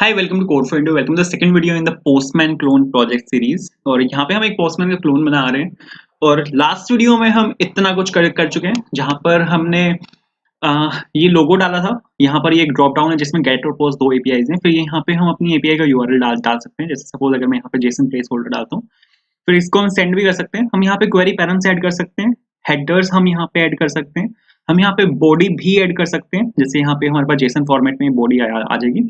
Hi welcome to code for India. Welcome the second video in the Postman clone project series. और यहाँ पे हम एक postman का क्लोन बना रहे हैं। और लास्ट वीडियो में हम इतना कुछ कर चुके हैं जहाँ पर हमने ये लोगो डाला था। यहाँ पर ये एक ड्रॉप डाउन है जिसमें गेट और पोस्ट दो एपीआईज हैं। फिर यहाँ पे हम अपनी एपीआई का यूआरएल डाल सकते हैं। जैसे सपोज अगर मैं यहाँ पे जेसन प्लेस होल्डर डालता हूँ, फिर इसको हम सेंड भी कर सकते हैं। हम यहाँ पे क्वेरी पैरम्स ऐड कर सकते हैं, हेडर्स हम यहाँ पे ऐड कर सकते हैं, हम यहाँ पे बॉडी भी ऐड कर सकते हैं। जैसे यहाँ पे हमारे पास जेसन फॉर्मेट में बॉडी आ जाएगी।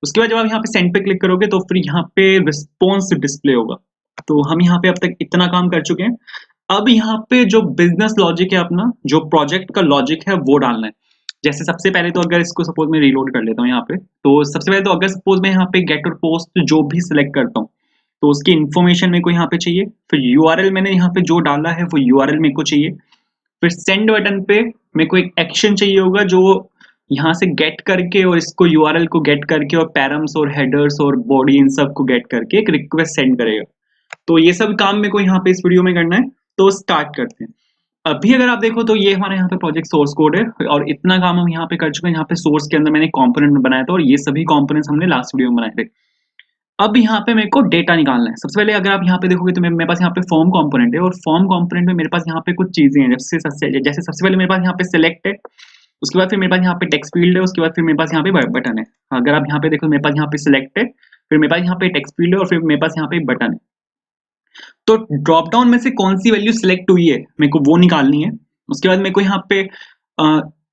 उसके बाद जब आप यहाँ पे सेंड पे क्लिक करोगे तो फिर यहाँ पे रिस्पॉन्स डिस्प्ले होगा। तो हम यहाँ पे अब तक इतना काम कर चुके हैं। अब यहाँ पे जो बिजनेस लॉजिक है, अपना जो प्रोजेक्ट का लॉजिक है वो डालना है। जैसे सबसे पहले तो अगर इसको सपोज मैं रीलोड कर लेता हूँ यहाँ पे, तो सबसे पहले तो अगर सपोज मैं यहाँ पे गेट और पोस्ट जो भी सिलेक्ट करता हूँ तो उसकी इन्फॉर्मेशन मेरे को यहाँ पे चाहिए। फिर यूआरएल मैंने यहाँ पे जो डाला है वो यूआरएल मेरे को चाहिए। फिर सेंड बटन पे मेरे को एक एक्शन चाहिए होगा जो यहाँ से गेट करके और इसको यूआरएल को गेट करके और पैरम्स और हेडर्स और बॉडी इन सब को गेट करके एक रिक्वेस्ट सेंड करेगा। तो ये सब काम मेरे को यहाँ पे इस वीडियो में करना है। तो स्टार्ट करते हैं। अभी अगर आप देखो तो ये हमारे यहाँ पे प्रोजेक्ट सोर्स कोड है और इतना काम हम यहाँ पे कर चुके हैं। यहाँ पे सोर्स के अंदर मैंने कंपोनेंट बनाया था और ये सभी कंपोनेंट्स हमने लास्ट वीडियो में बनाए थे। अब यहाँ पे मेरे को डेटा निकालना है। सबसे पहले अगर आप यहाँ पे देखोगे तो मेरे पास यहाँ पे फॉर्म कंपोनेंट है और फॉर्म कंपोनेंट में मेरे पास यहाँ पे कुछ चीजें हैं। जैसे सबसे पहले मेरे पास यहाँ पे सिलेक्ट है, उसके बाद फिर मेरे पास यहाँ पे टेक्स्ट फील्ड है, उसके बाद फिर मेरे पास यहाँ पे बटन है। अगर आप यहाँ पे देखो मेरे पास यहाँ पे सिलेक्ट है, फिर मेरे पास यहाँ पे टेक्स्ट फील्ड है और फिर मेरे पास यहाँ पे बटन है। तो ड्रॉप डाउन में से कौन सी वैल्यू सिलेक्ट हुई है मेरे को वो निकालनी है। उसके बाद मेरे को यहाँ पे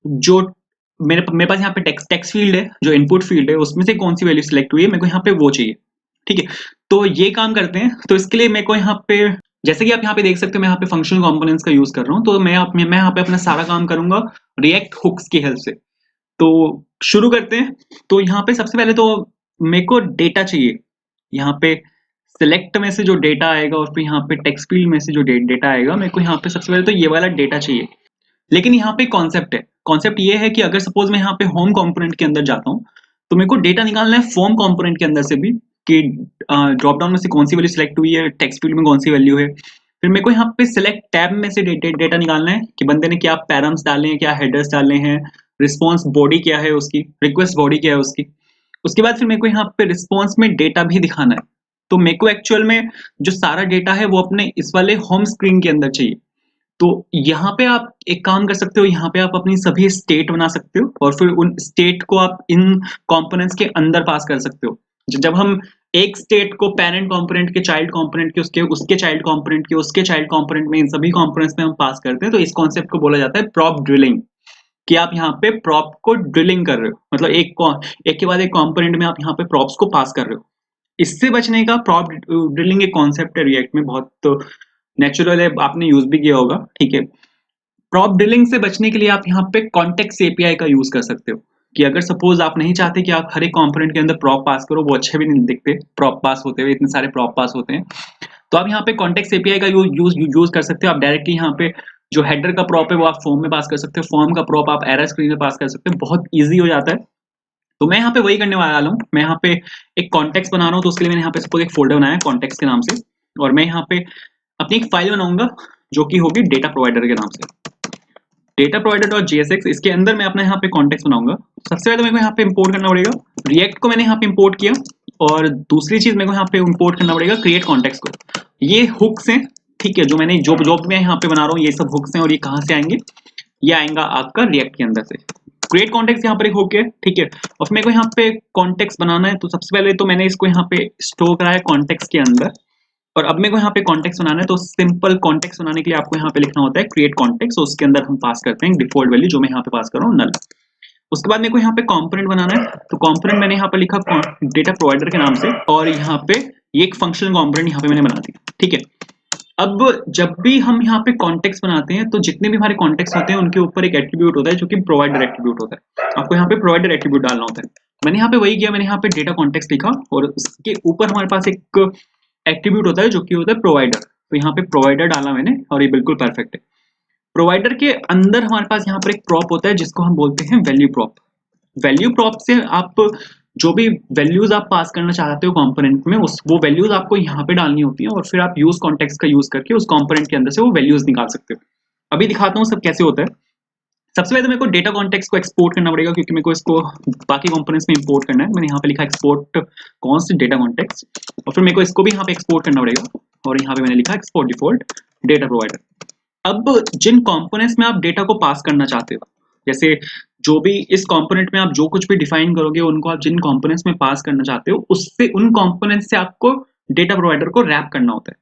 जो मेरे पास यहाँ पे टेक्स्ट फील्ड है, जो इनपुट फील्ड है, उसमें से कौन सी वैल्यू सिलेक्ट हुई है मेरे को यहाँ पे वो चाहिए। ठीक है, तो ये काम करते हैं। तो इसके लिए मेरे को यहाँ पे, जैसे कि आप यहाँ पे देख सकते हो, मैं यहाँ पे फंक्शनल कंपोनेंट्स का यूज कर रहा हूँ। तो मैं यहाँ पे अपना सारा काम करूंगा रिएक्ट हुक्स की हेल्प से। तो शुरू करते हैं। तो यहाँ पे सबसे पहले तो मेरे को डेटा चाहिए। यहाँ पे सिलेक्ट में से जो डेटा आएगा और फिर यहाँ पे टेक्स्ट फील्ड में से जो डेटा आएगा, मेरे को यहाँ पे सबसे पहले तो ये वाला डेटा चाहिए। लेकिन यहाँ पे कॉन्सेप्ट है। कॉन्सेप्ट ये है कि अगर सपोज मैं यहाँ पे होम कंपोनेंट के अंदर जाता हूँ तो मेरे को डेटा निकालना है फॉर्म कंपोनेंट के अंदर से भी, कि ड्रॉप डाउन में से कौन सी वैल्यू सिलेक्ट हुई है, टेक्स्ट फील्ड में कौन सी वैल्यू है। फिर मेरे को यहाँ पे सिलेक्ट टैब में से डेटा निकालना है कि बंदे ने क्या पैरम्स डाले हैं, क्या हेडर्स डाले हैं, रिस्पॉन्स बॉडी क्या है उसकी, रिक्वेस्ट बॉडी क्या है उसकी। उसके बाद फिर मेरे को यहाँ पे रिस्पॉन्स में डेटा भी दिखाना है। तो मेरे को एक्चुअल में जो सारा डेटा है वो अपने इस वाले होम स्क्रीन के अंदर चाहिए। तो यहाँ पे आप एक काम कर सकते हो, यहाँ पे आप अपनी सभी स्टेट बना सकते हो और फिर उन स्टेट को आप इन कंपोनेंट्स के अंदर पास कर सकते हो। जब हम एक स्टेट को पेरेंट कंपोनेंट के चाइल्ड कंपोनेंट के उसके चाइल्ड कंपोनेंट के उसके चाइल्ड कंपोनेंट में, इन सभी कंपोनेंट्स में हम पास करते हैं, तो इस कॉन्सेप्ट को बोला जाता है प्रॉप ड्रिलिंग। कि आप यहाँ पे प्रॉप को ड्रिलिंग कर रहे हो, मतलब एक के बाद एक कंपोनेंट में आप यहाँ पे प्रॉप्स को पास कर रहे हो। इससे बचने का प्रॉप ड्रिलिंग एक कॉन्सेप्ट है रिएक्ट में, बहुत नेचुरल है, आपने यूज भी किया होगा। ठीक है, प्रॉप ड्रिलिंग से बचने के लिए आप यहाँ पे कॉन्टेक्स्ट एपीआई का यूज कर सकते हो। कि अगर सपोज आप नहीं चाहते कि आप हर एक कंपोनेंट के अंदर प्रॉप पास करो, वो अच्छे भी नहीं दिखते प्रॉप पास होते हुए, इतने सारे प्रॉप पास होते हैं। तो आप यहाँ पे कॉन्टेक्स्ट एपीआई का यूज कर सकते हो। आप डायरेक्टली यहाँ पे जो हेडर का प्रॉप है वो आप फॉर्म में पास कर सकते हो, फॉर्म का प्रॉप आप एरर स्क्रीन में पास कर सकते हो, बहुत ईजी हो जाता है। तो मैं यहाँ पे वही करने वाला हूँ। मैं यहाँ पे एक कॉन्टेक्स्ट बना रहा हूँ, तो उसके लिए मैंने यहाँ पे सपोज एक फोल्डर बनाया कॉन्टेक्स्ट के नाम से, और मैं यहाँ पे अपनी एक फाइल बनाऊंगा जो कि होगी डेटा प्रोवाइडर के नाम से, डेटा प्रोवाइडर डॉट जेएसएक्स। इसके अंदर मैं अपना यहाँ पे कॉन्टेक्स्ट बनाऊंगा। सबसे पहले तो मेरे को यहाँ पे इंपोर्ट करना पड़ेगा रिएक्ट को, मैंने यहाँ पे इंपोर्ट किया। और दूसरी चीज मेरे को यहाँ पे इंपोर्ट करना पड़ेगा क्रिएट कॉन्टेक्स्ट को। ये हुक्स हैं, ठीक है, जो मैंने जो मैं यहाँ पे बना रहा हूँ ये सब हुक्स हैं। और ये कहाँ से आएंगे, ये आएगा आपका रिएक्ट के अंदर से। क्रिएट कॉन्टेक्स्ट यहाँ पर एक हुक है, ठीक है। और मेरे को यहाँ पे कॉन्टेक्स्ट बनाना है, तो सबसे पहले तो मैंने इसको यहाँ पे स्टोर करा है कॉन्टेक्स्ट के अंदर। और अब मेरे को यहाँ पे कॉन्टेक्स्ट बनाना है, तो सिंपल कॉन्टेक्स्ट बनाने के लिए आपको यहाँ पे लिखना होता है क्रिएट कॉन्टेक्स्ट। उसके अंदर हम पास करते हैं डिफॉल्ट वैल्यू, जो मैं यहाँ पे पास कर रहा हूँ नल। उसके बाद मेरे को यहाँ पे कंपोनेंट बनाना है, तो कंपोनेंट मैंने यहाँ पे लिखा डेटा प्रोवाइडर के नाम से, और यहाँ पे ये एक फंक्शनल कंपोनेंट यहाँ पे मैंने बना दिया। ठीक है, अब जब भी हम यहाँ पे कॉन्टेक्स्ट बनाते हैं तो जितने भी हमारे कॉन्टेक्स्ट होते हैं उनके ऊपर एक एट्रीब्यूट होता है जो कि प्रोवाइडर एट्रीब्यूट होता है। आपको यहाँ पे प्रोवाइडर एट्रीब्यूट डालना होता है। मैंने यहाँ पे वही किया, मैंने यहाँ पे डेटा कॉन्टेक्स्ट लिखा और उसके ऊपर हमारे पास एक एट्रीब्यूट होता है जो कि होता है प्रोवाइडर। तो यहाँ पे प्रोवाइडर डाला मैंने और ये बिल्कुल परफेक्ट है। प्रोवाइडर के अंदर हमारे पास यहाँ पर एक प्रॉप होता है जिसको हम बोलते हैं वैल्यू प्रॉप। वैल्यू प्रॉप से आप जो भी वैल्यूज आप पास करना चाहते हो कंपोनेंट में, उस वो वैल्यूज आपको यहाँ पे डालनी होती है और फिर आप यूज कॉन्टेक्स्ट का यूज करके उस कंपोनेंट के अंदर से वो वैल्यूज निकाल सकते हो। अभी दिखाता हूँ सब कैसे होता है। सबसे पहले तो मेरे को डेटा कॉन्टेक्स्ट को एक्सपोर्ट करना पड़ेगा, क्योंकि मेरे को इसको बाकी कंपोनेंट्स में इंपोर्ट करना है। मैंने यहाँ पे लिखा एक्सपोर्ट कॉन्स्ट डेटा कॉन्टेक्स्ट, और फिर मेरे को इसको भी यहाँ पे एक्सपोर्ट करना पड़ेगा, और यहाँ पे मैंने लिखा एक्सपोर्ट डिफॉल्ट डेटा प्रोवाइडर। अब जिन कंपोनेंट्स में आप डेटा को पास करना चाहते हो, जैसे जो भी इस कंपोनेंट में आप जो कुछ भी डिफाइन करोगे, उनको आप जिन कंपोनेंट्स में पास करना चाहते हो, उससे उन कंपोनेंट्स से आपको डेटा प्रोवाइडर को रैप करना होता है।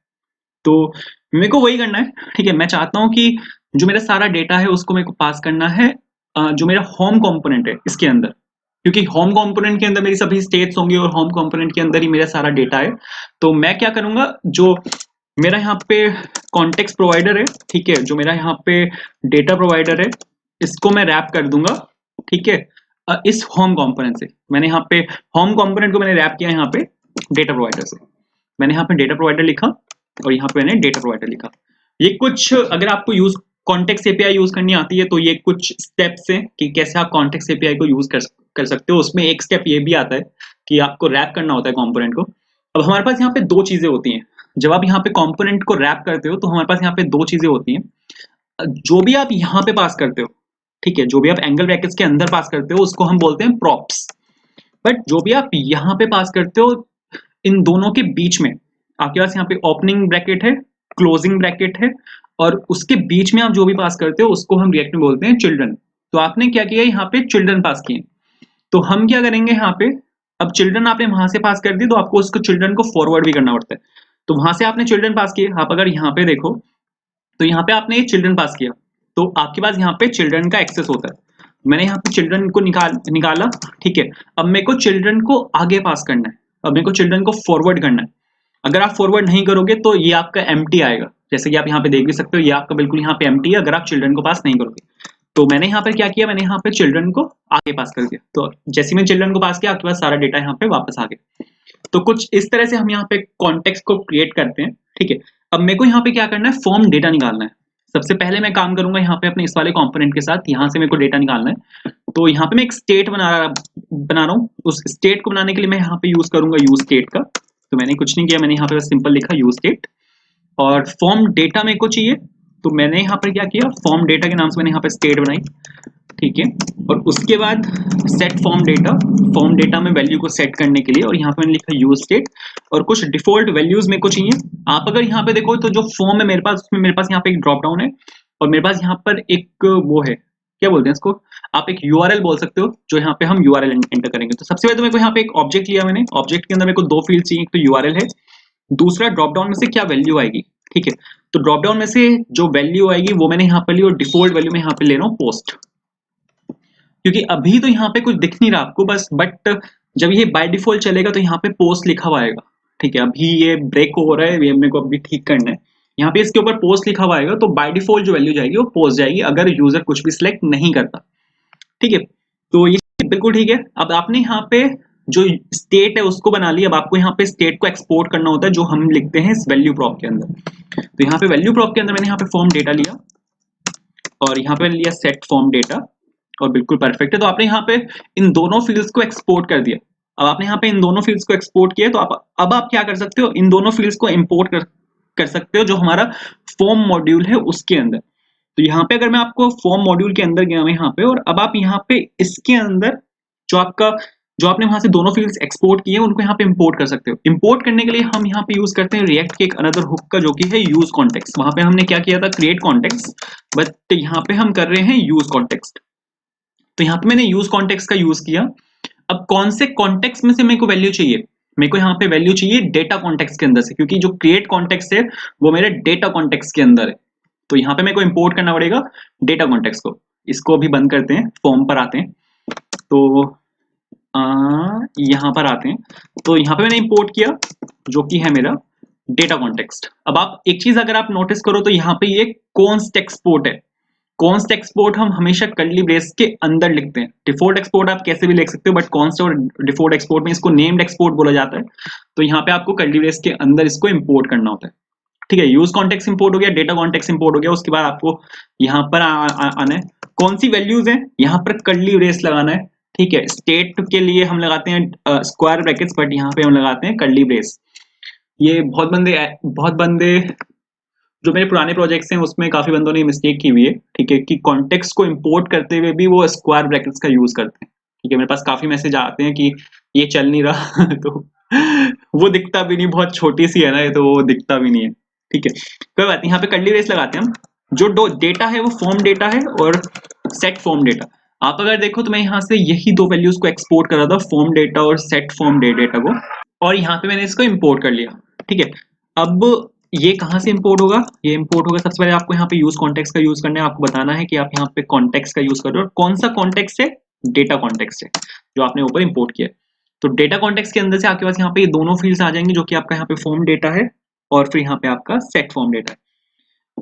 तो मेरे को वही करना है, ठीक है। मैं चाहता हूँ कि जो मेरा सारा डेटा है उसको मेरे को पास करना है जो मेरा होम कंपोनेंट है इसके अंदर, क्योंकि होम कंपोनेंट के अंदर मेरी सभी स्टेट्स होंगी और होम कंपोनेंट के अंदर ही मेरा सारा डेटा है। तो मैं क्या करूंगा, जो मेरा यहाँ पे कॉन्टेक्स्ट प्रोवाइडर है, ठीक है, जो मेरा यहाँ पे डेटा प्रोवाइडर है, इसको मैं रैप कर दूंगा, ठीक है, इस होम कंपोनेंट से। मैंने यहाँ पे होम कंपोनेंट को मैंने रैप किया यहाँ पे डेटा प्रोवाइडर से। मैंने यहाँ पे डेटा प्रोवाइडर लिखा और यहाँ पे मैंने डेटा प्रोवाइडर लिखा। ये कुछ, अगर आपको यूज कॉन्टेक्स्ट एपीआई यूज करनी आती है तो ये कुछ स्टेप्स हैं कि कैसे आप कॉन्टेक्स्ट एपीआई को यूज कर सकते हो। उसमें एक स्टेप ये भी आता है कि आपको रैप करना होता है कंपोनेंट को। अब हमारे पास यहाँ पे दो चीजें होती हैं। जब आप यहाँ पे कंपोनेंट को रैप करते हो तो हमारे पास यहाँ पे दो चीजें होती हैं। जो भी आप यहाँ पे पास करते हो, ठीक है, जो भी आप एंगल ब्रैकेट्स के अंदर पास करते हो उसको हम बोलते हैं प्रॉप्स। बट जो भी आप यहाँ पे पास करते हो, इन दोनों के बीच में आपके पास यहाँ पे ओपनिंग ब्रैकेट है, क्लोजिंग ब्रैकेट है, और उसके बीच में आप जो भी पास करते हो उसको हम रिएक्ट में बोलते हैं चिल्ड्रन। तो आपने क्या किया, यहाँ पे चिल्ड्रन पास किए। तो हम क्या करेंगे यहाँ पे, अब चिल्ड्रन आपने वहां से पास कर दिए तो आपको उसको चिल्ड्रन को फॉरवर्ड भी करना पड़ता है। तो वहां से आपने चिल्ड्रन पास किए, आप अगर यहाँ पे देखो तो यहाँ पे आपने चिल्ड्रन पास किया तो आपके पास यहाँ पे चिल्ड्रन का एक्सेस होता है। मैंने यहाँ पे चिल्ड्रन को निकाला, ठीक है। अब मेरे को चिल्ड्रन को आगे पास करना है, अब मेरे को चिल्ड्रन को फॉरवर्ड करना है। अगर आप फॉरवर्ड नहीं करोगे तो ये आपका एम्प्टी आएगा, जैसे कि आप यहाँ पे देख भी सकते हो, ये आपका बिल्कुल यहाँ पे एम्प्टी है अगर आप चिल्ड्रन को पास नहीं करोगे। तो मैंने यहाँ पर क्या किया, मैंने यहाँ पे चिल्ड्रन को आगे पास कर दिया। तो जैसे मैं चिल्ड्रन को पास किया, आपके पास सारा डेटा यहाँ पे वापस आ गया। तो कुछ इस तरह से हम यहाँ पे कॉन्टेक्स्ट को क्रिएट करते हैं, ठीक है। अब मेरे को यहाँ पे क्या करना है, फॉर्म डेटा निकालना है। सबसे पहले मैं काम करूंगा यहाँ पे अपने इस वाले कंपोनेंट के साथ, यहाँ से मेरे को डेटा निकालना है। तो यहाँ पे मैं एक स्टेट बना रहा हूँ। उस स्टेट को बनाने के लिए मैं यहाँ पे यूज करूंगा यूज स्टेट का। तो मैंने कुछ नहीं किया, मैंने यहाँ पे बस सिंपल लिखा यूज स्टेट, और फॉर्म डेटा मेरे को चाहिए। तो मैंने यहाँ पर क्या किया, फॉर्म डेटा के नाम से मैंने यहाँ पे स्टेट बनाई, ठीक है। और उसके बाद सेट फॉर्म डेटा में वैल्यू को सेट करने के लिए, और यहाँ पे मैंने लिखा यूज स्टेट, और कुछ डिफॉल्ट वैल्यूज मेरे को चाहिए। आप अगर यहाँ पे देखो तो जो फॉर्म है मेरे पास, उसमें मेरे पास यहाँ पे एक ड्रॉप डाउन है, और मेरे पास यहाँ पर एक वो है, क्या बोलते हैं इसको, आप एक यूआरएल बोल सकते हो, जो यहाँ पे हम यूआरएल एंटर करेंगे। तो सबसे पहले तो मेरे को यहाँ पे एक ऑब्जेक्ट लिया मैंने, ऑब्जेक्ट के अंदर मेरे को दो फील्ड चाहिए, एक तो यूआरएल है, दूसरा ड्रॉप डाउन में से क्या वैल्यू आएगी, ठीक है। तो ड्रॉप डाउन में से जो वैल्यू आएगी वो मैंने यहाँ पर ली, और डिफॉल्ट वैल्यू में यहाँ पे ले रहा हूँ पोस्ट, क्योंकि अभी तो यहाँ पे कुछ दिख नहीं रहा आपको बस, बट जब ये बाय डिफॉल्ट चलेगा तो यहाँ पे पोस्ट लिखा हुआ आएगा, ठीक है। अभी ये ब्रेक हो रहा है, ये मेरे को अभी ठीक करना है। यहाँ पे इसके ऊपर पोस्ट लिखा हुआ आएगा, तो बाय डिफॉल्ट जो वैल्यू जाएगी वो पोस्ट जाएगी अगर यूजर कुछ भी सिलेक्ट नहीं करता, ठीक है। तो ये बिल्कुल ठीक है। अब आपने यहाँ पे जो स्टेट है उसको बना लिया। अब आपको यहाँ पे स्टेट को एक्सपोर्ट करना होता है, जो हम लिखते हैं इस वैल्यू प्रॉप के अंदर। तो यहाँ पे वैल्यू प्रॉप के अंदर मैंने यहाँ पे फॉर्म डेटा लिया, और यहाँ पे लिया सेट फॉर्म डेटा, और बिल्कुल परफेक्ट है। तो आपने यहाँ पे इन दोनों फील्ड्स को एक्सपोर्ट कर दिया। अब आपने यहाँ पे इन दोनों फील्ड्स को एक्सपोर्ट किया, तो अब आप क्या कर सकते हो, इन दोनों फील्ड्स को इंपोर्ट कर सकते हो जो हमारा फॉर्म मॉड्यूल है उसके अंदर। तो यहाँ पे अगर मैं आपको फॉर्म मॉड्यूल के अंदर गया हूं यहाँ पे, और अब आप यहाँ पे इसके अंदर जो आपने वहां से दोनों फील्ड्स एक्सपोर्ट किए हैं उनको यहाँ पे इंपोर्ट कर सकते हो। इंपोर्ट करने के लिए हम यहाँ पे यूज करते हैं रिएक्ट के एक अनदर हुक का, जो कि है यूज कॉन्टेक्स्ट। वहां पे हमने क्या किया था, क्रिएट कॉन्टेक्स्ट, बट यहाँ पे हम कर रहे हैं यूज कॉन्टेक्स्ट। तो यहाँ पे मैंने यूज कॉन्टेक्स्ट का यूज किया। अब कौन से कॉन्टेक्स्ट में से मेरे को वैल्यू चाहिए, मेरे को यहाँ पे वैल्यू चाहिए डेटा कॉन्टेक्स्ट के अंदर से, क्योंकि जो क्रिएट कॉन्टेक्स्ट है वो मेरे डेटा कॉन्टेक्स्ट के अंदर है। तो यहाँ पे मेरे को इंपोर्ट करना पड़ेगा डेटा कॉन्टेक्स्ट को। इसको अभी बंद करते हैं, फॉर्म पर आते हैं। तो यहाँ पर आते हैं, तो यहाँ पे मैंने इंपोर्ट किया जो कि है मेरा डेटा कॉन्टेक्स्ट। अब आप एक चीज अगर आप नोटिस करो तो यहाँ पे ये कॉन्स्ट एक्सपोर्ट है। कॉन्स्ट एक्सपोर्ट हम हमेशा कर्ली ब्रेस के अंदर लिखते हैं। डिफॉल्ट एक्सपोर्ट आप कैसे भी लिख सकते हो, बट कॉन्स्ट और डिफॉल्ट एक्सपोर्ट में इसको नेम्ड एक्सपोर्ट बोला जाता है। तो यहाँ पे आपको कर्ली ब्रेस के अंदर इसको इंपोर्ट करना होता है, ठीक है। यूज कॉन्टेक्स्ट इंपोर्ट हो गया, डेटा कॉन्टेक्स्ट इंपोर्ट हो गया। उसके बाद आपको यहाँ पर आना है, कौन सी वैल्यूज है, यहाँ पर कर्ली ब्रेस लगाना है, ठीक है। स्टेट के लिए हम लगाते हैं स्क्वायर ब्रैकेट्स, बट यहाँ पे हम लगाते हैं कर्ली ब्रेस। ये बहुत बंदे जो मेरे पुराने प्रोजेक्ट्स हैं उसमें काफी बंदों ने मिस्टेक की हुई है, ठीक है, कि कॉन्टेक्स्ट को इंपोर्ट करते हुए भी वो स्क्वायर ब्रैकेट्स का यूज करते हैं, ठीक है। मेरे पास काफी मैसेज आते हैं कि ये चल नहीं रहा तो वो दिखता भी नहीं, बहुत छोटी सी है ना ये, तो वो दिखता भी नहीं है, ठीक है। कोई बात नहीं, यहाँ पे कर्ली ब्रेस लगाते हैं हम। जो डेटा है वो फॉर्म डेटा है और सेट फॉर्म डेटा। आप अगर देखो तो मैं यहाँ से यही दो वैल्यूज को एक्सपोर्ट कर रहा था, फॉर्म डेटा और सेट फॉर्म डेटा को, और यहाँ पे मैंने इसको इंपोर्ट कर लिया, ठीक है। अब ये कहाँ से इंपोर्ट होगा? ये इंपोर्ट होगा, सबसे पहले आपको यहाँ पे यूज कॉन्टेक्स्ट का यूज करना है। आपको बताना है कि आप यहाँ पे कॉन्टेक्स्ट का यूज कर रहे हो, कौन सा कॉन्टेक्स्ट है? डेटा कॉन्टेक्स्ट है जो आपने ऊपर इंपोर्ट किया है। तो डेटा कॉन्टेक्स्ट के अंदर से आपके पास यहाँ पे ये दोनों फील्ड्स आ जाएंगे, जो कि आपका यहाँ पे फॉर्म डेटा है और फिर यहाँ पे आपका सेट फॉर्म डेटा है।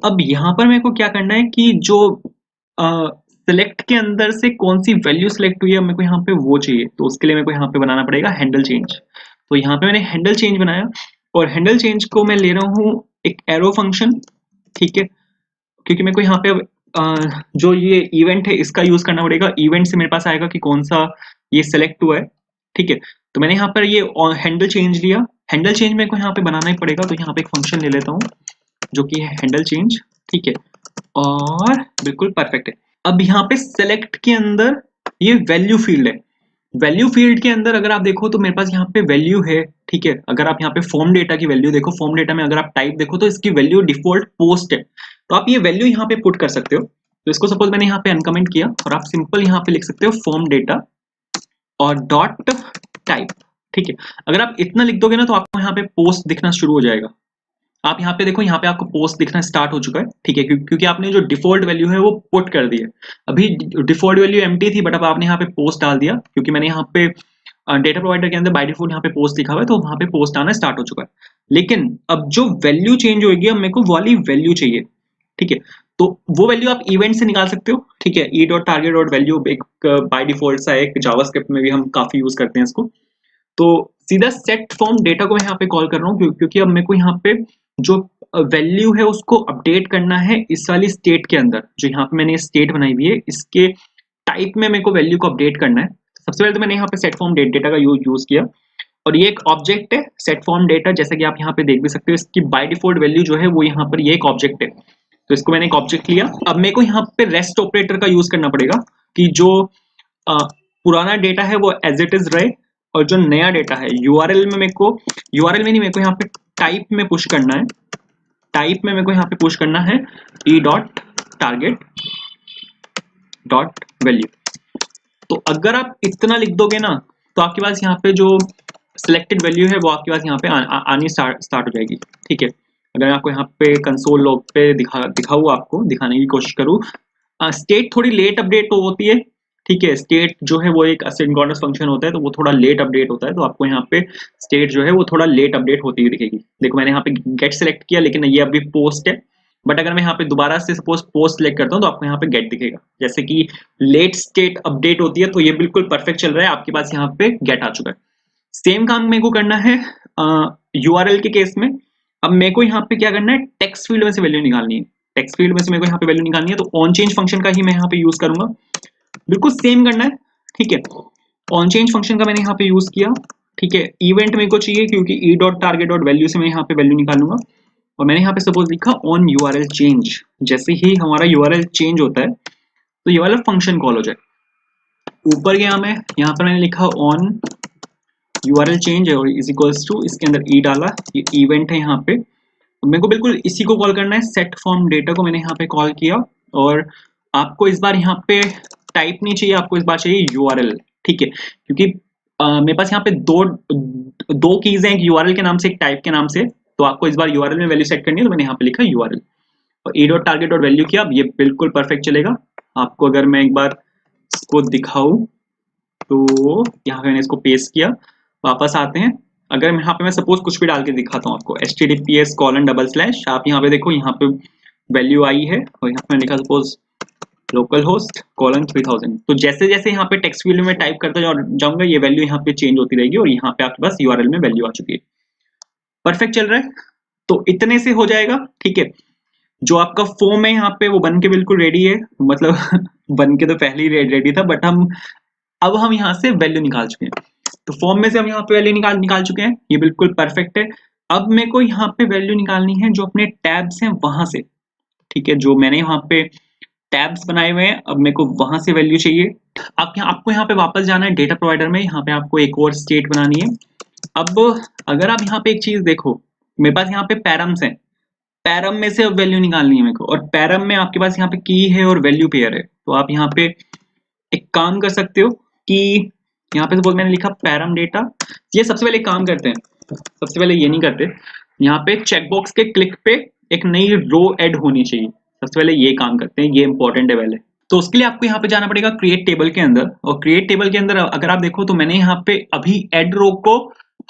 अब यहाँ पर मेरे को क्या करना है कि जो सिलेक्ट के अंदर से कौन सी वैल्यू सिलेक्ट हुई है मेरे को यहाँ पे वो चाहिए, तो उसके लिए मेरे को यहाँ पे बनाना पड़ेगा हैंडल चेंज। तो यहाँ पे मैंने हैंडल चेंज बनाया और हैंडल चेंज को मैं ले रहा हूँ एक एरो फंक्शन, ठीक है, क्योंकि मेरे को यहाँ पे जो ये इवेंट है इसका यूज करना पड़ेगा। इवेंट से मेरे पास आएगा कि कौन सा ये सिलेक्ट हुआ है, ठीक है। तो मैंने यहाँ पर ये हैंडल चेंज लिया। हैंडल चेंज मेरे को यहाँ पे बनाना ही पड़ेगा, तो यहाँ पे एक फंक्शन ले लेता हूँ जो कि है हैंडल चेंज, ठीक है, और बिल्कुल परफेक्ट है। अब यहाँ पे सेलेक्ट के अंदर ये वैल्यू फील्ड है। वैल्यू फील्ड के अंदर अगर आप देखो तो मेरे पास यहाँ पे वैल्यू है, ठीक है। अगर आप यहाँ पे फॉर्म डेटा की वैल्यू देखो, फॉर्म डेटा में अगर आप टाइप देखो तो इसकी वैल्यू डिफॉल्ट पोस्ट है, तो आप ये वैल्यू यहाँ पे पुट कर सकते हो। तो इसको सपोज मैंने यहाँ पे अनकमेंट किया और आप सिंपल यहाँ पे लिख सकते हो फॉर्म डेटा और डॉट टाइप, ठीक है। अगर आप इतना लिख दोगे ना तो आपको यहाँ पे पोस्ट दिखना शुरू हो जाएगा। आप यहाँ पे देखो, यहाँ पे आपको पोस्ट दिखना स्टार्ट हो चुका है, ठीक है, क्योंकि आपने जो डिफॉल्ट वैल्यू है वो पुट कर दी है। अभी डिफॉल्ट वैल्यू एम्प्टी थी, बट अब आपने यहाँ पे पोस्ट डाल दिया, क्योंकि मैंने यहाँ पे डेटा प्रोवाइडर के अंदर बाय डिफॉल्ट यहाँ पे पोस्ट लिखा हुआ है, तो वहाँ पे पोस्ट आना स्टार्ट हो चुका है। लेकिन अब जो वैल्यू चेंज होगी, अब मेरे को वाली वैल्यू चाहिए, ठीक है। तो वो वैल्यू आप इवेंट से निकाल सकते हो, ठीक है। ई डॉट टारगेट डॉट वैल्यू एक बाय डिफॉल्ट सा एक जावास्क्रिप्ट में भी हम काफी यूज करते हैं इसको। तो सीधा सेट फॉर्म डेटा को मैं यहाँ पे कॉल कर रहा हूँ, क्योंकि अब मेरे को यहाँ पे जो वैल्यू है उसको अपडेट करना है इस वाली स्टेट के अंदर। जो यहाँ पे मैंने स्टेट बनाई हुई है, इसके टाइप में मेरे को वैल्यू को अपडेट करना है। सबसे पहले तो मैंने यहाँ पे सेट फॉर्म डेटा का यूज किया, और ये एक ऑब्जेक्ट है सेट फॉर्म डेटा, जैसा कि आप यहाँ पे देख भी सकते हो। इसकी बाय डिफॉल्ट वैल्यू जो है वो यहाँ पर ये एक ऑब्जेक्ट है, तो इसको मैंने एक ऑब्जेक्ट लिया। अब मेरे को यहाँ पे रेस्ट ऑपरेटर का यूज करना पड़ेगा कि जो पुराना डेटा है वो एज इट इज रहे, और जो नया डेटा है यूआरएल में मेरे को, यूआरएल में नहीं, मेरे को यहाँ पे टाइप में पुश करना है। टाइप में मेरे को यहाँ पे पुश करना है ई डॉट टारगेट डॉट वैल्यू। तो अगर आप इतना लिख दोगे ना तो आपके पास यहाँ पे जो सिलेक्टेड वैल्यू है वो आपके पास यहाँ पे आनी स्टार्ट हो जाएगी, ठीक है। अगर मैं आपको यहाँ पे कंसोल लॉग पे दिखाऊँ, आपको दिखाने की कोशिश करूँ, स्टेट थोड़ी लेट अपडेट तो होती है, ठीक है। स्टेट जो है वो एक असिंक्रोनस फंक्शन होता है, तो वो थोड़ा लेट अपडेट होता है, तो आपको यहाँ पे स्टेट जो है वो थोड़ा लेट अपडेट होती हुई दिखेगी। देखो मैंने यहाँ पे गेट सेलेक्ट किया, लेकिन ये अभी पोस्ट है, बट अगर मैं यहाँ पे दोबारा से सपोज पोस्ट सेलेक्ट करता हूँ तो आपको यहाँ पे गेट दिखेगा। जैसे कि लेट स्टेट अपडेट होती है, तो ये बिल्कुल परफेक्ट चल रहा है, आपके पास यहाँ पे गेट आ चुका है। सेम काम मेरे को करना है यूआरएल के केस में। अब मेरे को यहाँ पे क्या करना है, टेक्स्ट फील्ड में से वैल्यू निकालनी है। टेक्स्ट फील्ड में से मेरे को यहाँ पे वैल्यू निकालनी है, तो ऑन चेंज फंक्शन का ही मैं यहाँ पे यूज करूंगा। बिल्कुल सेम करना है, ठीक है। ऑन चेंज फंक्शन का मैंने यहाँ पे यूज किया, ठीक है। इवेंट मेरे को चाहिए क्योंकि ई डॉट टारगेट डॉट वैल्यू से मैं यहाँ पे वैल्यू निकालूंगा, और मैंने यहाँ पे सपोज लिखा ऑन यूआरएल चेंज। जैसे ही हमारा यूआरएल चेंज होता है तो ये वाला फंक्शन कॉल हो जाए। ऊपर गया मैं, यहाँ पर मैंने लिखा ऑन यूआरएल चेंज है और इज इक्वल्स टू, इसके अंदर ई डाला, ये इवेंट है यहाँ पे। मेरे को बिल्कुल इसी को कॉल करना है, सेट फॉर्म डेटा को मैंने यहाँ पे कॉल किया, और आपको इस बार यहाँ पे टाइप नहीं चाहिए, आपको इस बार चाहिए यूआरएल, ठीक है। क्योंकि मेरे पास यहाँ पे दो कीज हैं, एक यूआरएल के नाम से, एक टाइप के नाम से, तो आपको इस बार यूआरएल में वैल्यू सेट करनी है, तो मैंने यहाँ पे लिखा यूआरएल और e dot target dot value किया। अब ये बिल्कुल परफेक्ट चलेगा। आपको अगर मैं एक बार इसको दिखाऊं तो यहाँ पे मैंने इसको पेस्ट किया, वापस आते हैं। अगर यहाँ पे मैं सपोज कुछ भी डाल के दिखाता हूँ आपको, https:/, आप यहाँ पे देखो, यहाँ पे वैल्यू आई है और यहाँ पे लिखा सपोज लोकल होस्ट :3000। तो जैसे जैसे यहाँ पे टेक्स्ट फील्ड में टाइप करता जाऊंगा, ये वैल्यू यहाँ पे चेंज होती रहेगी और यहाँ पे आपके पास यूआरएल में वैल्यू आ चुकी है। परफेक्ट चल रहा है, तो इतने से हो जाएगा, ठीक है। जो आपका फॉर्म है यहाँ पे वो बन के बिल्कुल रेडी है, मतलब बन के तो पहले ही रेडी था, बट अब हम यहाँ से वैल्यू निकाल चुके हैं। तो फॉर्म में से हम यहाँ पे वैल्यू निकाल चुके हैं, ये बिल्कुल परफेक्ट है। अब मेरे को यहाँ पे वैल्यू निकालनी है जो अपने टैब्स हैं वहां से, ठीक है, जो मैंने यहाँ पे टैब्स बनाए हुए हैं, अब मेरे को वहां से वैल्यू चाहिए। आपको यहाँ पे वापस जाना है डेटा प्रोवाइडर में, यहाँ पे आपको एक और स्टेट बनानी है। अब अगर आप यहाँ पे एक चीज देखो, मेरे पास यहाँ पे पैरम्स हैं, पैरम में से अब वैल्यू निकालनी है मेरे को, और पैरम में आपके पास यहाँ पे की है और वैल्यू पेयर है। तो आप यहाँ पे एक काम कर सकते हो कि यहाँ पे सपोज मैंने लिखा पैरम डेटा, ये सबसे पहले एक काम करते हैं, सबसे पहले ये नहीं करते, यहाँ पे चेकबॉक्स के क्लिक पे एक नई रो ऐड होनी चाहिए, सबसे पहले ये काम करते हैं, ये इंपॉर्टेंट है पहले। तो उसके लिए आपको यहाँ पे जाना पड़ेगा क्रिएट टेबल के अंदर, और क्रिएट टेबल के अंदर अगर आप देखो तो मैंने यहाँ पे अभी ऐड रो को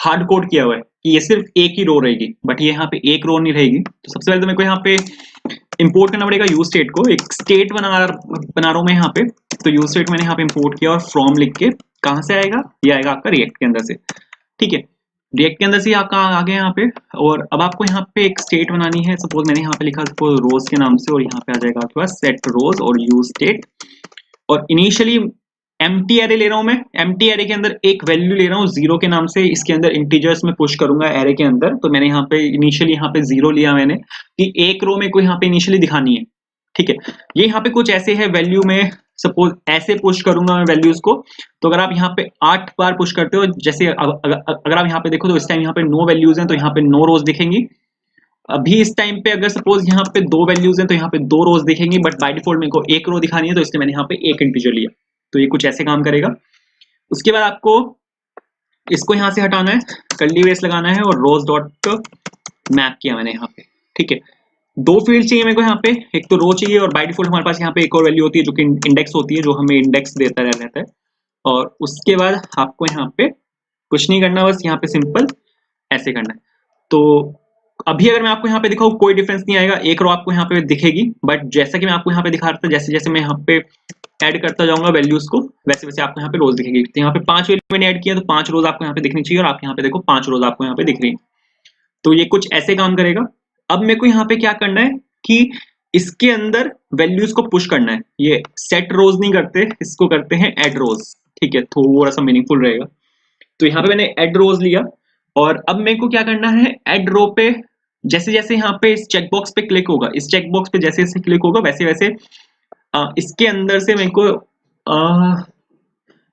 हार्ड कोड किया हुआ है कि ये सिर्फ एक ही रो रहेगी, बट ये यहाँ पे एक रो नहीं रहेगी। तो सबसे पहले तो मेरे को यहाँ पे इंपोर्ट करना पड़ेगा यूज स्टेट को, एक स्टेट बना रहा हूँ मैं यहाँ पे। तो यूज स्टेट मैंने यहाँ पे इंपोर्ट किया और फ्रॉम लिख के कहाँ से आएगा, ये आएगा आपका रिएक्ट के अंदर से, ठीक है, रिएक्ट के अंदर से आपका आ गया यहाँ पे। और अब आपको यहाँ पे एक स्टेट बनानी है, सपोज मैंने यहाँ पे लिखा सपोज रोज के नाम से, और यहाँ पे आ जाएगा आपके पास सेट रोज और यूज स्टेट। और इनिशियली एम्प्टी एरे ले रहा हूं मैं, एम्प्टी एरे के अंदर एक वैल्यू ले रहा हूँ जीरो के नाम से, इसके अंदर इंटीजर्स में पुश करूंगा एरे के अंदर। तो मैंने यहाँ पे इनिशियली यहाँ पे जीरो लिया मैंने, कि एक रो में कोई यहाँ पे इनिशियली दिखानी है, ठीक है। ये यहाँ पे कुछ ऐसे है वैल्यू में, सपोज ऐसे पुश करूंगा मैं वैल्यूज को। तो अगर आप यहाँ पे 8 बार पुश करते हो, जैसे अगर आप यहाँ पे देखो तो इस टाइम यहाँ पे 9 वैल्यूज हैं, तो यहाँ पे 9 रोज दिखेंगी। अभी इस टाइम पे अगर सपोज यहाँ पे 2 वैल्यूज हैं तो यहाँ पे 2 रोज दिखेंगी, बट बाय डिफॉल्ट मेरे को एक रो दिखानी है, तो इसलिए मैंने यहाँ पे एक इंटीजर लिया। तो ये कुछ ऐसे काम करेगा। उसके बाद आपको इसको यहाँ से हटाना है, कर्ली ब्रेस लगाना है, और रोज डॉट मैप किया मैंने यहाँ पे, ठीक है। 2 फील्ड चाहिए मेरे को यहाँ पे, एक तो रो चाहिए, और बाय डिफॉल्ट हमारे पास यहाँ पे एक और वैल्यू होती है जो कि इंडेक्स होती है, जो हमें इंडेक्स देता रहता है। और उसके बाद आपको यहाँ पे कुछ नहीं करना, बस यहाँ पे सिंपल ऐसे करना है। तो अभी अगर मैं आपको यहाँ पे दिखाऊँ कोई डिफरेंस नहीं आएगा, एक रो आपको यहाँ पे दिखेगी, बट जैसा कि मैं आपको यहाँ पे दिखा रहा था, जैसे जैसे मैं यहाँ पे ऐड करता जाऊंगा वैल्यूज को, वैसे वैसे आपको यहाँ पे रोज दिखेगी। तो यहाँ पे 5 वैल्यू मैंने ऐड किया, तो 5 रोज आपको यहाँ पे दिखनी चाहिए, और आप यहाँ पे देखो 5 रोज आपको यहाँ पे दिख रही है। तो ये कुछ ऐसे काम करेगा। अब मेरे को यहाँ पे क्या करना है कि इसके अंदर वैल्यूज को पुश करना है, ये सेट रोज नहीं करते, इसको करते हैं ऐड रोज, ठीक है, थोड़ा सा मीनिंगफुल रहेगा। तो यहाँ पे मैंने ऐड रोज लिया, और अब मेरे को क्या करना है, ऐड रो पे जैसे जैसे यहाँ पे इस चेकबॉक्स पे क्लिक होगा, इस चेकबॉक्स पे जैसे जैसे क्लिक होगा, वैसे वैसे इसके अंदर से मेरे को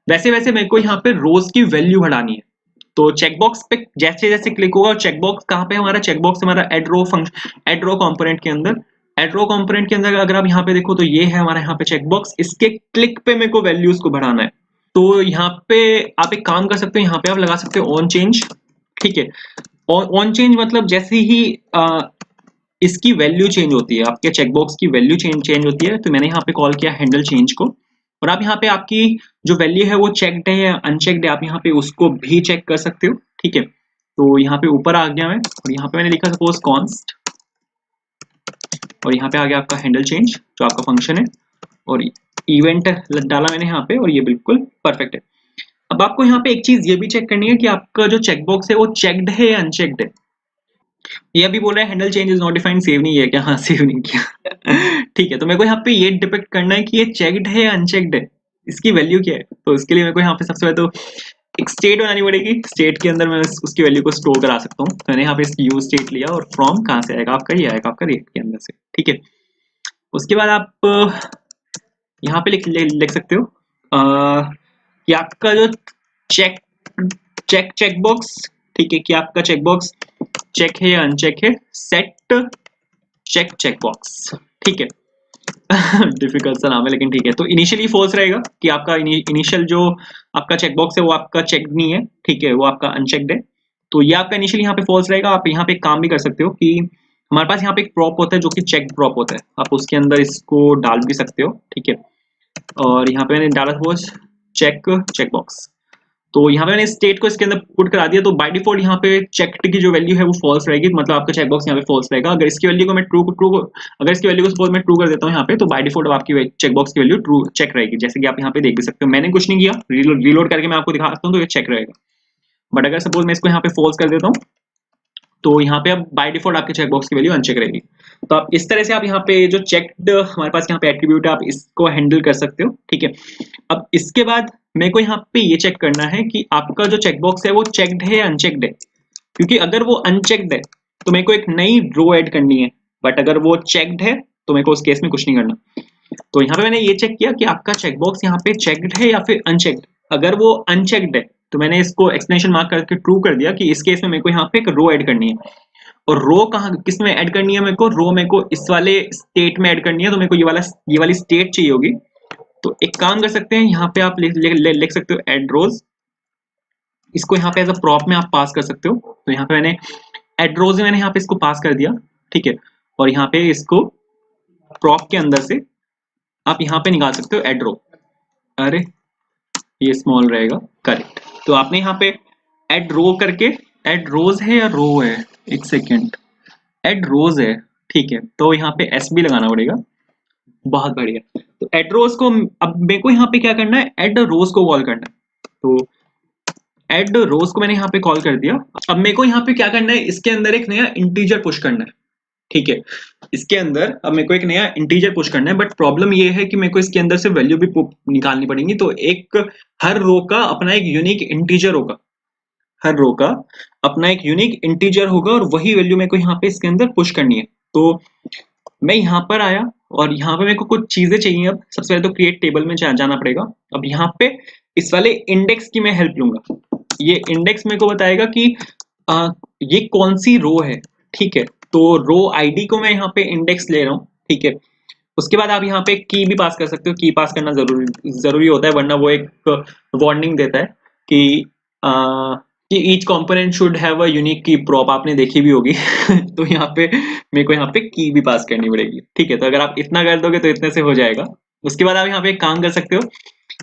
वैसे वैसे मेरे को यहाँ पे रोज की वैल्यू बढ़ानी है। तो चेकबॉक्स पे जैसे जैसे क्लिक होगा, और चेकबॉक्स कहाँ पे हमारा, चेकबॉक्स हमारा ऐड रो फंक्शन, ऐड रो कंपोनेंट के अंदर, ऐड रो कंपोनेंट के अंदर अगर आप यहाँ पे देखो तो ये है हमारा यहाँ पे चेकबॉक्स, इसके क्लिक पे मेरे को वैल्यूज को बढ़ाना है। तो यहाँ पे आप एक काम कर सकते हो, यहाँ पे आप लगा सकते हो ऑन चेंज, ठीक है। ऑन चेंज मतलब जैसे ही इसकी वैल्यू चेंज होती है, आपके चेकबॉक्स की वैल्यू चेंज होती है, तो मैंने यहाँ पे कॉल किया हैंडल चेंज को। और आप यहाँ पे आपकी जो वैल्यू है वो चेक्ड है या अनचेक्ड है, आप यहाँ पे उसको भी चेक कर सकते हो, ठीक है। तो यहाँ पे ऊपर आ गया मैं, और यहाँ पे मैंने लिखा सपोज कॉन्स्ट, और यहाँ पे आ गया आपका हैंडल चेंज जो आपका फंक्शन है, और इवेंट डाला मैंने यहाँ पे, और ये बिल्कुल परफेक्ट है। अब आपको यहाँ पे एक चीज ये भी चेक करनी है कि आपका जो चेकबॉक्स है वो चेक्ड है या अनचेक्ड है। ये अभी बोल रहा है handle change is not defined, save नहीं है क्या, हाँ सेव नहीं किया ठीक है। तो मेरे को यहाँ पे ये डिपेक्ट करना है कि ये चेक्ड है या अनचेक्ड है, इसकी वैल्यू क्या है। तो इसके लिए मेरे को यहाँ पे सबसे पहले तो एक स्टेट बनानी पड़ेगी, स्टेट के अंदर मैं उसकी वैल्यू को स्टोर करा सकता हूँ। तो मैंने यहाँ पे यूज स्टेट लिया, और फ्रॉम कहाँ से आएगा आपका, ये आएगा आपका रिएक्ट के अंदर से, ठीक है। उसके बाद आप यहाँ पे लिख सकते हो कि आपका जो चेकबॉक्स, ठीक है, कि आपका चेकबॉक्स चेक है या अनचेक है, सेट चेकबॉक्स, ठीक है डिफिकल्ट सा नाम है लेकिन ठीक है। तो इनिशियली फॉल्स रहेगा कि आपका इनिशियल जो आपका चेकबॉक्स है वो आपका चेक नहीं है, ठीक है, वो आपका अनचेक्ड है। तो ये आपका इनिशियली यहाँ पे फॉल्स रहेगा। आप यहाँ पे एक काम भी कर सकते हो कि हमारे पास यहाँ पे एक प्रॉप होता है जो कि चेक प्रॉप होता है, आप उसके अंदर इसको डाल भी सकते हो, ठीक है। और यहाँ पे मैंने डाला सपोज चेकबॉक्स, तो यहाँ पे मैंने स्टेट को इसके अंदर पुट करा दिया। तो बाय डिफॉल्ट यहाँ पे चेक्ड की जो वैल्यू है वो फॉल्स रहेगी, मतलब आपका चेकबॉक्स यहाँ पे फॉल्स रहेगा। अगर इसकी वैल्यू को मैं अगर इसकी वैल्यू को सपोज मैं ट्रू कर देता हूँ यहाँ पे, तो बाय डिफॉल्ट आपकी चेकबॉक्स की वैल्यू ट्रू चेक रहेगी, जैसे कि आप यहाँ पे देख भी सकते हो। मैंने कुछ नहीं किया, रीलोड करके मैं आपको दिखा सकता हूँ, तो ये चेक रहेगा। बट अगर सपोज मैं इसको यहाँ पे फॉल्स कर देता हूँ, तो यहाँ पे अब बाय डिफॉल्ट आपके चेकबॉक्स की वैल्यू अनचेक रहेगी। तो आप इस तरह से आप यहाँ पे जो चेक्ड हमारे पास यहाँ पे एट्रीब्यूट है, आप इसको हैंडल कर सकते हो, ठीक है। अब इसके बाद मेरे को यहाँ पे ये चेक करना है कि आपका जो चेकबॉक्स है वो चेक्ड है या अनचेक्ड है। क्योंकि अगर वो अनचेक्ड है तो मेरे को एक नई रो ऐड करनी है, बट अगर वो चेक्ड है तो मेरे को उस केस में कुछ नहीं करना। तो यहाँ पे मैंने ये चेक किया कि आपका चेकबॉक्स यहाँ पे चेक्ड है या फिर अनचेक्ड। अगर वो अनचेक्ड है तो मैंने इसको एक्सप्लेनेशन मार्क करके ट्रू कर दिया कि इस केस में मेरे को यहाँ पे एक रो ऐड करनी है। और रो कहाँ किस में ऐड करनी है, मेरे को रो मेरे को इस वाले स्टेट में ऐड करनी है, तो मेरे को ये वाली स्टेट चाहिए होगी। तो एक काम कर सकते हैं, यहाँ पे आप लिख सकते हो एड रोज। इसको यहाँ पे एज अ प्रॉप में आप पास कर सकते हो। तो यहाँ पे मैंने एड रोज में मैंने यहाँ पे इसको पास कर दिया, ठीक है। और यहाँ पे इसको प्रॉप के अंदर से आप यहाँ पे निकाल सकते हो एड रो। अरे ये स्मॉल रहेगा, करेक्ट। तो आपने यहाँ पे एड रो करके, एड रोज है या रो है, एक सेकेंड, एड रोज है, ठीक है। तो यहाँ पे एस भी लगाना पड़ेगा, बहुत बढ़िया। तो एड रोज को अब मेरे को यहाँ पे क्या करना है, एड रोज को कॉल करना है। तो एड रोज को मैंने यहाँ पे कॉल कर दिया। अब मेरे को यहाँ पे क्या करना है, इसके अंदर एक नया इंटीजर पुश करना है, ठीक है। इसके अंदर अब मेरे को एक नया इंटीजर पुश करना है, बट प्रॉब्लम ये है कि मेरे को इसके अंदर से वैल्यू भी निकालनी पड़ेगी। तो एक हर रो का अपना एक यूनिक इंटीजर होगा, हर रो का अपना एक यूनिक इंटीजर होगा, और वही वैल्यू मेरे को यहाँ पे इसके अंदर पुश करनी है। तो मैं यहाँ पर आया और यहाँ पे मेरे को कुछ चीजें चाहिए। अब सबसे पहले तो क्रिएट टेबल में जाना पड़ेगा। अब यहाँ पे इस वाले इंडेक्स की मैं हेल्प लूंगा। ये इंडेक्स मेरे को बताएगा कि ये कौन सी रो है, ठीक है। तो रो आईडी को मैं यहाँ पे इंडेक्स ले रहा हूँ, ठीक है। उसके बाद आप यहाँ पे की भी पास कर सकते हो, की पास करना जरूरी होता है, वरना वो एक वार्निंग देता है कि कि each component should have a unique की प्रॉप, आपने देखी भी होगी। तो यहाँ पे मेरे को यहाँ पे की भी पास करनी पड़ेगी, ठीक है। तो अगर आप इतना कर दोगे तो इतने से हो जाएगा। उसके बाद आप यहाँ पे एक काम कर सकते हो,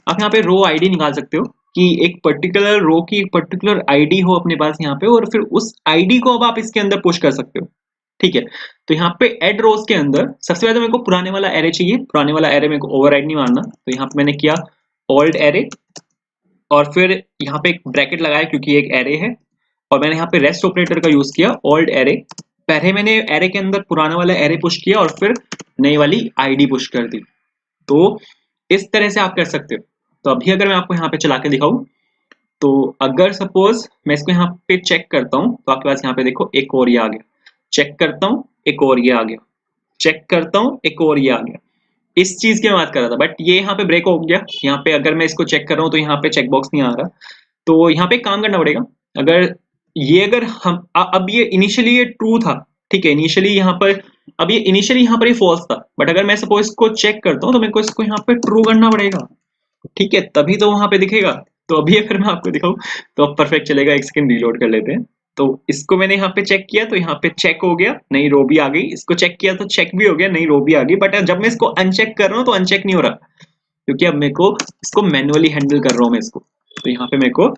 आप यहाँ पे रो आईडी निकाल सकते हो कि एक पर्टिकुलर रो की एक पर्टिकुलर आईडी हो अपने पास यहाँ पे, और फिर उस आईडी को अब आप इसके अंदर पुश कर सकते हो, ठीक है। तो यहाँ पे एड रोज के अंदर सबसे पहले तो मेरे को पुराने वाला एरे चाहिए। पुराने वाला एरे मेरे को ओवरराइड नहीं मारना, तो यहाँ पे मैंने किया ओल्ड एरे, और फिर यहाँ पे एक ब्रैकेट लगाया क्योंकि एक एरे है, और मैंने यहाँ पे रेस्ट ऑपरेटर का यूज किया ओल्ड एरे। पहले मैंने एरे के अंदर पुराना वाला एरे पुश किया और फिर नई वाली आईडी पुश कर दी। तो इस तरह से आप कर सकते हो। तो अभी अगर मैं आपको यहाँ पे चला के दिखाऊं, तो अगर सपोज मैं इसको यहाँ पे चेक करता हूँ, तो आपके पास यहाँ पे देखो एक और ये आ गया, चेक करता हूँ एक और ये आ गया, चेक करता हूँ एक और ये आ गया। इस चीज की मैं बात कर रहा था, बट ये यहाँ पे ब्रेक हो गया। यहाँ पे अगर मैं इसको चेक कर रहा हूँ तो यहाँ पे चेक बॉक्स नहीं आ रहा। तो यहाँ पे काम करना पड़ेगा। अगर हम अब ये इनिशियली ये ट्रू था, ठीक है, इनिशियली यहाँ पर, अब ये इनिशियली यहाँ पर ये फॉल्स था, बट अगर मैं सपोज इसको चेक करता हूँ तो मेरे को इसको यहाँ पे ट्रू करना पड़ेगा, ठीक है, तभी तो वहां पे दिखेगा। तो अभी अगर मैं आपको दिखाऊं तो अब परफेक्ट चलेगा। एक सेकंड रीलोड कर लेते हैं। तो इसको मैंने यहाँ पे चेक किया तो यहाँ पे चेक हो गया, नई रो भी आ गई। इसको चेक किया तो चेक भी हो गया, नई रो भी आ गई। बट जब मैं इसको अनचेक कर रहा हूँ तो अनचेक नहीं हो रहा, क्योंकि अब मेरे को इसको मैनुअली हैंडल कर रहा हूँ मैं इसको। तो यहाँ पे मेरे को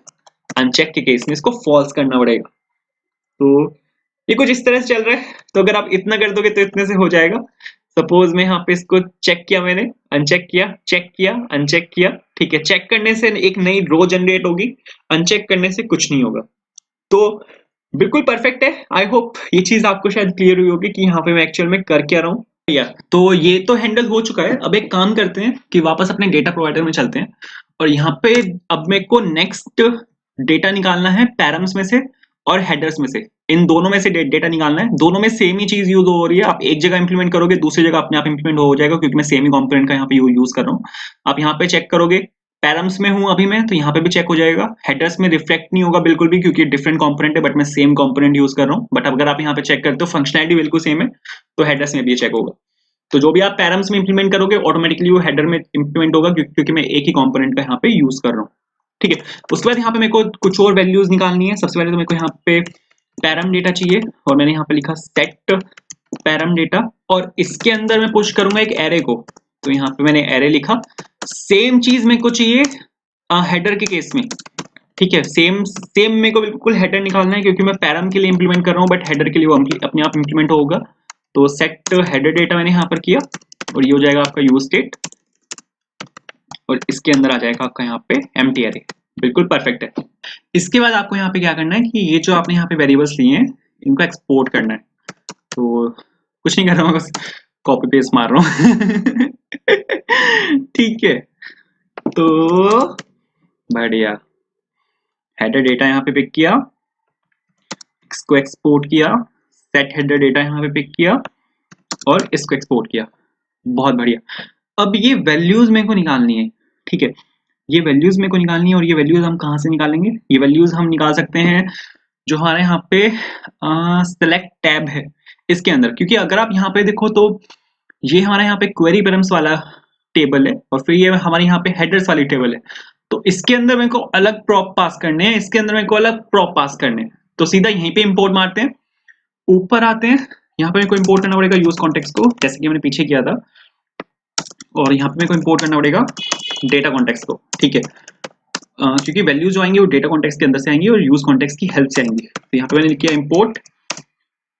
अनचेक के केस में इसको फॉल्स करना पड़ेगा। तो ये कुछ इस तरह से चल रहा है। तो अगर आप इतना कर दोगे तो इतने से हो जाएगा। सपोज मैं यहाँ पे इसको चेक किया, मैंने अनचेक किया, चेक किया, अनचेक किया, ठीक है। चेक करने से एक नई रो जनरेट होगी, अनचेक करने से कुछ नहीं होगा। तो बिल्कुल परफेक्ट है। आई होप ये चीज आपको शायद क्लियर हुई होगी कि यहाँ पे मैं एक्चुअल में कर क्या रहा हूँ। या तो ये तो हैंडल हो चुका है। अब एक काम करते हैं कि वापस अपने डेटा प्रोवाइडर में चलते हैं, और यहाँ पे अब मेरे को नेक्स्ट डेटा निकालना है पैरम्स में से और हेडर्स में से। इन दोनों में से डेटा निकालना है। दोनों में सेम ही चीज यूज हो रही है। आप एक जगह इंप्लीमेंट करोगे, दूसरी जगह अपने आप इंप्लीमेंट हो जाएगा, क्योंकि मैं सेम ही कंपोनेंट का यहाँ पे यूज कर रहा हूँ। आप यहाँ पे चेक करोगे, पैरम्स में हूं अभी मैं, तो यहाँ पे भी चेक हो जाएगा। हेडर्स में रिफ्लेक्ट नहीं होगा बिल्कुल भी, क्योंकि डिफरेंट कंपोनेंट है, बट मैं सेम कंपोनेंट यूज कर रहा हूँ। बट अगर आप यहाँ पे चेक करते हो फंक्शनैलिटी बिल्कुल सेम है, तो हेडर्स में भी चेक होगा। तो जो भी आप पैरम्स में इंप्लीमेंट करोगे ऑटोमेटिकली वो हेडर में इंप्लीमेंट होगा, क्योंकि मैं एक ही कंपोनेंट का यहाँ पे यूज कर रहा हूँ, ठीक है। उसके बाद यहाँ पे मेरे को कुछ और वैल्यूज निकालनी है। सबसे पहले तो मेरे को यहाँ पे पैरम डेटा चाहिए, और मैंने यहाँ पे लिखा सेट पैरम डेटा, और इसके अंदर मैं पुश करूंगा एक एरे को। तो यहाँ पे मैंने एरे लिखा। सेम चीज मेरे को चाहिए हेडर के केस में, ठीक है। सेम सेम मेरे को बिल्कुल हेडर निकालना है, क्योंकि मैं पैरम के लिए इंप्लीमेंट कर रहा हूँ, बट हेडर के लिए वो अपने आप इंप्लीमेंट होगा। तो सेट हेडर डेटा मैंने यहाँ पर किया, और ये हो जाएगा आपका यूज स्टेट, और इसके अंदर आ जाएगा आपका यहाँ पे एम्प्टी एरे। बिल्कुल परफेक्ट है। इसके बाद आपको यहाँ पे क्या करना है कि ये जो आपने यहाँ पे वेरिएबल्स लिए हैं इनको एक्सपोर्ट करना है। तो कुछ नहीं कर रहा हूँ, बस कॉपी पेस्ट मार रहा हूँ। ठीक है, तो बढ़िया। हेडर डेटा यहाँ पे पिक किया, इसको एक्सपोर्ट किया, सेट हेडर डेटा यहाँ पे पिक किया और इसको एक्सपोर्ट किया। बहुत बढ़िया। अब ये वैल्यूज मेरे को निकालनी है, ठीक है, ये वैल्यूज मेरे को निकालनी है। और ये वैल्यूज हम कहाँ से निकालेंगे? ये वैल्यूज हम निकाल सकते हैं जो हमारे यहाँ पे सेलेक्ट टैब है इसके अंदर, क्योंकि अगर आप यहाँ पे देखो तो ये हमारे यहाँ पे क्वेरी पैरम्स वाला टेबल है और फिर ये हमारे यहाँ पे हेडर्स वाली टेबल है। तो इसके अंदर मेरे को अलग प्रॉप पास करने हैं, इसके अंदर मेरे को अलग प्रॉप पास करने हैं। तो सीधा यहीं पे इंपोर्ट मारते हैं, ऊपर आते हैं, यहाँ पे मेरे को इंपोर्ट करना पड़ेगा यूज कॉन्टेक्स्ट को, जैसे कि मैंने पीछे किया था। और यहाँ पे मेरे को इंपोर्ट करना पड़ेगा डेटा कॉन्टेक्स्ट को, ठीक है, क्योंकि वैल्यूज जो आएंगी वो डेटा कॉन्टेक्स्ट के अंदर से आएंगी और यूज कॉन्टेक्स्ट की हेल्प से आएंगी। तो यहाँ पे मैंने किया इंपोर्ट।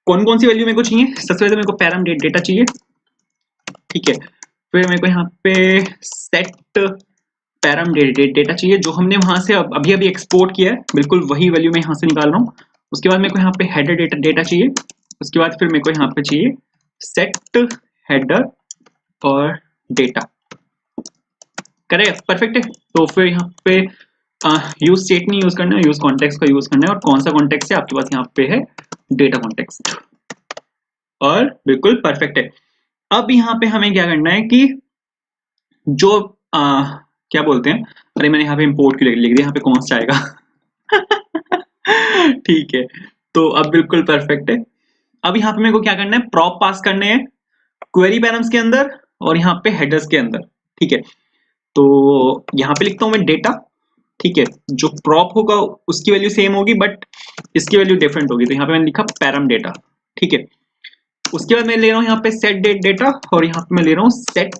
कौन कौन सी वैल्यू मेरे को चाहिए? सबसे पहले मेरे को पैराम डेटा चाहिए, ठीक है, फिर मेरे को यहाँ पे सेट पैराम डेटा चाहिए जो हमने वहां से अभी अभी एक्सपोर्ट किया है, बिल्कुल वही वैल्यू मैं यहाँ से निकाल रहा हूँ। उसके बाद मेरे को यहाँ पे हेडर डेटा चाहिए। उसके बाद फिर मेरे को यहाँ पे चाहिए सेट हेडर और डेटा। करेक्ट, परफेक्ट है। तो फिर यहाँ पे यूज स्टेट नहीं यूज करना है, यूज कॉन्टेक्स्ट का यूज करना है। और कौन सा कॉन्टेक्स्ट है आपके पास? यहाँ पे है डेटा कॉन्टेक्स्ट, और बिल्कुल परफेक्ट है। अब यहाँ पे हमें क्या करना है कि जो क्या बोलते हैं, अरे मैंने यहाँ पे इंपोर्ट क्यों लिख दिया, यहाँ पे कॉन्स्ट आएगा ठीक है, तो अब बिल्कुल परफेक्ट है। अब यहाँ पे मेरे को क्या करना है? प्रॉप पास करने हैं क्वेरी पैरम्स के अंदर और यहाँ पे हेडर्स के अंदर, ठीक है। तो यहाँ पे लिखता हूँ मैं डेटा, ठीक है, जो प्रॉप होगा उसकी वैल्यू सेम होगी बट इसकी वैल्यू डिफरेंट होगी। तो यहाँ पे मैंने लिखा पैरम डेटा, ठीक है। उसके बाद मैं ले रहा हूँ यहाँ पे सेट डेटा और यहाँ पे मैं ले रहा हूँ सेट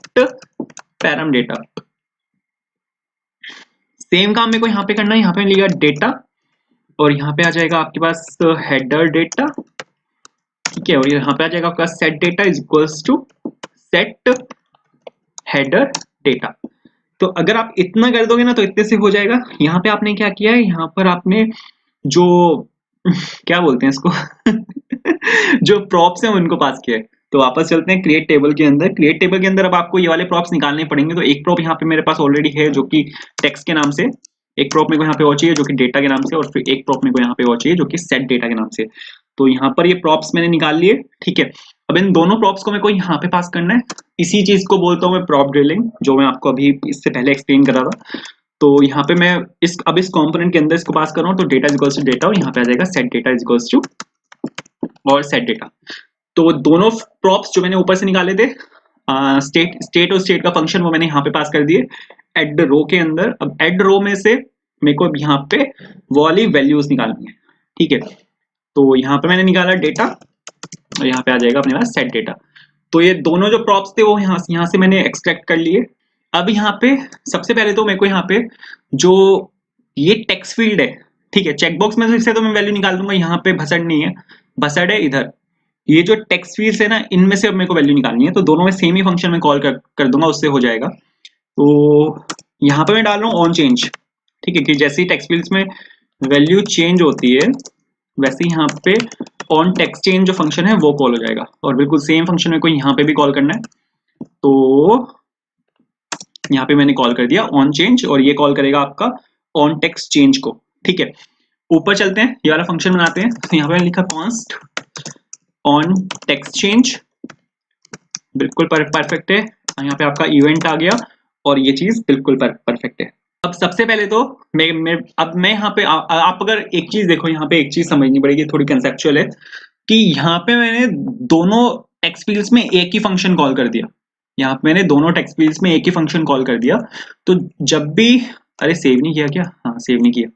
पैरम डेटा। सेम काम मेरे को यहाँ पे करना है। यहाँ पे लिया डेटा और यहाँ पे आ जाएगा आपके पास हेडर डेटा, ठीक है, और यहाँ पे आ जाएगा आपका set data is equals to set header data. तो अगर आप इतना कर दोगे ना तो इतने से हो जाएगा। यहाँ पे आपने क्या किया है, यहाँ पर आपने जो क्या बोलते हैं इसको जो प्रॉप्स हैं उनको पास किया है। तो वापस चलते हैं क्रिएट टेबल के अंदर। क्रिएट टेबल के अंदर अब आपको ये वाले प्रॉप्स निकालने पड़ेंगे। तो एक प्रॉप यहाँ पे मेरे पास ऑलरेडी है जो कि टेक्स्ट के नाम से, एक प्रॉप मेरे को यहाँ पे और चाहिए जो कि डेटा के नाम से, और फिर एक प्रॉप मेरे को यहाँ पे और चाहिए जो कि सेट डेटा के नाम से। तो यहाँ पर ये प्रॉप्स मैंने निकाल लिए, ठीक है। अब इन दोनों प्रॉप्स को मेरे को यहाँ पे पास करना है। इसी चीज को बोलता हूँ मैं प्रॉप ड्रिलिंग, जो मैं आपको अभी इससे पहले एक्सप्लेन कर रहा था। तो यहाँ पे मैं अब इस कंपोनेंट के अंदर इसको पास कर रहा हूँ। तो data is equals to data और यहाँ पे आ जाएगा set data is equals to और सेट डेटा। तो दोनों प्रॉप्स जो मैंने ऊपर से निकाले थे, स्टेट और स्टेट का फंक्शन, वो मैंने यहाँ पे पास कर दिए एड रो के अंदर। अब एड रो में से मेरे को यहाँ पे वो वाली वैल्यूज निकालनी है, ठीक है। तो यहाँ पे मैंने निकाला डेटा और यहाँ पे आ जाएगा अपने पास सेट डेटा। तो ये दोनों जो प्रॉप्स थे वो यहाँ से मैंने एक्सट्रैक्ट कर लिए। अब यहाँ पे सबसे पहले तो मेरे को यहाँ पे जो ये टेक्स्ट फील्ड है, ठीक है, चेकबॉक्स में से तो मैं वैल्यू निकाल दूंगा, यहाँ पे भसड़ नहीं है, भसड़ है इधर। ये जो टेक्स्ट फील्ड्स है ना, इनमें से अब मेरे को वैल्यू निकालनी है। तो दोनों में सेम ही फंक्शन में कॉल कर दूंगा, उससे हो जाएगा। तो यहाँ पे मैं डाल रहा हूँ ऑन चेंज, ठीक है, कि जैसे ही टेक्स्ट फील्ड्स में वैल्यू चेंज होती है वैसे ही यहाँ पे ऑन टेक्स्ट चेंज जो फंक्शन है वो कॉल हो जाएगा। और बिल्कुल सेम फंक्शन में को यहाँ पे भी कॉल करना है। तो यहाँ पे मैंने कॉल कर दिया ऑन चेंज और ये कॉल करेगा आपका ऑन टेक्स्ट चेंज को, ठीक है। ऊपर चलते हैं, ये वाला फंक्शन बनाते हैं। तो यहाँ पे मैंने लिखा कॉन्स्ट ऑन टेक्स्ट चेंज, बिल्कुल परफेक्ट है। यहाँ पे आपका इवेंट आ गया और ये चीज बिल्कुल परफेक्ट है। अब सबसे पहले तो मैं यहाँ पे आप अगर एक चीज देखो, यहाँ पे एक चीज समझनी पड़ेगी, थोड़ी कंसेप्चुअल है, कि यहाँ पे मैंने दोनों टेक्स्ट फील्ड्स में एक ही फंक्शन कॉल कर दिया। यहाँ पे मैंने दोनों टेक्स्ट फील्ड्स में एक ही फंक्शन कॉल कर दिया। तो जब भी, अरे सेव नहीं किया क्या? हाँ सेव नहीं किया।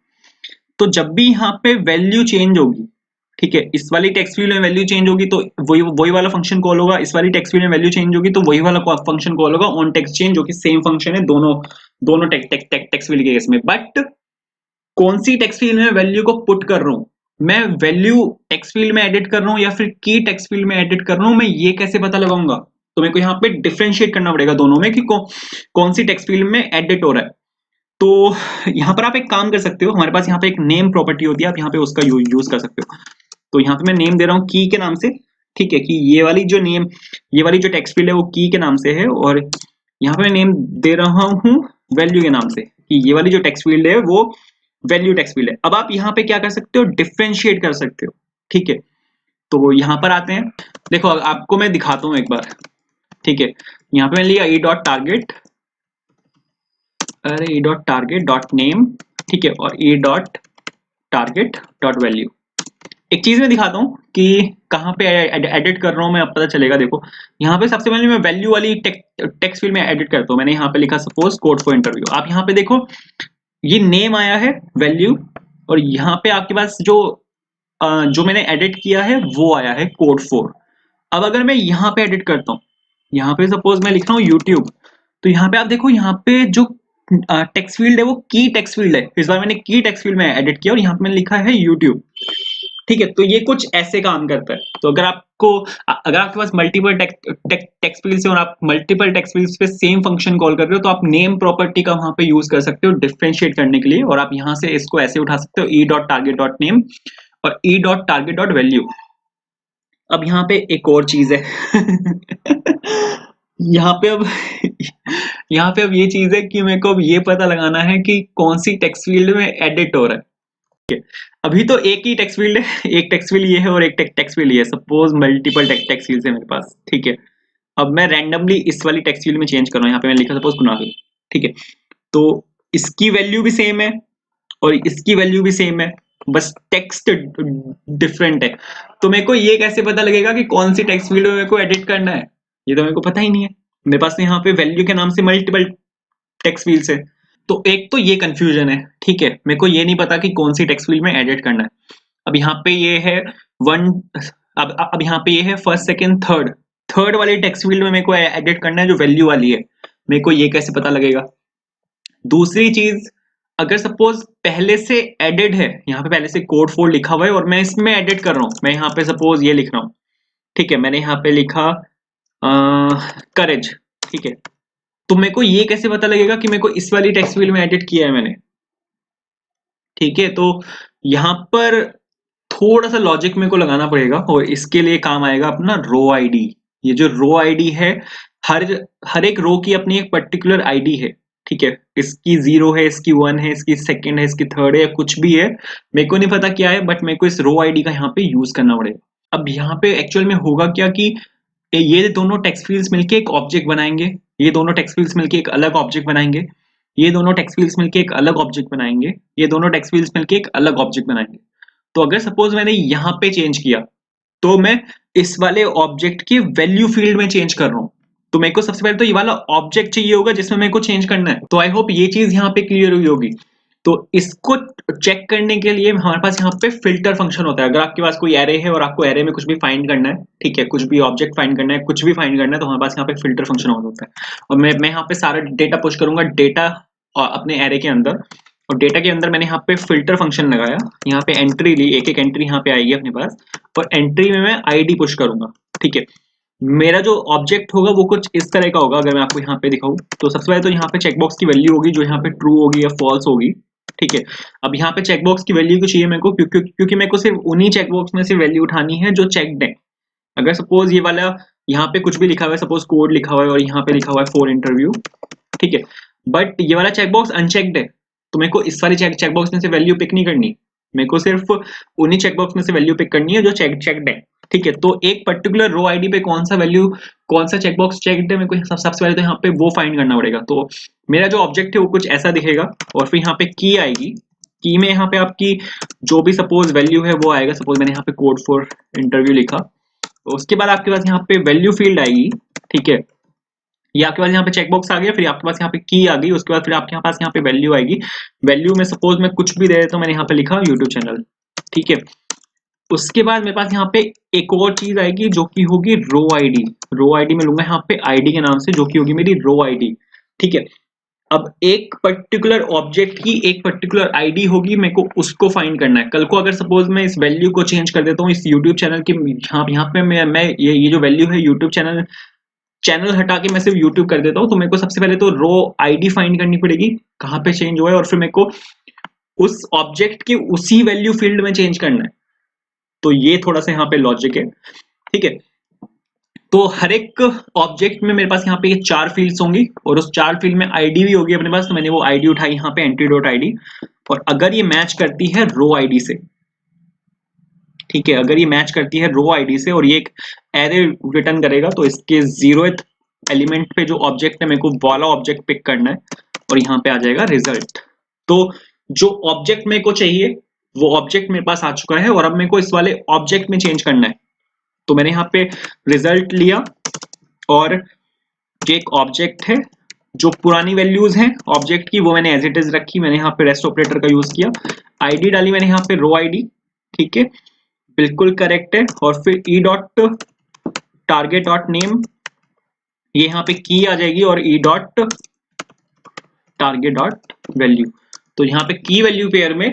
तो जब भी यहाँ पे वैल्यू चेंज होगी, ठीक है, इस वाली टेक्स्ट फील्ड में वैल्यू चेंज होगी तो वही वाला फंक्शन कॉल होगा। इस वाली टेक्स्ट फील्ड में वैल्यू चेंज होगी तो वही वाला फंक्शन कॉल होगा ऑन टेक्स्ट चेंज, जो कि सेम फंक्शन है दोनों टेक्स्ट फील्ड के केस में। बट कौन सी टेक्स्ट फील्ड में वैल्यू को पुट कर रहा हूं मैं, वैल्यू टेक्स्ट फील्ड में एडिट कर रहा हूं या फिर की टेक्स्ट फील्ड में एडिट कर रहा हूं, मैं ये कैसे पता लगाऊंगा? तो मेरे को यहाँ पे डिफरेंशिएट करना पड़ेगा दोनों में कि कौन सी टेक्स्ट फील्ड में एडिट हो रहा है। तो यहाँ पर आप एक काम कर सकते हो, हमारे पास यहाँ पे एक नेम प्रॉपर्टी होती है, आप यहाँ पे उसका यूज कर सकते हो। तो यहाँ पे मैं नेम दे रहा हूँ की के नाम से, ठीक है, कि ये वाली जो टेक्स्ट फील्ड है वो की के नाम से है। और यहाँ पे मैं नेम दे रहा हूँ वैल्यू के नाम से, कि ये वाली जो टेक्स्ट फील्ड है वो वैल्यू टेक्स्ट फील्ड है। अब आप यहाँ पे क्या कर सकते हो, डिफरेंशिएट कर सकते हो, ठीक है, तो यहाँ पर आते हैं। देखो आपको मैं दिखाता हूँ एक बार, ठीक है। यहाँ पे मैंने लिया ई डॉट टारगेट, अरे ई डॉट टारगेट डॉट नेम, ठीक है, और e dot target dot value. एक चीज मैं दिखाता हूँ कि कहाँ पे एडिट कर रहा हूँ मैं, अब पता चलेगा। देखो यहाँ पे सबसे पहले मैं वैल्यू वाली टेक्स्ट फील्ड में एडिट करता हूँ। मैंने यहाँ पे लिखा सपोज कोड फॉर इंटरव्यू। आप यहाँ पे देखो ये नेम आया है, वैल्यू, और यहाँ पे आपके पास जो मैंने एडिट किया है वो आया है कोड फॉर। अब अगर मैं यहाँ पे एडिट करता हूँ, यहाँ पे सपोज मैं लिख रहा हूँ यूट्यूब, तो यहाँ पे आप देखो यहाँ पे जो टेक्स्ट फील्ड है वो की टेक्स्ट फील्ड है। इस बार मैंने की टेक्स्ट फील्ड में एडिट किया और यहाँ पे मैंने लिखा है यूट्यूब, ठीक है। तो ये कुछ ऐसे काम करता है। तो अगर आपके पास मल्टीपल टेक्स्ट फील्ड्स है और आप मल्टीपल टेक्स्ट फील्ड्स पे सेम फंक्शन कॉल कर रहे हो, तो आप नेम प्रॉपर्टी का वहां पे यूज कर सकते हो डिफरेंशिएट करने के लिए, और आप यहां से इसको ऐसे उठा सकते हो e dot target dot name और e dot target dot value. अब यहाँ पे एक और चीज है यहाँ पे अब यहाँ पे अब ये चीज है कि मेरे को अब ये पता लगाना है कि कौन सी टेक्स्ट फील्ड में एडिट हो रहा है। अभी तो एक ही टेक्स्ट फील्ड है, एक टेक्स्ट फील्ड ये है और एक टेक्स्ट फील्ड ये है। सपोज मल्टीपल टेक्स्ट फील्ड है मेरे पास, ठीक है। अब मैं रैंडमली इस वाली टेक्स्ट फील्ड में चेंज कर रहा हूँ। यहाँ पे मैंने लिखा सपोज कुणाल, ठीक है। तो इसकी वैल्यू भी सेम है और इसकी वैल्यू भी सेम है, बस टेक्स्ट डिफरेंट है। तो मेरे को ये कैसे पता लगेगा कि कौन सी टेक्स्ट फील्ड में मेरे को एडिट करना है? ये तो मेरे को पता ही नहीं है। मेरे पास यहाँ पे वैल्यू के नाम से मल्टीपल टेक्स्ट फील्ड्स है। तो एक तो ये कंफ्यूजन है, ठीक है। मेरे को ये नहीं पता कि कौन सी टेक्स्ट फील्ड में एडिट करना है। अब यहाँ पे ये है वन, अब यहाँ पे ये है फर्स्ट सेकंड थर्ड वाली टेक्स्ट फील्ड में मेरे को एडिट करना है जो वैल्यू वाली है। मेरे को ये कैसे पता लगेगा? दूसरी चीज, अगर सपोज पहले से एडिड है, यहाँ पे पहले से कोड फॉर लिखा हुआ है और मैं इसमें एडिट कर रहा हूँ, मैं यहाँ पे सपोज ये लिख रहा हूँ, ठीक है। मैंने यहाँ पे लिखा करेज, ठीक है। तो मेरे को ये कैसे पता लगेगा कि मेरे को इस वाली टेक्स्ट फील्ड में एडिट किया है मैंने, ठीक है। तो यहाँ पर थोड़ा सा लॉजिक मेरे को लगाना पड़ेगा और इसके लिए काम आएगा अपना रो आईडी। ये जो रो आईडी है, हर एक रो की अपनी एक पर्टिकुलर आईडी है, ठीक है। इसकी 0 है, इसकी 1 है, इसकी सेकंड है, इसकी थर्ड है, कुछ भी है, मेरे को नहीं पता क्या है, बट मेरे को इस रो आईडी का यहाँ पे यूज करना पड़ेगा। अब यहाँ पे एक्चुअल में होगा क्या कि ये दोनों टेक्स्ट फील्ड्स मिलके एक ऑब्जेक्ट बनाएंगे, ये दोनों टेक्स्ट फील्ड्स मिलके एक अलग ऑब्जेक्ट बनाएंगे, ये दोनों टेक्स्ट फील्ड्स मिलके एक अलग ऑब्जेक्ट बनाएंगे, ये दोनों टेक्स्ट फील्ड्स मिलके एक अलग ऑब्जेक्ट बनाएंगे। तो अगर सपोज मैंने यहाँ पे चेंज किया, तो मैं इस वाले ऑब्जेक्ट की वैल्यू फील्ड में चेंज कर रहा हूँ। तो मेरे को सबसे पहले तो ये वाला ऑब्जेक्ट चाहिए होगा जिसमें मेरे को चेंज करना है। तो आई होप ये चीज यहाँ पे क्लियर हुई होगी। तो इसको चेक करने के लिए हमारे पास यहाँ पे फिल्टर फंक्शन होता है। अगर आपके पास कोई एरे है और आपको एरे में कुछ भी फाइंड करना है, ठीक है, कुछ भी ऑब्जेक्ट फाइंड करना है, कुछ भी फाइंड करना है, तो हमारे पास यहाँ पे फिल्टर फंक्शन होता है। और मैं यहाँ पे सारा डेटा पुश करूंगा, डेटा अपने एरे के अंदर, और डेटा के अंदर मैंने यहाँ पे फिल्टर फंक्शन लगाया। यहाँ पे एंट्री ली, एक एक एंट्री यहाँ पे आएगी अपने पास, और एंट्री में मैं आईडी पुश करूंगा, ठीक है। मेरा जो ऑब्जेक्ट होगा वो कुछ इस तरह का होगा। अगर मैं आपको यहाँ पे दिखाऊं, तो सबसे पहले तो यहाँ पे चेकबॉक्स की वैल्यू होगी जो यहाँ पे ट्रू होगी या फॉल्स होगी, ठीक है। अब यहाँ पे चेकबॉक्स की वैल्यू क्यों चाहिए मेरे को? क्योंकि मेरे को सिर्फ उन्हीं चेकबॉक्स में से वैल्यू उठानी है जो चेक्ड है। अगर सपोज ये वाला यहाँ पे कुछ भी लिखा हुआ है, सपोज कोड लिखा हुआ है और यहाँ पे लिखा हुआ है फॉर इंटरव्यू, ठीक है, बट ये वाला चेकबॉक्स अनचेक्ड है, तो मेरे को इस वाली चेकबॉक्स में से वैल्यू पिक नहीं करनी। मेरे को सिर्फ उन्हीं चेकबॉक्स में से वैल्यू पिक करनी है जो चेक्ड है, ठीक है। तो एक पर्टिकुलर रो आईडी पे कौन सा वैल्यू, कौन सा चेकबॉक्स चेक्ड है, मेरे को सबसे पहले तो यहाँ पे वो फाइंड करना पड़ेगा। तो मेरा जो ऑब्जेक्ट है वो कुछ ऐसा दिखेगा, और फिर यहाँ पे की आएगी। की में यहाँ पे आपकी जो भी सपोज वैल्यू है वो आएगा। सपोज मैंने यहाँ पे कोड फॉर इंटरव्यू लिखा, तो उसके बाद आपके पास यहाँ पे वैल्यू फील्ड आएगी, ठीक है। ये आपके पास यहाँ पे चेकबॉक्स आ गया, फिर आपके पास यहाँ पे की आ गई, उसके बाद फिर आपके पास यहाँ पे वैल्यू आएगी। वैल्यू में सपोज मैं कुछ भी दे देता हूँ, मैंने यहाँ पे लिखा यूट्यूब चैनल, ठीक है। उसके बाद मेरे पास यहाँ पे एक और चीज आएगी जो कि होगी रो आईडी। रो आईडी में लूंगा यहाँ पे आईडी के नाम से, जो कि होगी मेरी रो आईडी, ठीक है। अब एक पर्टिकुलर ऑब्जेक्ट की एक पर्टिकुलर आईडी होगी, मेरे को उसको फाइंड करना है। कल को अगर सपोज मैं इस वैल्यू को चेंज कर देता हूँ, इस यूट्यूब चैनल की यहाँ पे मैं ये जो वैल्यू है यूट्यूब चैनल हटा के मैं सिर्फ यूट्यूब कर देता हूँ, तो मेरे को सबसे पहले तो रो आईडी फाइंड करनी पड़ेगी कहाँ पे चेंज हुआ है, और फिर मेरे को उस ऑब्जेक्ट की उसी वैल्यू फील्ड में चेंज करना है। तो ये थोड़ा सा यहाँ पे लॉजिक है, ठीक है। तो हर एक ऑब्जेक्ट में मेरे पास यहाँ पे ये 4 फील्ड्स होंगी, और उस 4 फील्ड में आईडी भी होगी अपने पास। तो मैंने वो आईडी उठाई यहाँ पे एंट्री डॉट आईडी, और अगर ये मैच करती है रो आईडी से, ठीक है, अगर ये मैच करती है रो आईडी से और ये एक एरे रिटर्न करेगा, तो इसके 0th एलिमेंट पे जो ऑब्जेक्ट है मेरे को वाला ऑब्जेक्ट पिक करना है और यहाँ पे आ जाएगा रिजल्ट। तो जो ऑब्जेक्ट मेरे को चाहिए वो ऑब्जेक्ट मेरे पास आ चुका है और अब मेरे को इस वाले ऑब्जेक्ट में चेंज करना है। तो मैंने यहाँ पे रिजल्ट लिया और जो एक ऑब्जेक्ट है, जो पुरानी वैल्यूज हैं ऑब्जेक्ट की वो मैंने एज इट इज रखी, मैंने यहाँ पे रेस्ट ऑपरेटर का यूज किया, आईडी डाली मैंने यहाँ पे रो आईडी, ठीक है बिल्कुल करेक्ट है, और फिर ई डॉट टारगेट डॉट नेम, ये यहाँ पे की आ जाएगी और e dot target dot value. तो यहाँ पे की वैल्यू पेयर में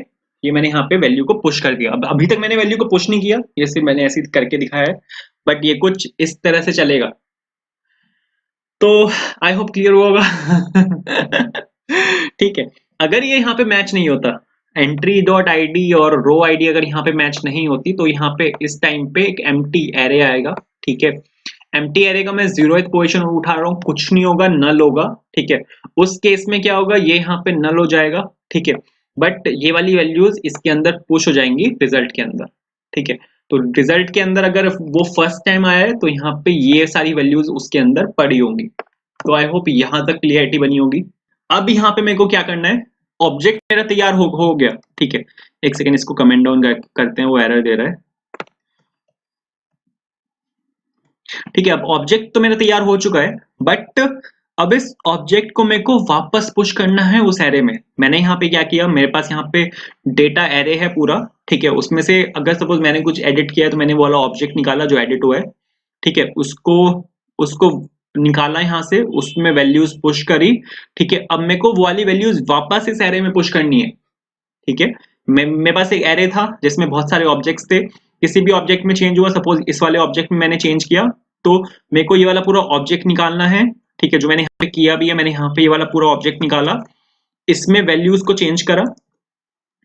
ये मैंने यहाँ पे वैल्यू को पुश कर दिया। अब अभी तक मैंने वैल्यू को पुश नहीं किया, ये सिर्फ मैंने ऐसे करके दिखाया है, बट ये कुछ इस तरह से चलेगा। तो आई होप क्लियर होगा। ठीक है, अगर ये यहाँ पे मैच नहीं होता, एंट्री डॉट आईडी और रो आईडी अगर यहाँ पे मैच नहीं होती, तो यहाँ पे इस टाइम पे एक एम्प्टी एरे आएगा। ठीक है, एम्प्टी एरे का मैं 0th पोजीशन उठा रहा हूँ, कुछ नहीं होगा, नल होगा। ठीक है, उस केस में क्या होगा, ये यहाँ पे नल हो जाएगा। ठीक है, बट ये वाली वैल्यूज इसके अंदर पुश हो जाएंगी रिजल्ट के अंदर। ठीक है, तो रिजल्ट के अंदर अगर वो फर्स्ट टाइम आया है तो यहाँ पे ये सारी वैल्यूज उसके अंदर पड़ी होंगी। तो आई होप यहाँ तक क्लियरिटी बनी होगी। अब यहाँ पे मेरे को क्या करना है, ऑब्जेक्ट मेरा तैयार हो गया। ठीक है, एक सेकेंड इसको कमेंट डाउन करते हैं, वो एरर दे रहा है। ठीक है, अब ऑब्जेक्ट तो मेरा तैयार हो चुका है, बट अब इस ऑब्जेक्ट को मेरे को वापस पुश करना है उस एरे में। मैंने यहाँ पे क्या किया, मेरे पास यहाँ पे डेटा एरे है पूरा। ठीक है, उसमें से अगर सपोज मैंने कुछ एडिट किया है तो मैंने वो वाला ऑब्जेक्ट निकाला जो एडिट हुआ है। ठीक है, उसको निकाला यहाँ से, उसमें वैल्यूज पुश करी। ठीक है, अब मेरे को वो वाली वैल्यूज वापस इस एरे में पुश करनी है। ठीक है, मेरे पास एक एरे था जिसमें बहुत सारे ऑब्जेक्ट्स थे, किसी भी ऑब्जेक्ट में चेंज हुआ, सपोज इस वाले ऑब्जेक्ट में मैंने चेंज किया, तो मेरे को ये वाला पूरा ऑब्जेक्ट निकालना है। ठीक है, जो मैंने यहाँ पे किया भी है, मैंने यहाँ पे ये वाला पूरा ऑब्जेक्ट निकाला, इसमें वैल्यूज को चेंज करा,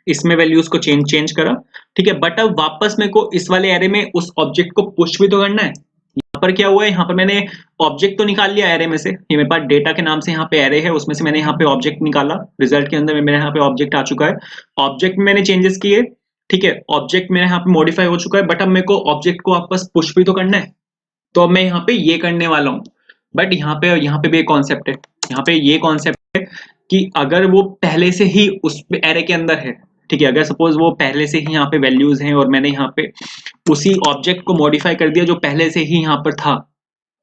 इसमें वैल्यूज को चेंज करा। ठीक है, बट अब वापस मेरे को इस वाले एरे में उस ऑब्जेक्ट को पुश भी तो करना है। यहाँ पर क्या हुआ है, यहाँ पर मैंने ऑब्जेक्ट तो निकाल लिया एरे में से, ये मेरे पास डेटा के नाम से यहाँ पे एरे है, उसमें से मैंने यहाँ पे ऑब्जेक्ट निकाला, रिजल्ट के अंदर मेरे यहाँ पे ऑब्जेक्ट आ चुका है, ऑब्जेक्ट में मैंने चेंजेस किए। ठीक है, ऑब्जेक्ट मेरे यहाँ पे मॉडिफाई हो चुका है, बट अब मेरे को ऑब्जेक्ट को वापस पुश भी तो करना है। तो अब मैं यहाँ पे ये करने वाला हूँ, बट यहाँ पे भी एक कॉन्सेप्ट है, यहाँ पे ये कॉन्सेप्ट है कि अगर वो पहले से ही उस एरे के अंदर है, ठीक है, अगर सपोज वो पहले से ही यहाँ पे वैल्यूज हैं और मैंने यहाँ पे उसी ऑब्जेक्ट को मॉडिफाई कर दिया जो पहले से ही यहाँ पर था,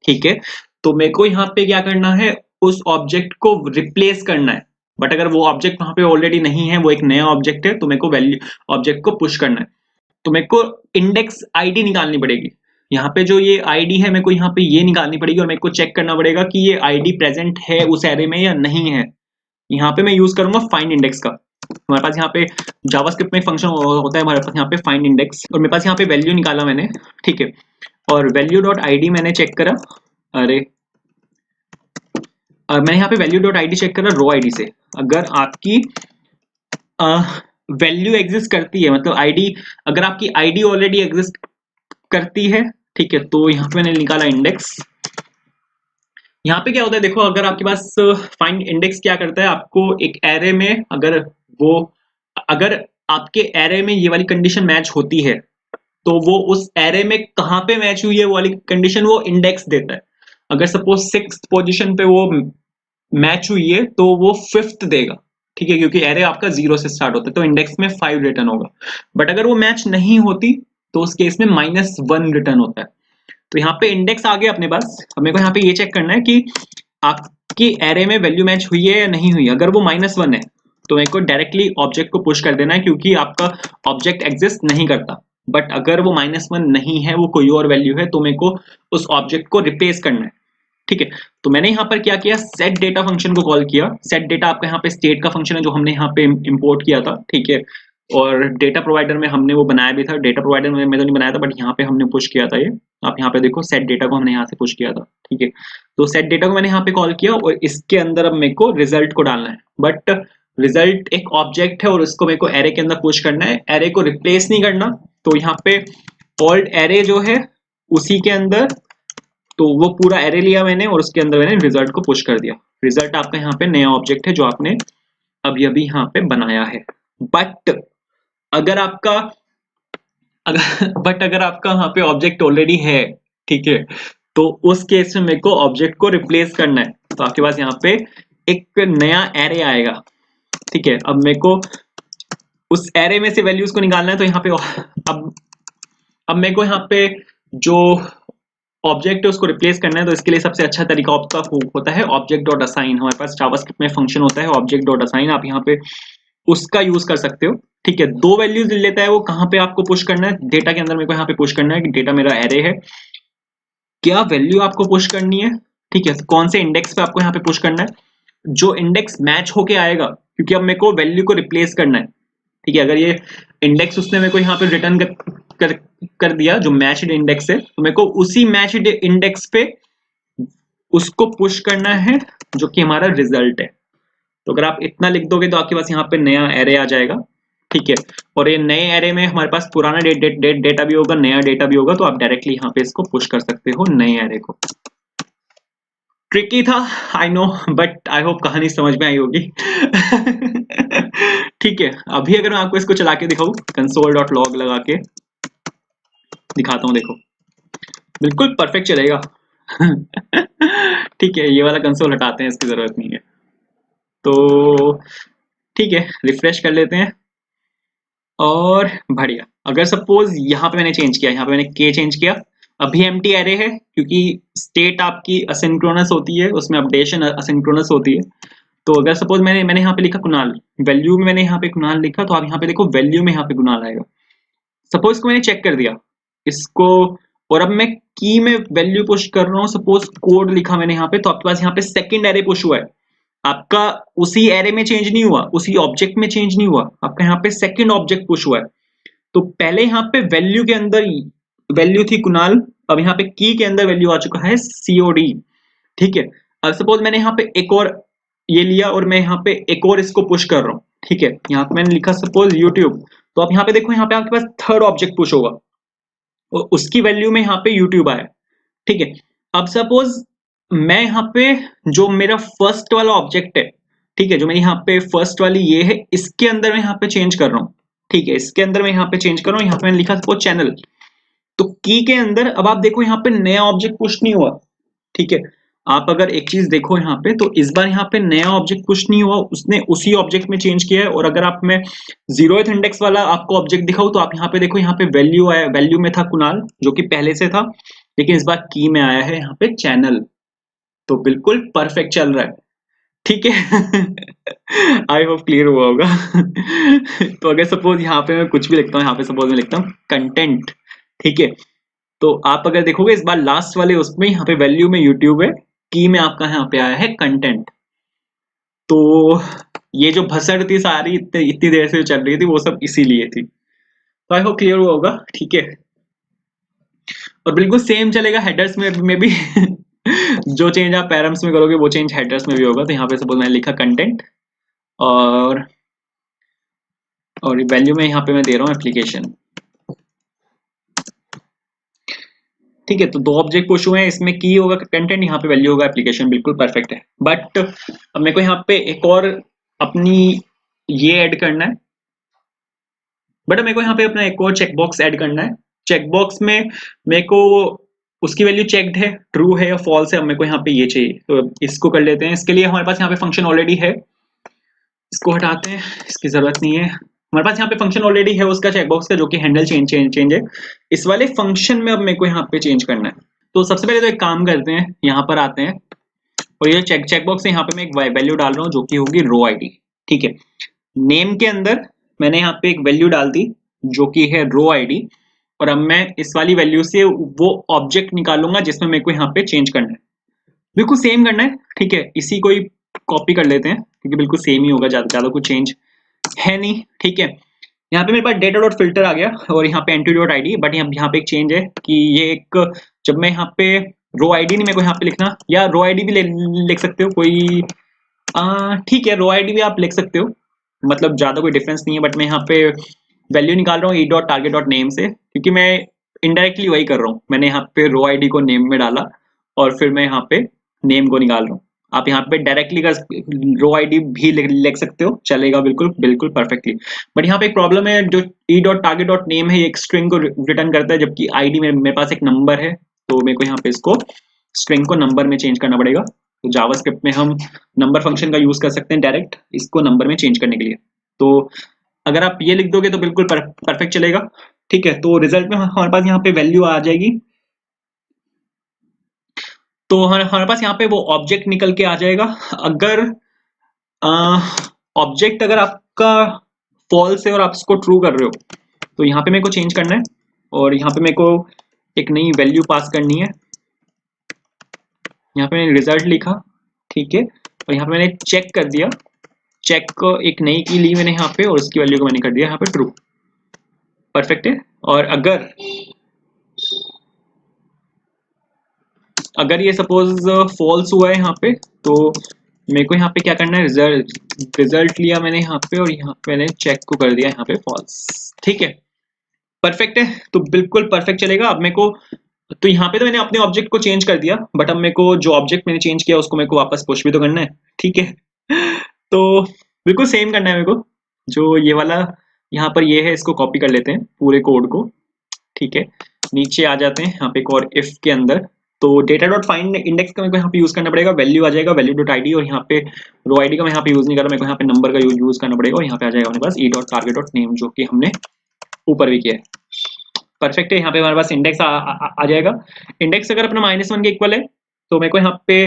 ठीक है, तो मेरे को यहाँ पे क्या करना है, उस ऑब्जेक्ट को रिप्लेस करना है। बट अगर वो ऑब्जेक्ट वहां पे ऑलरेडी नहीं है, वो एक नया ऑब्जेक्ट है, तो मेरे को वैल्यू ऑब्जेक्ट को पुश करना है। तो मेरे को इंडेक्स आईडी निकालनी पड़ेगी। यहाँ पे जो ये आईडी है मेरे को यहाँ पे ये निकालनी पड़ेगी और मेरे को चेक करना पड़ेगा कि ये आईडी प्रेजेंट है उस एरे में या नहीं है। यहाँ पे मैं यूज करूंगा फाइंड इंडेक्स का। हमारे पास यहाँ पे जावास्क्रिप्ट में फंक्शन होता है हमारे पास यहाँ पे फाइंड इंडेक्स, और मेरे पास यहाँ पे वैल्यू निकाला मैंने। ठीक है, और वैल्यू डॉट आईडी मैंने चेक करा, अरे मैंने यहाँ पे वैल्यू डॉट आईडी चेक करा रो आईडी से। अगर आपकी वैल्यू एग्जिस्ट करती है, मतलब आईडी, अगर आपकी आईडी ऑलरेडी एग्जिस्ट करती है, ठीक है, तो यहाँ पे मैंने निकाला इंडेक्स। यहाँ पे क्या होता है देखो, अगर आपके पास फाइंड इंडेक्स क्या करता है, आपको एक एरे में अगर आपके एरे में ये वाली कंडीशन मैच होती है, तो वो उस एरे में कहाँ पे मैच हुई है वो वाली कंडीशन वो इंडेक्स देता है। अगर सपोज 6th पोजीशन पे वो मैच हुई है तो वो 5th देगा। ठीक है, क्योंकि एरे आपका 0 से स्टार्ट होता है, तो इंडेक्स में 5 रिटर्न होगा। बट अगर वो मैच नहीं होती तो उस केस में -1 रिटर्न होता है। तो यहाँ पे इंडेक्स आ गया अपने पास। अब मेरे को यहाँ पे ये चेक करना है कि आपकी एरे में वैल्यू मैच हुई है या नहीं हुई। अगर वो -1 है तो मेरे को डायरेक्टली ऑब्जेक्ट को पुश कर देना है, क्योंकि आपका ऑब्जेक्ट एग्जिस्ट नहीं करता। बट अगर वो -1 नहीं है, वो कोई और वैल्यू है, तो मेरे को उस ऑब्जेक्ट को रिप्लेस करना है। ठीक है, तो मैंने यहाँ पर क्या किया, सेट डेटा फंक्शन को कॉल किया। सेट डेटा आपका यहाँ पे स्टेट का फंक्शन है जो हमने यहाँ पे इंपोर्ट किया था। ठीक है, और डेटा प्रोवाइडर में हमने वो बनाया भी था, डेटा प्रोवाइडर में तो नहीं बनाया था, बट यहाँ पे हमने पुश किया था। ये आप यहाँ पे देखो, सेट डेटा को हमने यहाँ से पुश किया था। ठीक है, तो सेट डेटा को मैंने यहाँ पे कॉल किया और इसके अंदर अब मेरे को रिजल्ट को डालना है। बट रिजल्ट एक ऑब्जेक्ट है और इसको मेरे को एरे के अंदर पुश करना है, एरे को रिप्लेस नहीं करना। तो यहाँ पे ओल्ड एरे जो है उसी के अंदर, तो वो पूरा एरे लिया मैंने और उसके अंदर मैंने रिजल्ट को पुश कर दिया। रिजल्ट आपका यहाँ पे नया ऑब्जेक्ट है जो आपने अभी अभी यहाँ पे बनाया है। बट अगर आपका अगर आपका वहां पे ऑब्जेक्ट ऑलरेडी है, ठीक है, तो उस केस में मेरे को ऑब्जेक्ट को रिप्लेस करना है, तो आपके पास यहाँ पे एक नया एरे आएगा, ठीक है। अब मेरे को उस एरे में से वैल्यूज को निकालना है, तो यहाँ पे अब मेरे को यहाँ पे जो ऑब्जेक्ट है उसको रिप्लेस करना है, तो इसके लिए सबसे अच्छा तरीका आपका होता है ऑब्जेक्ट डॉट असाइन। हमारे पास जावास्क्रिप्ट में फंक्शन होता है ऑब्जेक्ट डॉट असाइन, आप यहाँ पे उसका यूज कर सकते हो, ठीक है। दो वैल्यूज लेता है वो, कहाँ पे आपको पुश करना है, डेटा के अंदर मेरे को यहाँ पे पुश करना है कि डेटा मेरा एरे है, क्या वैल्यू आपको पुश करनी है, ठीक है, कौन से इंडेक्स पे आपको यहाँ पे पुश करना है, जो इंडेक्स मैच होके आएगा, क्योंकि अब मेरे को वैल्यू को रिप्लेस करना है, ठीक है। अगर ये इंडेक्स उसने मेरे को यहाँ पे रिटर्न कर दिया जो मैच्ड इंडेक्स है, तो मेरे को उसी मैच्ड इंडेक्स पे उसको पुश करना है जो कि हमारा रिजल्ट है। तो अगर आप इतना लिख दोगे तो आपके पास यहाँ पे नया एरे आ जाएगा, ठीक है। और ये नए एरे में हमारे पास पुराना डेटा भी होगा, नया डेटा भी होगा, तो आप डायरेक्टली यहाँ पे इसको पुश कर सकते हो नए एरे को। ट्रिकी था, I know, but I hope कहानी समझ में आई होगी। ठीक है, अभी अगर मैं आपको इसको चला के दिखाऊं, console.log लगा के दिखाता हूं, देखो बिल्कुल परफेक्ट चलेगा। ठीक है, ये वाला कंसोल हटाते हैं, इसकी जरूरत नहीं है। तो ठीक है, रिफ्रेश कर लेते हैं और बढ़िया। अगर सपोज यहाँ पे मैंने चेंज किया, यहाँ पे मैंने के चेंज किया, अभी एम्प्टी एरे है क्योंकि स्टेट आपकी असिंक्रोनस होती है, उसमें अपडेशन असिंक्रोनस होती है। तो अगर सपोज मैंने यहाँ पे लिखा कुणाल, वैल्यू में मैंने यहाँ पे कुणाल लिखा, तो आप यहाँ पे देखो वैल्यू में यहाँ पे कुणाल आएगा। सपोज को मैंने चेक कर दिया इसको, और अब मैं की में वैल्यू पुश कर रहा हूँ, सपोज कोड लिखा मैंने यहाँ पे, तो आपके पास यहाँ पे सेकंड एरे पुश हुआ है, आपका उसी एरे में चेंज नहीं हुआ, उसी ऑब्जेक्ट में चेंज नहीं हुआ, आपका यहाँ पे सेकंड ऑब्जेक्ट पुश हुआ है। तो पहले यहाँ पे वैल्यू के अंदर वैल्यू थी कुणाल, अब यहाँ पे की के अंदर वैल्यू आ चुका है COD, ठीक है। अब सपोज मैंने यहाँ पे एक और ये लिया और मैं यहाँ पे एक और इसको पुश कर रहा हूँ, ठीक है। यहाँ पे मैंने लिखा सपोज यूट्यूब, तो आप यहाँ पे देखो, यहाँ पे आपके पास थर्ड ऑब्जेक्ट पुश होगा और उसकी वैल्यू में यहाँ पे यूट्यूब आया, ठीक है। अब सपोज मैं यहाँ पे जो मेरा फर्स्ट वाला ऑब्जेक्ट है, ठीक है, जो मेरी यहाँ पे फर्स्ट वाली ये है, इसके अंदर मैं यहाँ पे चेंज कर रहा हूँ, ठीक है, इसके अंदर मैं यहाँ पे चेंज कर रहा हूँ, यहाँ पे मैंने लिखा सपोज चैनल, तो की के अंदर अब आप देखो यहाँ पे नया ऑब्जेक्ट पुश नहीं हुआ, ठीक है। आप अगर एक चीज देखो यहाँ पे, तो इस बार यहाँ पे नया ऑब्जेक्ट पुश नहीं हुआ, उसने उसी ऑब्जेक्ट में चेंज किया है। और अगर आप मैं 0th इंडेक्स वाला आपको ऑब्जेक्ट दिखाऊं, तो आप यहाँ पे देखो, यहाँ पे वैल्यू आया, वैल्यू में था कुणाल जो कि पहले से था, लेकिन इस बार की में आया है यहाँ पे चैनल, तो बिल्कुल परफेक्ट चल रहा है, ठीक है। आई होप क्लियर हुआ होगा। तो अगर सपोज यहाँ पे मैं कुछ भी लिखता हूँ, यहाँ पे सपोज मैं लिखता हूँ कंटेंट, ठीक है, तो आप अगर देखोगे इस बार लास्ट वाले उसमें यहाँ पे वैल्यू में यूट्यूब है, की में आपका यहाँ पे आया है कंटेंट। तो ये जो भसड़ थी सारी इतनी देर से चल रही थी, वो सब इसीलिए थी। तो आई होप क्लियर हुआ होगा, ठीक है। और बिल्कुल सेम चलेगा हेडर्स में भी। जो चेंज आप पैरम्स में करोगे वो चेंज हेडर्स में भी होगा। तो यहाँ पे सपोज मैंने लिखा कंटेंट और वैल्यू में यहाँ पे मैं दे रहा हूँ एप्लीकेशन, ठीक है। तो दो ऑब्जेक्ट पुश हुए हैं, इसमें की होगा कंटेंट, यहाँ पे वैल्यू होगा एप्लीकेशन, बिल्कुल परफेक्ट है। बट अब मेरे को यहाँ पे एक और अपनी ये ऐड करना है, बट मेरे को यहाँ पे अपना एक और चेकबॉक्स ऐड करना है। चेकबॉक्स में मेरे को उसकी वैल्यू चेक्ड है, ट्रू है या फॉल्स है, अब मेरे को यहाँ पे ये चाहिए, तो इसको कर लेते हैं। इसके लिए हमारे पास यहाँ पे फंक्शन ऑलरेडी है, इसको हटाते हैं, इसकी जरूरत नहीं है। हमारे पास यहाँ पे फंक्शन ऑलरेडी है उसका चेकबॉक्स का, जो कि हैंडल चेंज है। इस वाले फंक्शन में अब मेरे को यहाँ पे चेंज करना है। तो सबसे पहले तो एक काम करते हैं, यहाँ पर आते हैं और ये चेकबॉक्स है, यहाँ पे मैं एक वैल्यू डाल रहा हूँ जो कि होगी रो आईडी, ठीक है। नेम के अंदर मैंने यहाँ पे एक वैल्यू डाल दी जो कि है रो आईडी, और अब मैं इस वाली वैल्यू से वो ऑब्जेक्ट निकालूंगा जिसमें मेरे को यहाँ पे चेंज करना है। बिल्कुल सेम करना है, ठीक है। इसी को ही कॉपी कर लेते हैं क्योंकि बिल्कुल सेम ही होगा, ज्यादा कुछ चेंज है नहीं, ठीक है। यहाँ पे मेरे पास डेटा डॉट फिल्टर आ गया और यहाँ पे एंट्री डॉट आईडी, बट यहाँ पे एक चेंज है कि ये एक, जब मैं यहाँ पे रो आईडी नहीं मेरे को यहाँ पे लिखना, या रो आईडी भी लिख सकते हो कोई, ठीक है, रो आईडी भी आप लिख सकते हो, मतलब ज्यादा कोई डिफरेंस नहीं है। बट मैं यहाँ पे वैल्यू निकाल रहा हूँ e.target.name से, क्योंकि मैं इनडायरेक्टली वही कर रहा हूँ, मैंने यहाँ पे रो आईडी को नेम में डाला और फिर मैं यहाँ पे नेम को निकाल रहा हूँ। आप यहाँ पे डायरेक्टली का रो आईडी भी लिख सकते हो, चलेगा बिल्कुल बिल्कुल परफेक्टली। बट यहाँ पे एक प्रॉब्लम है, जो e.target.name है ये एक स्ट्रिंग को रिटर्न करता है, जबकि आईडी मेरे पास एक नंबर है, तो मेरे को यहाँ पे इसको स्ट्रिंग को नंबर में चेंज करना पड़ेगा। तो जावास्क्रिप्ट में हम नंबर फंक्शन का यूज कर सकते हैं डायरेक्ट इसको नंबर में चेंज करने के लिए। तो अगर आप ये लिख दोगे तो बिल्कुल परफेक्ट चलेगा। ठीक है, तो रिजल्ट में हमारे पास यहाँ पे वैल्यू आ जाएगी। तो हमारे पास यहाँ पे वो ऑब्जेक्ट निकल के आ जाएगा। अगर ऑब्जेक्ट अगर आपका फॉल्स है और आप इसको ट्रू कर रहे हो, तो यहाँ पे मेरे को चेंज करना है और यहाँ पे मेरे को एक नई वैल्यू पास करनी है। यहाँ पे मैंने रिजल्ट लिखा, ठीक है, और यहाँ पे मैंने चेक कर दिया, चेक को एक नई की ली मैंने यहाँ पे और उसकी वैल्यू को मैंने कर दिया यहाँ पे ट्रू। परफेक्ट है। और अगर ये सपोज फॉल्स हुआ है यहाँ पे, तो मेरे को यहाँ पे क्या करना है, रिजल्ट लिया मैंने यहाँ पे और यहाँ पे मैंने चेक को कर दिया यहाँ पे फॉल्स। ठीक है, परफेक्ट है, तो बिल्कुल परफेक्ट चलेगा। अब मेरे को तो यहाँ पे तो मैंने अपने ऑब्जेक्ट को चेंज कर दिया, बट अब मेरे को जो ऑब्जेक्ट मैंने चेंज किया उसको मेरे को वापस पुश भी तो करना है। ठीक है, तो बिल्कुल सेम करना है मेरे को। जो ये वाला यहाँ पर ये है, इसको कॉपी कर लेते हैं पूरे कोड को। ठीक है, नीचे आ जाते हैं यहाँ पे एक और इफ के अंदर। तो डेटा डॉट फाइंड इंडेक्स का मेरे को यहाँ पे यूज करना पड़ेगा, वैल्यू आ जाएगा वैल्यू डॉट आईडी, और यहाँ पे रो आईडी का मैं यहाँ पे यूज नहीं कर रहा, मेरे को यहाँ पे नंबर का यूज करना पड़ेगा, और यहाँ पे आ जाएगा अपने पास e dot target dot name, जो कि हमने ऊपर भी किया है। परफेक्ट है, यहाँ पे हमारे पास इंडेक्स आ जाएगा। इंडेक्स अगर अपना -1 के इक्वल है तो मेरे को यहाँ पे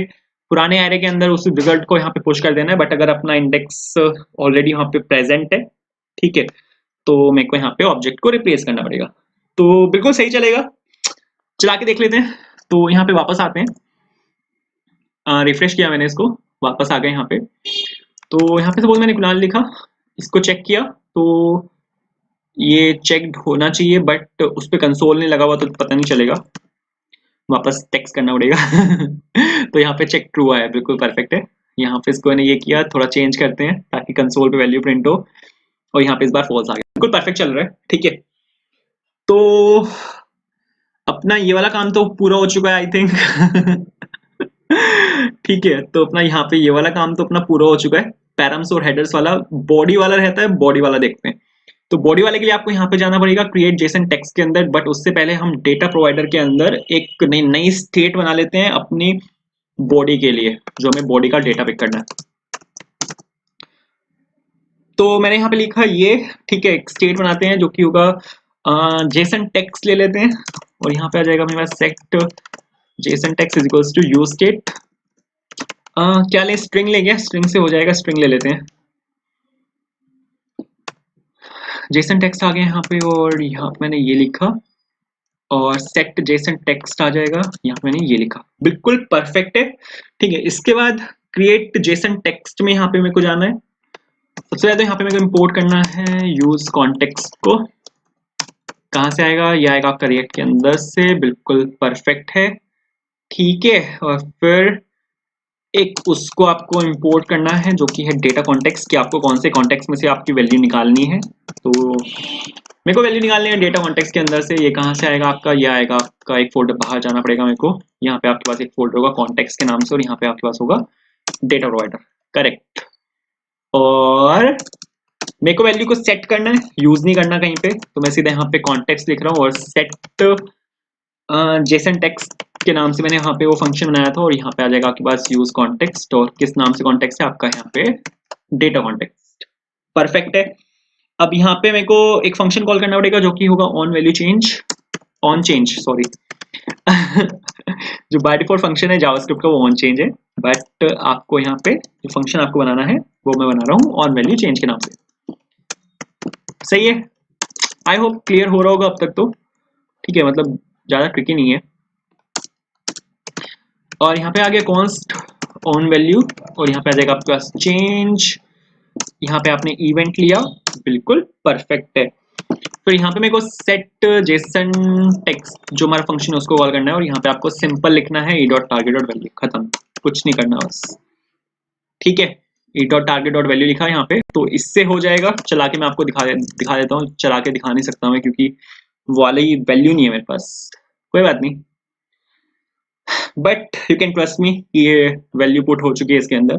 पुराने एरे के अंदर उस रिजल्ट को यहाँ पे पुश कर देना है। बट अगर अपना इंडेक्स ऑलरेडी यहाँ पे प्रेजेंट है, ठीक है, तो मेरे को यहाँ पे ऑब्जेक्ट को रिप्लेस करना पड़ेगा। तो बिल्कुल सही चलेगा, चला के देख लेते हैं। तो यहाँ पे वापस आते हैं, रिफ्रेश किया मैंने इसको, वापस आ गए यहाँ पे। तो यहाँ पे सपोज मैंने कुणाल लिखा, इसको चेक किया, तो ये चेक्ड होना चाहिए, बट उस पर कंसोल नहीं लगा हुआ तो पता नहीं चलेगा, वापस टेक्स्ट करना पड़ेगा। तो यहाँ पे चेक ट्रू आया, बिल्कुल परफेक्ट है। यहाँ पे इसको मैंने ये किया, थोड़ा चेंज करते हैं ताकि कंसोल पे वैल्यू प्रिंट हो, और यहाँ पे इस बार फॉल्स आ गया, बिल्कुल परफेक्ट चल रहा है। ठीक है, तो अपना ये वाला काम तो पूरा हो चुका है आई थिंक। ठीक है, तो अपना यहाँ पे ये वाला काम तो अपना पूरा हो चुका है। पैरम्स और हेडर्स वाला, बॉडी वाला रहता है, बॉडी वाला देखते हैं। तो बॉडी वाले के लिए आपको यहाँ पे जाना पड़ेगा क्रिएट जेसन टेक्स्ट के अंदर, बट उससे पहले हम डेटा प्रोवाइडर के अंदर एक नई स्टेट बना लेते हैं अपनी बॉडी के लिए, जो हमें बॉडी का डेटा पिक करना है। तो मैंने यहाँ पे लिखा ये, ठीक है, एक स्टेट बनाते हैं जो कि होगा जेसन टेक्स्ट ले लेते हैं, और यहाँ पे आ जाएगा मेरे पास set JSON text is equals to use state. क्या ले, स्ट्रिंग ले गया, स्ट्रिंग से हो जाएगा, स्ट्रिंग ले लेते हैं। जेसन टेक्स्ट आ गया यहाँ पे, और यहाँ पे मैंने ये लिखा, और सेट जेसन टेक्स्ट आ जाएगा, यहाँ पे मैंने ये लिखा, बिल्कुल परफेक्ट है। ठीक है, इसके बाद क्रिएट जेसन टेक्स्ट में यहाँ पे मेरे को जाना है। सबसे पहले तो यहाँ पे मेरे को इंपोर्ट करना है यूज कॉन्टेक्स्ट को। कहाँ से आएगा, ये आएगा आपका रिएक्ट के अंदर से, बिल्कुल परफेक्ट है। ठीक है, और फिर एक उसको आपको इंपोर्ट करना है जो कि है डेटा कॉन्टेक्स्ट, कि आपको कौन से कॉन्टेक्स्ट में से आपकी वैल्यू निकालनी है। तो मेरे को वैल्यू निकालनी है डेटा कॉन्टेक्स्ट के अंदर से। ये कहाँ से आएगा आपका, ये आएगा आपका एक फोल्डर, बाहर जाना पड़ेगा मेरे को। यहाँ पे आपके पास एक फोल्डर होगा कॉन्टेक्स्ट के नाम से, और यहाँ पे आपके पास होगा डेटा प्रोवाइडर, करेक्ट। और मेरे को वैल्यू को सेट करना है, यूज नहीं करना कहीं पे, तो मैं सीधा यहाँ पे कॉन्टेक्स्ट लिख रहा हूँ, और सेट जेसन टेक्स्ट के नाम से मैंने यहाँ पे वो फंक्शन बनाया था, और यहाँ पे आ जाएगा आपके पास यूज कॉन्टेक्स्ट, और किस नाम से कॉन्टेक्स्ट है आपका, यहाँ पे डेटा कॉन्टेक्स्ट। परफेक्ट है। अब यहाँ पे मेरे को एक फंक्शन कॉल करना पड़ेगा जो कि होगा on value change, on change sorry. जो बाय डिफॉल्ट फंक्शन है जावास्क्रिप्ट का वो ऑन चेंज है, बट आपको यहाँ पे जो फंक्शन आपको बनाना है वो मैं बना रहा हूँ ऑन वैल्यू चेंज के नाम से। सही है, आई होप क्लियर हो रहा होगा अब तक तो। ठीक है, मतलब ज्यादा ट्रिकी नहीं है। और यहाँ पे आ गया कॉन्स्ट ऑन वैल्यू, और यहाँ पे आ जाएगा आपके पास चेंज, यहाँ पे आपने इवेंट लिया, बिल्कुल परफेक्ट है। फिर यहाँ पे मेरे को सेट जेसन टेक्स्ट जो हमारा फंक्शन है उसको कॉल करना है, और यहाँ पे आपको सिंपल लिखना है ई डॉट टारगेट डॉट वैल्यू, खत्म, कुछ नहीं करना बस। ठीक है, ई डॉट टारगेट डॉट वैल्यू लिखा है यहाँ पे, तो इससे हो जाएगा। चला के मैं आपको दिखा देता हूँ, चला के दिखा नहीं सकता मैं क्योंकि वो वाली वैल्यू नहीं है मेरे पास, कोई बात नहीं। But you can trust me ये वैल्यू पुट हो चुकी है इसके अंदर।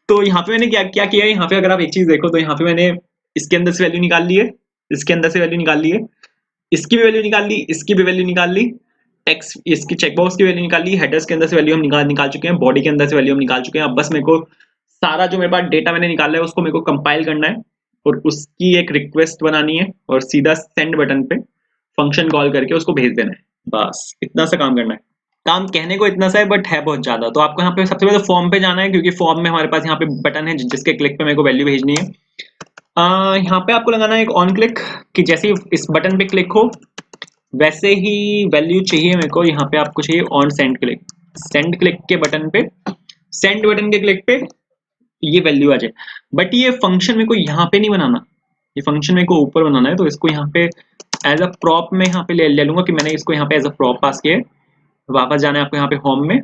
तो यहाँ पे मैंने क्या क्या किया है, यहाँ पे अगर आप एक चीज देखो तो यहाँ पे मैंने इसके अंदर से वैल्यू निकाल ली है, इसके अंदर से वैल्यू निकाल ली है, इसकी भी वैल्यू निकाल ली, इसकी भी वैल्यू निकाल ली, टेक्स्ट इसकी चेकबॉक्स की वैल्यू निकाल ली, हेडर्स के अंदर से वैल्यू हम निकाल चुके हैं, बॉडी के अंदर से वैल्यू हम निकाल चुके हैं। अब बस मेरे को सारा जो मेरे पास डेटा मैंने निकाला है उसको मेरे को कंपाइल करना है और उसकी एक रिक्वेस्ट बनानी है और सीधा सेंड बटन पे फंक्शन कॉल करके उसको भेज देना है। बस इतना सा काम करना है। काम कहने को इतना सा है बट है बहुत ज्यादा। तो आपको यहाँ पे सबसे पहले फॉर्म पे जाना है, क्योंकि फॉर्म में हमारे पास यहाँ पे बटन है जिसके क्लिक पे मेरे को वैल्यू भेजनी है। यहाँ पे आपको लगाना है एक ऑन क्लिक, कि जैसे ही इस बटन पे क्लिक हो वैसे ही वैल्यू चाहिए मेरे को। यहाँ पे आपको चाहिए on send click, send click के बटन पे, सेंड बटन के क्लिक पे ये वैल्यू आ जाए। बट ये फंक्शन मेरे को यहाँ पे नहीं बनाना, ये फंक्शन मेरे को ऊपर बनाना है। तो इसको यहाँ पे एज अ प्रॉप में यहाँ पे ले लूंगा कि मैंने इसको यहाँ पे एज अ प्रॉप पास किया है। वापस जाना है आपको यहाँ पे होम में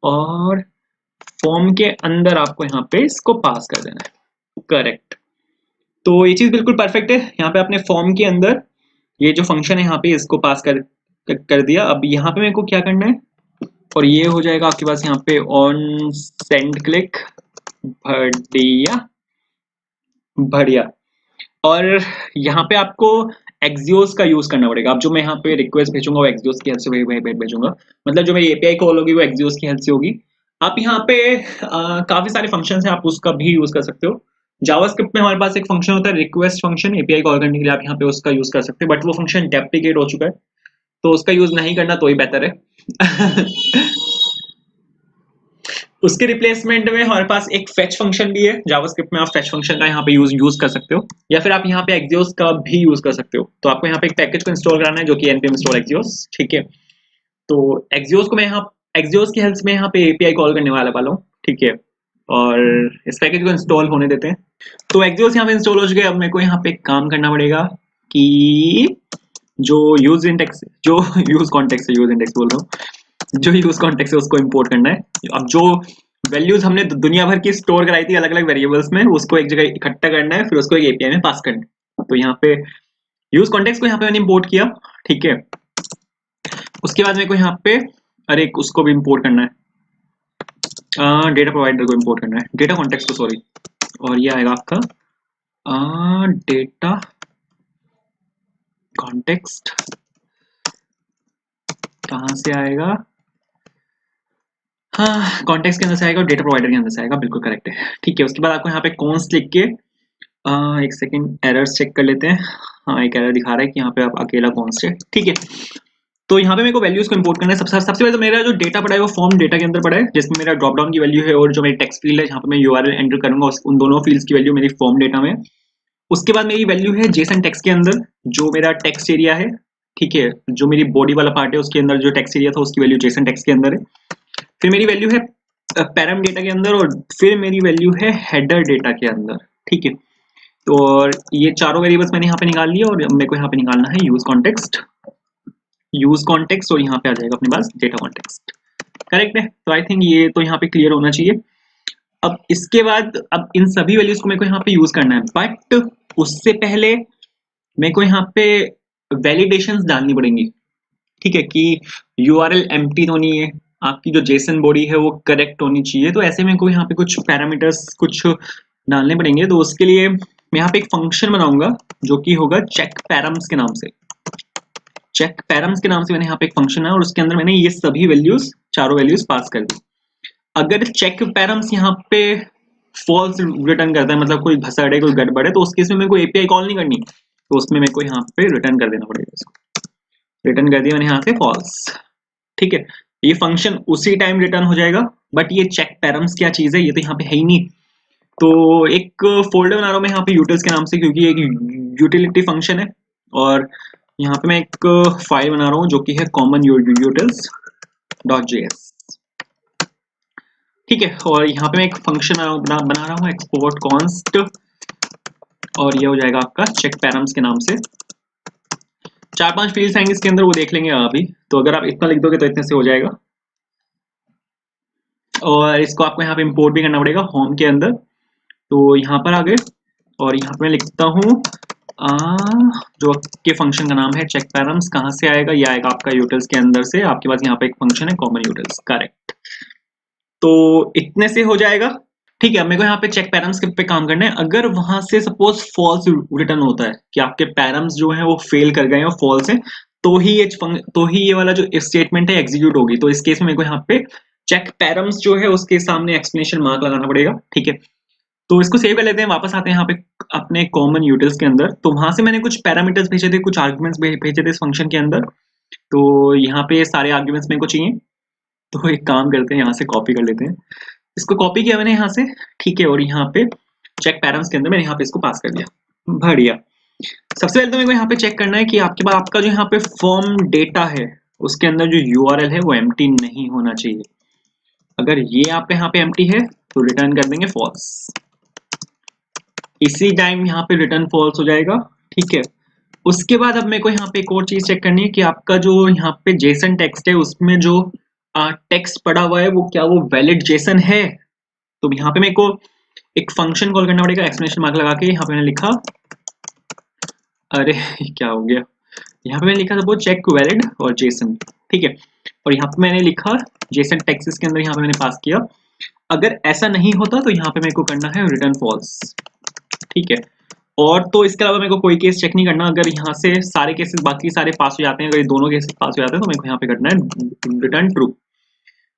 और फॉर्म के अंदर आपको यहाँ पे इसको पास कर देना है। करेक्ट। तो ये चीज बिल्कुल परफेक्ट है। यहाँ पे आपने फॉर्म के अंदर ये जो फंक्शन है यहाँ पे इसको पास कर दिया। अब यहाँ पे मेरे को क्या करना है, और ये हो जाएगा आपके पास यहाँ पे ऑन सेंड क्लिक, बढ़िया बढ़िया। और यहाँ पे आपको एक्सियोस का यूज करना पड़ेगा। अब जो मैं यहाँ पे रिक्वेस्ट भेजूंगा वो एक्सियोस की हेल्प से भेजूंगा, मतलब जो मेरी एपीआई कॉल होगी वो एक्सियोस की हेल्प से होगी। आप यहाँ पे काफी सारे फंक्शन है, आप उसका भी यूज कर सकते हो। जावास्क्रिप्ट में हमारे पास एक फंक्शन होता है रिक्वेस्ट फंक्शन, एपीआई कॉल करने के लिए आप यहाँ पे उसका यूज कर सकते हो, बट वो फंक्शन डेप्रिकेट हो चुका है तो उसका यूज नहीं करना तो ही बेहतर है। उसके रिप्लेसमेंट में हमारे पास एक फेच फंक्शन भी है जावास्क्रिप्ट में। आप फेच फंक्शन का यहाँ पे यूज कर सकते हो, या फिर आप यहाँ पे एक्सियोस का भी यूज कर सकते हो। तो आपको यहाँ पे एक पैकेज को इंस्टॉल कराना है जो कि npm install एक्सियोस, ठीक है। तो एक्सियोस को मैं यहाँ एक्सियोस की हेल्प में यहाँ पे एपीआई कॉल करने वाला हूँ, ठीक है। और इस पैकेज को इंस्टॉल होने देते हैं। तो एक्सियोस यहाँ पे इंस्टॉल हो चुके हैं। अब मेरे को यहाँ पे काम करना पड़ेगा कि जो यूज इंडेक्स, जो यूज कॉन्टेक्स्ट यूज इंडेक्स बोल रहा हूँ, जो यूज कॉन्टेक्स्ट है उसको इंपोर्ट करना है। अब जो वैल्यूज हमने दुनिया भर की स्टोर कराई थी अलग अलग वेरिएबल्स में, उसको एक जगह इकट्ठा करना है, फिर उसको एक एपीआई में पास करना है। तो यहाँ पे यूज कॉन्टेक्स्ट को यहाँ पे मैंने इंपोर्ट किया, ठीक है। उसके बाद मेरे को यहाँ पे अरे उसको भी इंपोर्ट करना है, डेटा प्रोवाइडर को इंपोर्ट करना है, डेटा कॉन्टेक्स्ट को, सॉरी। और ये आएगा आपका डेटा कॉन्टेक्स्ट, कहाँ से आएगा, हाँ कॉन्टेक्स्ट के अंदर से आएगा और डेटा प्रोवाइडर के अंदर से आएगा, बिल्कुल करेक्ट है, ठीक है। उसके बाद आपको यहाँ पे कॉन्स्ट लिख के एक सेकंड एरर्स चेक कर लेते हैं। हाँ एक एरर दिखा रहा है कि यहाँ पे आप अकेला कॉन्स्ट है, ठीक है। तो यहाँ पे मेरे को वैल्यूज को इंपोर्ट करना है। सबसे पहले तो मेरा जो डेटा पड़ा है वो फॉर्म डेटा के अंदर पड़ा है, जिसमें मेरा ड्रॉप डाउन की वैल्यू है और जो मेरी टेक्स्ट फील्ड है जहाँ पे मैं यूआरएल एंटर करूंगा उन दोनों फील्ड्स की वैल्यू मेरी फॉर्म डेटा में। उसके बाद मेरी वैल्यू है जेसन टेक्स्ट के अंदर, जो मेरा टेक्स्ट एरिया है, ठीक है। जो मेरी बॉडी वाला पार्ट है उसके अंदर जो टेक्स्ट एरिया था उसकी वैल्यू जेसन टेक्स्ट के अंदर है। फिर मेरी वैल्यू है पैरम डेटा के अंदर, और फिर मेरी वैल्यू है हेडर डेटा के अंदर, ठीक है। तो और ये चारों वेरिएबल्स मैंने यहाँ पे निकाल लिया और मेरे को यहाँ पे निकालना है यूज कॉन्टेक्स्ट, और यहाँ पे आ जाएगा अपने पास डेटा कॉन्टेक्स्ट, करेक्ट है। तो आई थिंक ये तो यहाँ पे क्लियर होना चाहिए। अब इसके बाद अब इन सभी वैल्यूज को मेरे को यहाँ पे यूज करना है, बट उससे पहले मेरे को यहाँ पे वैलिडेशंस डालनी पड़ेंगी, ठीक है, कि यूआरएल एम्प्टी तो नहीं है, आपकी जो जेसन बॉडी है वो करेक्ट होनी चाहिए। तो ऐसे में कोई यहाँ पे कुछ पैरामीटर्स कुछ डालने पड़ेंगे। तो उसके लिए मैं यहाँ पे एक फंक्शन बनाऊंगा जो कि होगा चेक पैरम्स के नाम से। चेक पैरम्स के नाम से मैंने यहाँ पे एक फंक्शन है और उसके अंदर मैंने ये सभी वैल्यूज, चारों वैल्यूज पास कर दी। अगर चेक पैरम्स यहाँ पे फॉल्स रिटर्न करता है, मतलब कोई घसड़ है कोई गड़बड़ है, तो उस केस में मेरे को एपीआई कॉल नहीं करनी, तो उसमें मेरे को यहाँ पे रिटर्न कर देना पड़ेगा। इसको रिटर्न कर दिया मैंने यहाँ से फॉल्स, ठीक है। ये फंक्शन उसी टाइम रिटर्न हो जाएगा, बट ये चेक पैरम्स क्या चीज है ये तो यहाँ पे है ही नहीं। तो एक फोल्डर बना रहा हूँ मैं यहाँ पे यूटिल्स के नाम से, क्योंकि एक यूटिलिटी फंक्शन है, और यहाँ पे मैं एक फाइल बना रहा हूँ जो कि है कॉमन utils.js, ठीक है। और यहाँ पे मैं एक फंक्शन बना रहा हूँ एक्सपोर्ट कॉन्स्ट, और ये हो जाएगा आपका चेक पैरम्स के नाम से। 4-5 फील्ड्स आएंगे इसके अंदर, वो देख लेंगे अभी। तो अगर आप इतना लिख दोगे तो इतने से हो जाएगा, और इसको आपको यहाँ पे इंपोर्ट भी करना पड़ेगा होम के अंदर। तो यहाँ पर आ गए और यहाँ पे मैं लिखता हूँ जो के फंक्शन का नाम है चेक पैरम्स, कहाँ से आएगा, ये आएगा आपका यूटिल्स के अंदर से। आपके पास यहाँ पे एक फंक्शन है कॉमन यूटिल्स, करेक्ट। तो इतने से हो जाएगा, ठीक है। अब मेरे को यहाँ पे चेक पैरम्स पे काम करना है। अगर वहां से सपोज फॉल्स रिटर्न होता है कि आपके पैरम्स जो है वो फेल कर गए और फॉल्स है, तो ही ये वाला जो स्टेटमेंट है एग्जीक्यूट होगी। तो इस केस में मेरे को यहाँ पे चेक पैरम्स जो है उसके सामने एक्सप्लेनेशन मार्क लगाना पड़ेगा, ठीक है। तो इसको सेव कर लेते हैं, वापस आते हैं यहाँ पे अपने कॉमन यूटिल्स के अंदर। तो वहां से मैंने कुछ पैरामीटर्स भेजे थे, कुछ आर्ग्यूमेंट्स भेजे थे इस फंक्शन के अंदर। तो यहाँ पे सारे आर्ग्यूमेंट्स मेरे को चाहिए। तो एक काम करते हैं, यहाँ से कॉपी कर लेते हैं। इसको कॉपी किया मैंने यहाँ से, ठीक है। और यहाँ पे चेक पैरम्स के अंदर मैंने यहाँ पे इसको पास कर दिया, बढ़िया। सबसे पहले तो मेरे को यहाँ पे चेक करना है कि आपके पास आपका जो यहाँ पे फॉर्म डेटा है उसके अंदर जो यूआरएल है वो एम्प्टी नहीं होना चाहिए। अगर ये आपके यहाँ पे एम्प्टी है तो रिटर्न कर देंगे फॉल्स। इसी टाइम यहाँ पे रिटर्न फॉल्स हो जाएगा, ठीक है। उसके बाद अब मेरे को यहाँ पे एक और चीज चेक करनी है कि आपका जो यहाँ पे जेसन टेक्स्ट है उसमें जो टेक्स्ट पड़ा हुआ है वो क्या वो वैलिड जेसन है। तो यहाँ पे मेरे को एक फंक्शन कॉल करना पड़ेगा एक्सक्लेमेशन मार्क लगा के। यहाँ पे मैंने लिखा, अरे क्या हो गया, यहाँ पे मैंने लिखा सपोज चेक वैलिड और जेसन, ठीक है। और यहाँ पे मैंने लिखा जेसन टेक्स्ट के अंदर यहाँ पे मैंने पास किया। अगर ऐसा नहीं होता तो यहाँ पे मेरे को करना है रिटर्न फॉल्स, ठीक है। और तो इसके अलावा मेरे को कोई केस चेक नहीं करना। अगर यहाँ से सारे केसेस बाकी सारे पास हो जाते हैं, अगर ये दोनों केसेस पास हो जाते हैं तो मेरे को यहाँ पे करना है रिटर्न ट्रू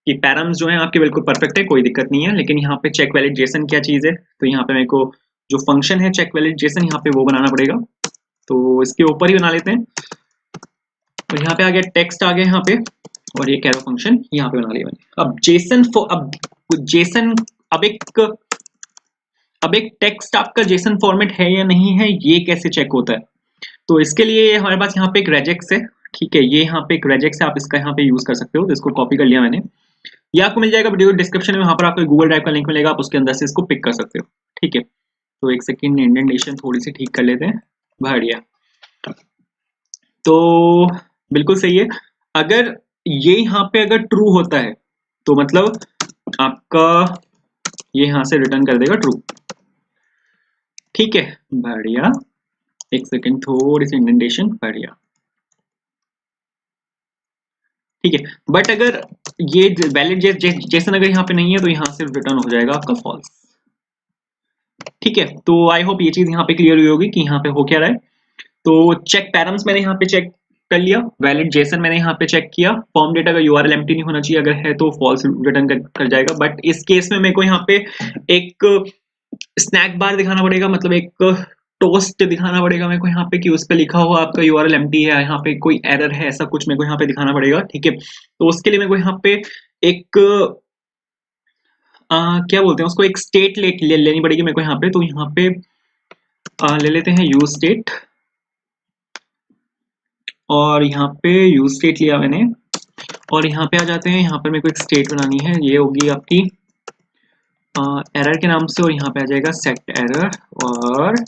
कि पैरम्स जो है आपके बिल्कुल परफेक्ट है, कोई दिक्कत नहीं है। लेकिन यहाँ पे चेक वैलिड जेसन क्या चीज है, तो यहाँ पे मेरे को जो फंक्शन है चेक वैलिड जेसन यहाँ पे वो बनाना पड़ेगा। तो इसके ऊपर ही बना लेते हैं। और यहाँ पे आ गया टेक्स्ट आ गया यहाँ पे, और ये कैरो फंक्शन यहाँ पे बना लिया मैंने। अब जेसन अब एक टेक्स्ट आपका जेसन फॉर्मेट है या नहीं है ये कैसे चेक होता है। तो इसके लिए हमारे पास यहाँ पे एक रेजेक्स है, ठीक है। ये यहाँ पे एक रेजेक्स है, आप इसका यहाँ पे यूज कर सकते हो। तो इसको कॉपी कर लिया मैंने, ये आपको मिल जाएगा वीडियो डिस्क्रिप्शन में, वहां पर आपको गूगल ड्राइव का लिंक मिलेगा, आप उसके अंदर से इसको पिक कर सकते हो, ठीक है। तो एक सेकेंड इंडेंटेशन थोड़ी सी ठीक कर लेते हैं, बढ़िया। तो बिल्कुल सही है। अगर ये यहाँ पे अगर ट्रू होता है तो मतलब आपका ये यहाँ से रिटर्न कर देगा ट्रू, ठीक है, बढ़िया। एक सेकेंड थोड़ी सी इंडेंटेशन, बढ़िया, ठीक है। बट अगर ये वैलिड जेसन अगर यहाँ पे नहीं है तो यहाँ से रिटर्न हो जाएगा आपका फॉल्स, ठीक है। तो आई होप ये चीज यहाँ पे क्लियर हुई होगी कि यहाँ पे हो क्या रहा है। तो चेक पैरम्स मैंने यहाँ पे चेक कर लिया, वैलिड जेसन मैंने यहाँ पे चेक किया, फॉर्म डेटा का यूआरएल एम्प्टी नहीं होना चाहिए, अगर है तो फॉल्स रिटर्न कर जाएगा। बट इस केस में मेरे को यहाँ पे एक स्नैक बार दिखाना पड़ेगा, मतलब एक टोस्ट दिखाना पड़ेगा मेरे को यहाँ पे कि उस पर लिखा हुआ आपका यूआरएल एम्प्टी है, यहाँ पे कोई एरर है, ऐसा कुछ मेरे को यहाँ पे दिखाना पड़ेगा, ठीक है। तो उसके लिए मेरे को यहाँ पे एक क्या बोलते हैं उसको, एक स्टेट लेनी पड़ेगी मेरे को यहाँ पे। तो यहाँ पे ले लेते हैं यूज स्टेट, और यहाँ पे यूज स्टेट लिया मैंने। और यहाँ पे आ जाते हैं, यहाँ पर मेरे को एक स्टेट बनानी है, ये होगी आपकी एरर के नाम से, और यहाँ पे आ जाएगा सेट एरर और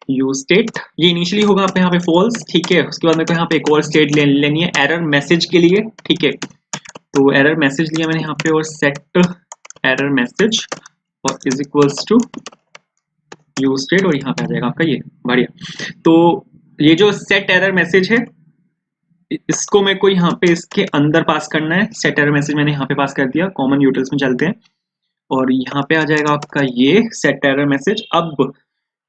यूज स्टेट। ये इनिशियली होगा आपके यहाँ पे फॉल्स, ठीक है। उसके बाद मेरे को यहाँ पे एक और स्टेट लेनी है एरर मैसेज के लिए, ठीक है। तो एरर मैसेज लिया मैंने यहाँ पे, और सेट एरर मैसेज और is equals to use state, और यहाँ पे आ जाएगा आपका ये, बढ़िया। तो ये जो सेट एरर मैसेज है इसको मेरे को यहाँ पे इसके अंदर पास करना है। सेट एरर मैसेज मैंने यहाँ पे पास कर दिया, कॉमन यूटिल्स में चलते हैं, और यहाँ पे आ जाएगा आपका ये सेट एरर मैसेज। अब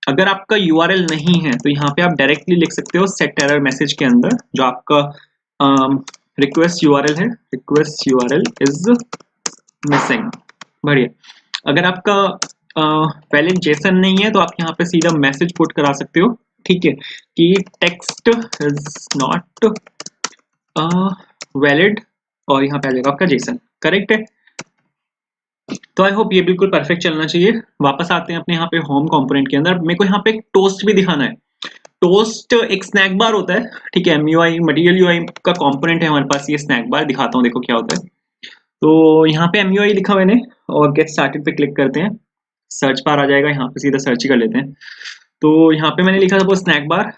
अगर आपका यूआरएल नहीं है तो यहाँ पे आप डायरेक्टली लिख सकते हो सेट एरर मैसेज के अंदर जो आपका रिक्वेस्ट यूआरएल है, रिक्वेस्ट यूआरएल इज मिसिंग, बढ़िया। अगर आपका वैलिड जेसन नहीं है तो आप यहाँ पे सीधा मैसेज पुट करा सकते हो, ठीक है, कि टेक्स्ट इज नॉट वैलिड, और यहाँ पे आ जाएगा आपका जेसन, करेक्ट है। तो आई होप ये बिल्कुल परफेक्ट चलना चाहिए। वापस आते हैं अपने यहाँ पे होम कंपोनेंट के अंदर। मेरे को यहाँ पे एक टोस्ट भी दिखाना है। टोस्ट एक स्नैक बार होता है, ठीक है, MUI मटेरियल यूआई का कंपोनेंट है हमारे पास। ये स्नैक बार दिखाता हूँ, देखो क्या होता है। तो यहाँ पे MUI लिखा मैंने, और गेट स्टार्टेड पे क्लिक करते हैं, सर्च बार आ जाएगा, यहाँ पे सीधा सर्च ही कर लेते हैं। तो यहाँ पे मैंने लिखा था वो स्नैक बार,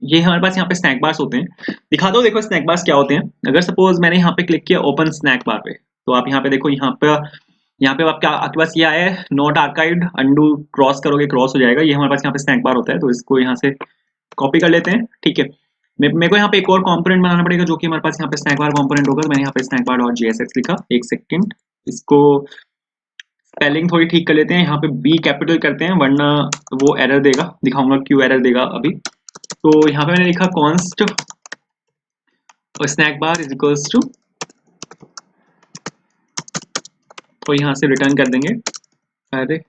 ये हमारे पास यहाँ पे स्नैक बार्स होते हैं। दिखा दो, देखो स्नैक बार्स क्या होते हैं। अगर सपोज मैंने यहाँ पे क्लिक किया ओपन स्नैक बार पे, तो आप यहाँ पे देखो, यहाँ पे यहाँ पे आपके पास ये आया है नॉट आर्काइव्ड, अंडू क्रॉस करोगे क्रॉस हो जाएगा। ये हमारे पास यहाँ पे स्नैक बार होता है, तो इसको यहाँ से कॉपी कर लेते हैं। ठीक है, मेरे को यहाँ पे एक और कंपोनेंट बनाना पड़ेगा जो कि हमारे पास यहाँ पे स्नैक बार कंपोनेंट होगा। तो मैंने यहाँ पे स्नैक बार डॉट JSX लिखा। एक सेकंड, इसको स्पेलिंग थोड़ी ठीक कर लेते हैं। यहाँ पे बी कैपिटल करते हैं वरना वो एरर देगा, दिखाऊंगा क्यों एरर देगा अभी। तो यहाँ पे मैंने लिखा कॉन्स्ट और snack bar is equals to, तो यहाँ से रिटर्न कर देंगे अरे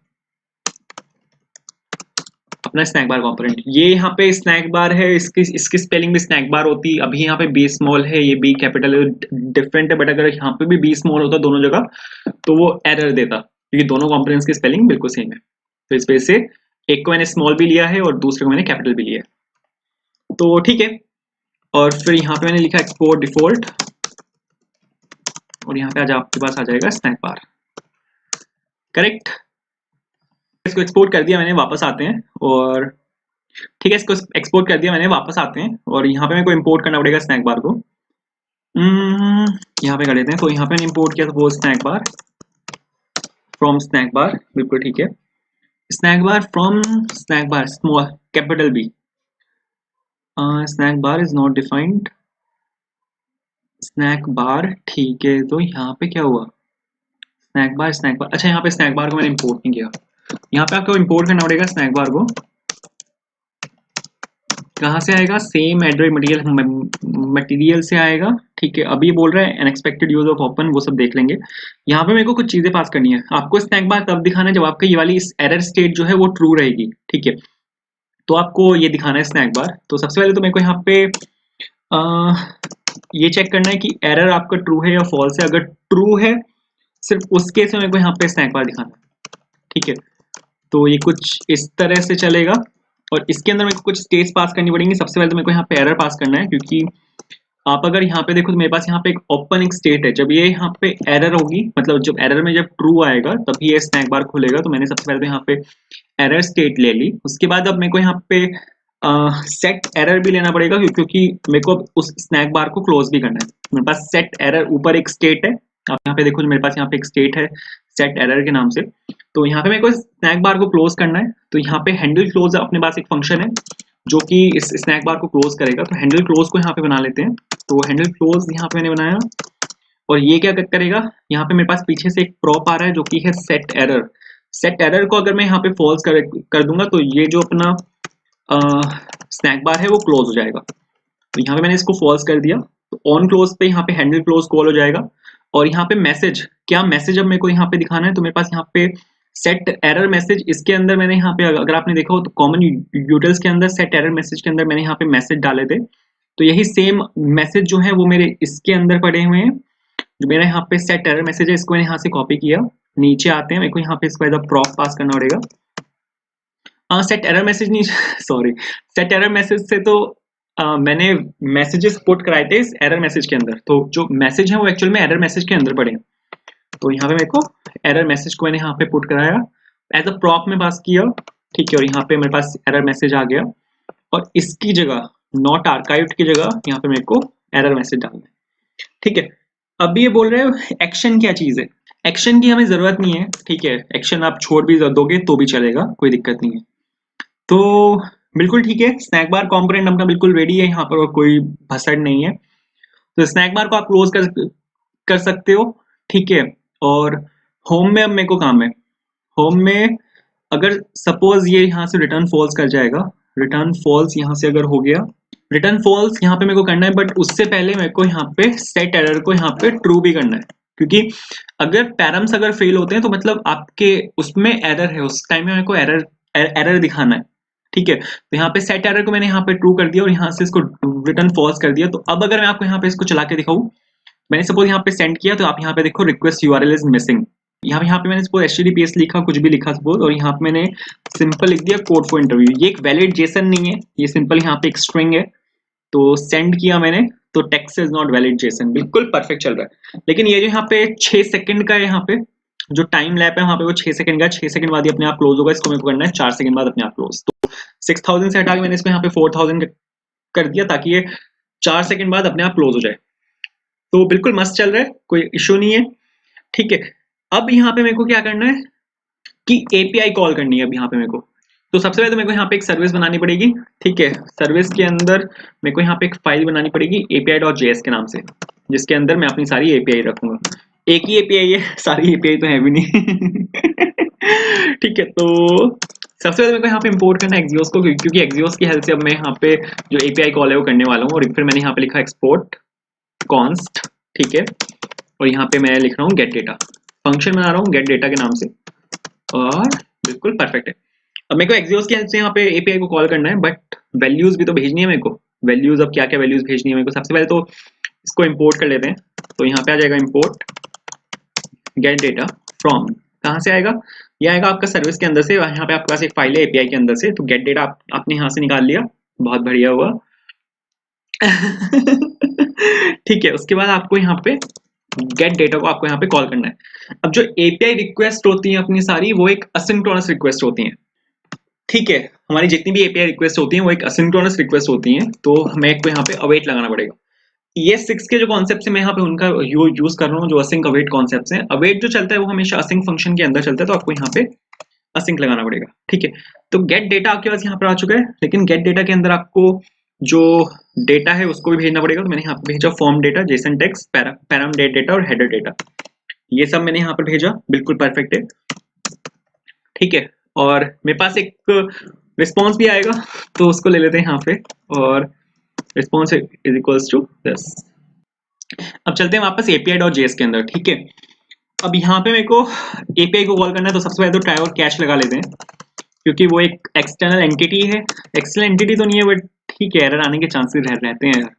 अपना स्नैक बार कंपोनेंट। ये यहाँ पे स्नैक बार है, इसकी स्पेलिंग भी स्नैक बार होती। अभी यहाँ पे बी स्मॉल है, ये बी कैपिटल है, डिफरेंट है। बट अगर यहाँ पे भी बी स्मॉल होता दोनों जगह तो वो एरर देता, क्योंकि दोनों कंपोनेंट्स की स्पेलिंग बिल्कुल सेम है। तो इस वजह से एक को मैंने स्मॉल भी लिया है और दूसरे को मैंने कैपिटल भी लिया है। तो ठीक है, और फिर यहाँ पे मैंने लिखा एक्सपोर्ट डिफॉल्ट, और यहाँ पे आज आपके पास आ जाएगा स्नैक बार। करेक्ट, इसको एक्सपोर्ट कर दिया मैंने, वापस आते हैं। और ठीक है, इसको एक्सपोर्ट कर दिया मैंने, वापस आते हैं। और यहाँ पे मेरे को इंपोर्ट करना पड़ेगा स्नैक बार को। यहाँ पे कर लेते हैं। तो यहाँ पे इंपोर्ट किया suppose snack bar from snack bar, बिल्कुल ठीक है। Snack bar from snack bar small capital B, snack bar is not defined snack bar. ठीक है, तो यहाँ पे क्या हुआ, स्नैक बार, अच्छा यहाँ पे स्नैक बार को मैंने इंपोर्ट नहीं किया। यहाँ पे आपको इंपोर्ट करना पड़ेगा स्नैक बार को। कहाँ से आएगा, सेम एड्रेस मटेरियल से आएगा। ठीक है, अभी बोल रहा है अनएक्सपेक्टेड यूज ऑफ ओपन, वो सब देख लेंगे। यहाँ पे मेरे को कुछ चीजें पास करनी है। आपको स्नैक बार तब दिखाना है जब आपका ये वाली इस एरर स्टेट जो है वो ट्रू रहेगी। ठीक है, तो आपको ये दिखाना है स्नैक बार। तो सबसे पहले तो मेरे को यहाँ पे ये चेक करना है कि एरर आपका ट्रू है या फॉल्स है। अगर ट्रू है सिर्फ उस केस में मेरे को यहाँ पे स्नैक बार दिखाना है। ठीक है, तो ये कुछ इस तरह से चलेगा। और इसके अंदर मेरे को कुछ स्टेट्स पास करनी पड़ेंगी। सबसे पहले तो मेरे को यहाँ पे एरर पास करना है, क्योंकि आप अगर यहाँ पे देखो तो मेरे पास यहाँ पे एक ओपन एक स्टेट है। जब ये यहाँ पे एरर होगी, मतलब जब एरर में जब ट्रू आएगा तभी ये स्नैक बार खुलेगा। तो मैंने सबसे पहले तो यहाँ पे एरर स्टेट ले ली। उसके बाद अब मेरे को यहाँ पे सेट एरर भी लेना पड़ेगा, क्योंकि मेरे को उस स्नैक बार को क्लोज भी करना है। मेरे पास सेट एरर ऊपर एक स्टेट है, आप यहाँ पे देखो मेरे पास यहाँ पे एक स्टेट है सेट एरर के नाम से। तो यहाँ पे मेरे को स्नैक बार को क्लोज करना है। तो यहाँ पे हैंडल क्लोज अपने पास एक फंक्शन है जो कि इस स्नैक बार को क्लोज करेगा। तो हैंडल क्लोज को यहाँ पे बना लेते हैं। तो हैंडल क्लोज यहाँ पे मैंने बनाया, और ये क्या करेगा, यहाँ पे मेरे पास पीछे से एक प्रॉप आ रहा है जो कि है सेट एरर। सेट एरर को अगर मैं यहाँ पे फॉल्स कर दूंगा तो ये जो अपना स्नैक बार है वो क्लोज हो जाएगा। तो यहाँ पे मैंने इसको फॉल्स कर दिया। तो ऑन क्लोज पे यहाँ पे हैंडल क्लोज कॉल हो जाएगा। और यहाँ पे मैसेज, क्या मैसेज अब मेरे को यहाँ पे दिखाना है। तो मेरे पास यहाँ पे सेट एरर मैसेज, इसके अंदर मैंने यहाँ पे अगर आपने देखा हो तो कॉमन यूटिल्स के अंदर सेट एरर मैसेज के अंदर मैंने यहाँ पे मैसेज डाले थे। तो यही सेम मैसेज जो है वो मेरे इसके अंदर पड़े हुए हैं। जो मेरा यहाँ पे सेट एरर मैसेज है, इसको मैंने यहाँ से कॉपी किया। नीचे आते हैं, मेरे को यहाँ पे इसको एज अ प्रॉप पास करना पड़ेगा। सेट एरर मैसेज नहीं सॉरी, सेट एरर मैसेज से तो मैंने मैसेजेस पुट कराए थे इस एरर मैसेज के अंदर। तो जो मैसेज है वो एक्चुअल में एरर मैसेज के अंदर पड़े हैं। तो यहाँ पे मेरे को एरर मैसेज को मैंने यहाँ पे पुट कराया, एज अ प्रॉप में पास किया। ठीक है, और यहाँ पे मेरे पास एरर मैसेज आ गया। और इसकी जगह नॉट आर्काइव्ड की जगह यहाँ पे मेरे को एरर मैसेज डालना है। ठीक है, अब ये बोल रहे हो एक्शन क्या चीज है। एक्शन की हमें जरूरत नहीं है। ठीक है, एक्शन आप छोड़ भी दोगे तो भी चलेगा, कोई दिक्कत नहीं है। तो बिल्कुल ठीक है, स्नैक बार कंपोनेंट अपना बिल्कुल रेडी है, यहाँ पर कोई भसड़ नहीं है। तो स्नैक बार को आप क्लोज कर सकते हो। ठीक है, और होम में अब मेरे को काम है। होम में अगर सपोज ये यहाँ से रिटर्न फॉल्स कर जाएगा, रिटर्न फॉल्स यहाँ से अगर हो गया, रिटर्न फॉल्स यहाँ पे मेरे को करना है। बट उससे पहले मेरे को यहाँ पे सेट एरर को यहाँ पे ट्रू भी करना है, क्योंकि अगर पैरम्स अगर फेल होते हैं तो मतलब आपके उसमें एरर है, उस टाइम में मेरे को एरर दिखाना है। ठीक है, तो यहाँ पे सेट एरर को मैंने यहाँ पे ट्रू कर दिया और यहाँ से इसको रिटर्न फॉल्स कर दिया। तो अब अगर मैं आपको यहाँ पे इसको चला के दिखाऊं, मैंने सपोज यहाँ पे सेंड किया, तो आप यहाँ पे देखो रिक्वेस्ट यूआरएल इज मिसिंग। यहाँ पे मैंने सपोज HTTPS लिखा, कुछ भी लिखा सपोज, और यहाँ पे मैंने सिंपल लिख दिया कोड फॉर इंटरव्यू। ये एक वैलिड जेसन नहीं है, ये सिंपल यहाँ पे एक स्ट्रिंग है। तो सेंड किया मैंने, तो text is not valid Jason, बिल्कुल परफेक्ट चल रहा है। लेकिन ये जो यहाँ पे 6 सेकंड का है, यहाँ पे जो टाइम लैप है वहाँ पे वो 6 सेकंड का, 6 सेकंड बाद ही अपने आप क्लोज होगा। इसको मेरे को करना है 4 सेकंड बाद अपने आप क्लोज। तो 6000 से हटा के मैंने इसको यहाँ पे 4000 कर दिया, ताकि ये 4 सेकंड बाद अपने आप क्लोज हो जाए। तो बिल्कुल मस्त चल रहा है, कोई इशू नहीं है। ठीक है, अब यहाँ पे मेरे को क्या करना है कि एपीआई कॉल करनी है। अब यहाँ पे मेरे को तो सबसे पहले तो मेरे को यहाँ पे एक सर्विस बनानी पड़ेगी। ठीक है, सर्विस के अंदर मेरे को यहाँ पे एक फाइल बनानी पड़ेगी api.js के नाम से, जिसके अंदर मैं अपनी सारी एपीआई रखूंगा। एक ही एपीआई है, सारी एपीआई तो है भी नहीं। ठीक है, तो सबसे पहले मेरे को यहाँ पे इंपोर्ट करना है एक्सियोस को, क्योंकि एक्सियोस की हेल्प से अब मैं यहाँ पे जो एपीआई कॉल है वो करने वाला हूँ। और फिर मैंने यहाँ पे लिखा एक्सपोर्ट कॉन्स्ट। ठीक है, और यहाँ पे मैं लिख रहा हूँ गेट डेटा, फंक्शन बना रहा हूँ गेट डेटा के नाम से, और बिल्कुल परफेक्ट है। अब मेरे को एक्सियोस की हेल्प से यहाँ पे एपीआई को कॉल करना है, बट वैल्यूज भी तो भेजनी है मेरे को। वैल्यूज अब क्या क्या वैल्यूज भेजनी है मेरे को, सबसे पहले तो इसको इंपोर्ट कर लेते हैं। तो यहाँ पे आ जाएगा इंपोर्ट गेट डेटा फ्रॉम, कहाँ से आएगा, ये आएगा आपका सर्विस के अंदर से। यहाँ पे आपके पास एक फाइल है एपीआई के अंदर से, तो गेट डेटा आपने यहाँ से निकाल लिया, बहुत बढ़िया हुआ। ठीक है, उसके बाद आपको यहाँ पे गेट डेटा को आपको यहाँ पे कॉल करना है। अब जो एपीआई रिक्वेस्ट होती है अपनी सारी, वो एक असिंक्रोनस रिक्वेस्ट होती हैं। ठीक है, हमारी जितनी भी एपीआई रिक्वेस्ट होती हैं वो एक असिंक्रोनस रिक्वेस्ट होती हैं, तो हमें को यहाँ पे अवेट लगाना पड़ेगा। ये 6 के जो कॉन्सेप्ट्स हैं मैं यहाँ पे उनका यूज कर रहा हूँ, जो असिंक अवेट कॉन्सेप्ट्स हैं। अवेट जो चलता है वो हमेशा असिंक फंक्शन के अंदर चलता है, तो आपको यहाँ पे असिंक लगाना पड़ेगा। ठीक है, तो गेट डेटा आपके पास यहाँ पर आ चुका है, लेकिन गेट डेटा के अंदर आपको जो डेटा है उसको भी भेजना पड़ेगा। तो मैंने यहाँ पे भेजा form data, Jason text, params data और हेडर डेटा, ये सब मैंने यहाँ पर भेजा, बिल्कुल परफेक्ट है। ठीक है, और मेरे पास एक रिस्पॉन्स भी आएगा, तो उसको ले लेते हैं यहाँ पे, और response is equals to this. अब चलते हैं वापस api.js के अंदर। ठीक है, अब यहाँ पे मेरे को एपीआई को कॉल करना है, तो सबसे पहले तो ट्राई और कैच लगा लेते हैं, क्योंकि वो एक एक्सटर्नल एंटिटी है। एक्सटर्नल एंटिटी तो नहीं है, बट ठीक है, एरर आने के चांसेस रहते हैं यार।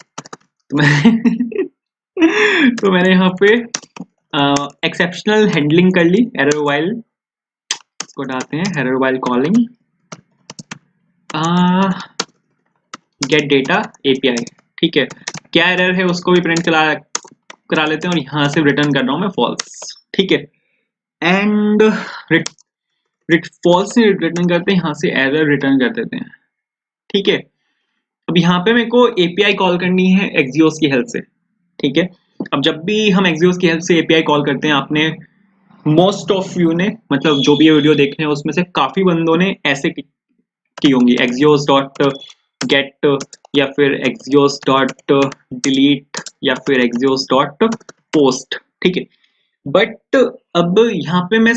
तो मैं तो मैंने यहाँ पे एक्सेप्शनल हैंडलिंग कर ली, एरर वाइल इसको डालते हैं, error while calling gate data API. ठीक है, क्या एरर है उसको भी प्रिंट करा लेते हैं, और यहाँ से रिटर्न कर रहा हूँ मैं फॉल्स। ठीक है, एंड फॉल्स रिटर्न करते हैं, यहाँ से एरर रिटर्न कर देते हैं। ठीक है, अब यहाँ पे मेरे को एपीआई कॉल करनी है एक्सियोस की हेल्प से। ठीक है, अब जब भी हम एक्सियोस की हेल्प से एपीआई कॉल करते हैं, आपने मोस्ट ऑफ यू ने, मतलब जो भी ये वीडियो देख रहे हैं उसमें से काफी बंदों ने ऐसे की होंगी, एक्सियोस डॉट गेट या फिर एक्सियोस डॉट डिलीट या फिर एक्सियोस डॉट पोस्ट। ठीक है, बट अब यहाँ पे मैं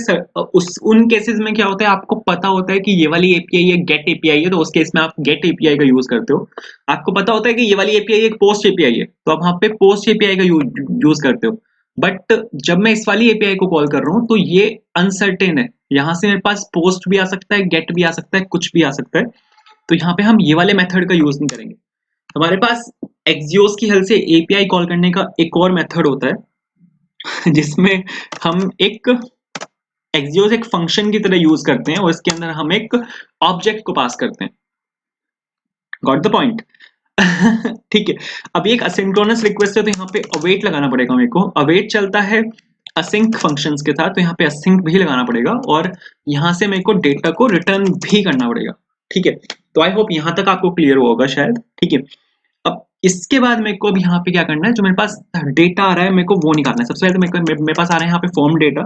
उन केसेस में क्या होता है, आपको पता होता है कि ये वाली एपीआई एक गेट एपीआई है, तो उस केस में आप गेट एपीआई का यूज करते हो। आपको पता होता है कि ये वाली एपीआई एक पोस्ट एपीआई है, तो आप वहां पे पोस्ट एपीआई का यूज करते हो। बट जब मैं इस वाली एपीआई को कॉल कर रहा हूँ, तो ये अनसर्टेन है, यहाँ से मेरे पास पोस्ट भी आ सकता है, गेट भी आ सकता है, कुछ भी आ सकता है। तो यहाँ पे हम ये वाले मेथड का यूज नहीं करेंगे। हमारे पास एक्सियोस की हेल्प से एपीआई कॉल करने का एक और मेथड होता है, जिसमें हम एक एक्सियोस एक फंक्शन की तरह यूज करते हैं, और इसके अंदर हम एक ऑब्जेक्ट को पास करते हैं। Got the point? ठीक है, अब एक असिंक्रोनस रिक्वेस्ट है, तो यहाँ पे अवेट लगाना पड़ेगा मेरे को। अवेट चलता है असिंक फंक्शंस के साथ, तो यहाँ पे असिंक भी लगाना पड़ेगा, और यहाँ से मेरे को डेटा को रिटर्न भी करना पड़ेगा। ठीक है, तो आई होप यहाँ तक आपको क्लियर होगा शायद। ठीक है, अब इसके बाद मेरे को अब यहाँ पे क्या करना है, जो मेरे पास डेटा आ रहा है मेरे को वो निकालना है। सबसे पहले तो मेरे पास आ रहा है यहाँ पे फॉर्म डेटा,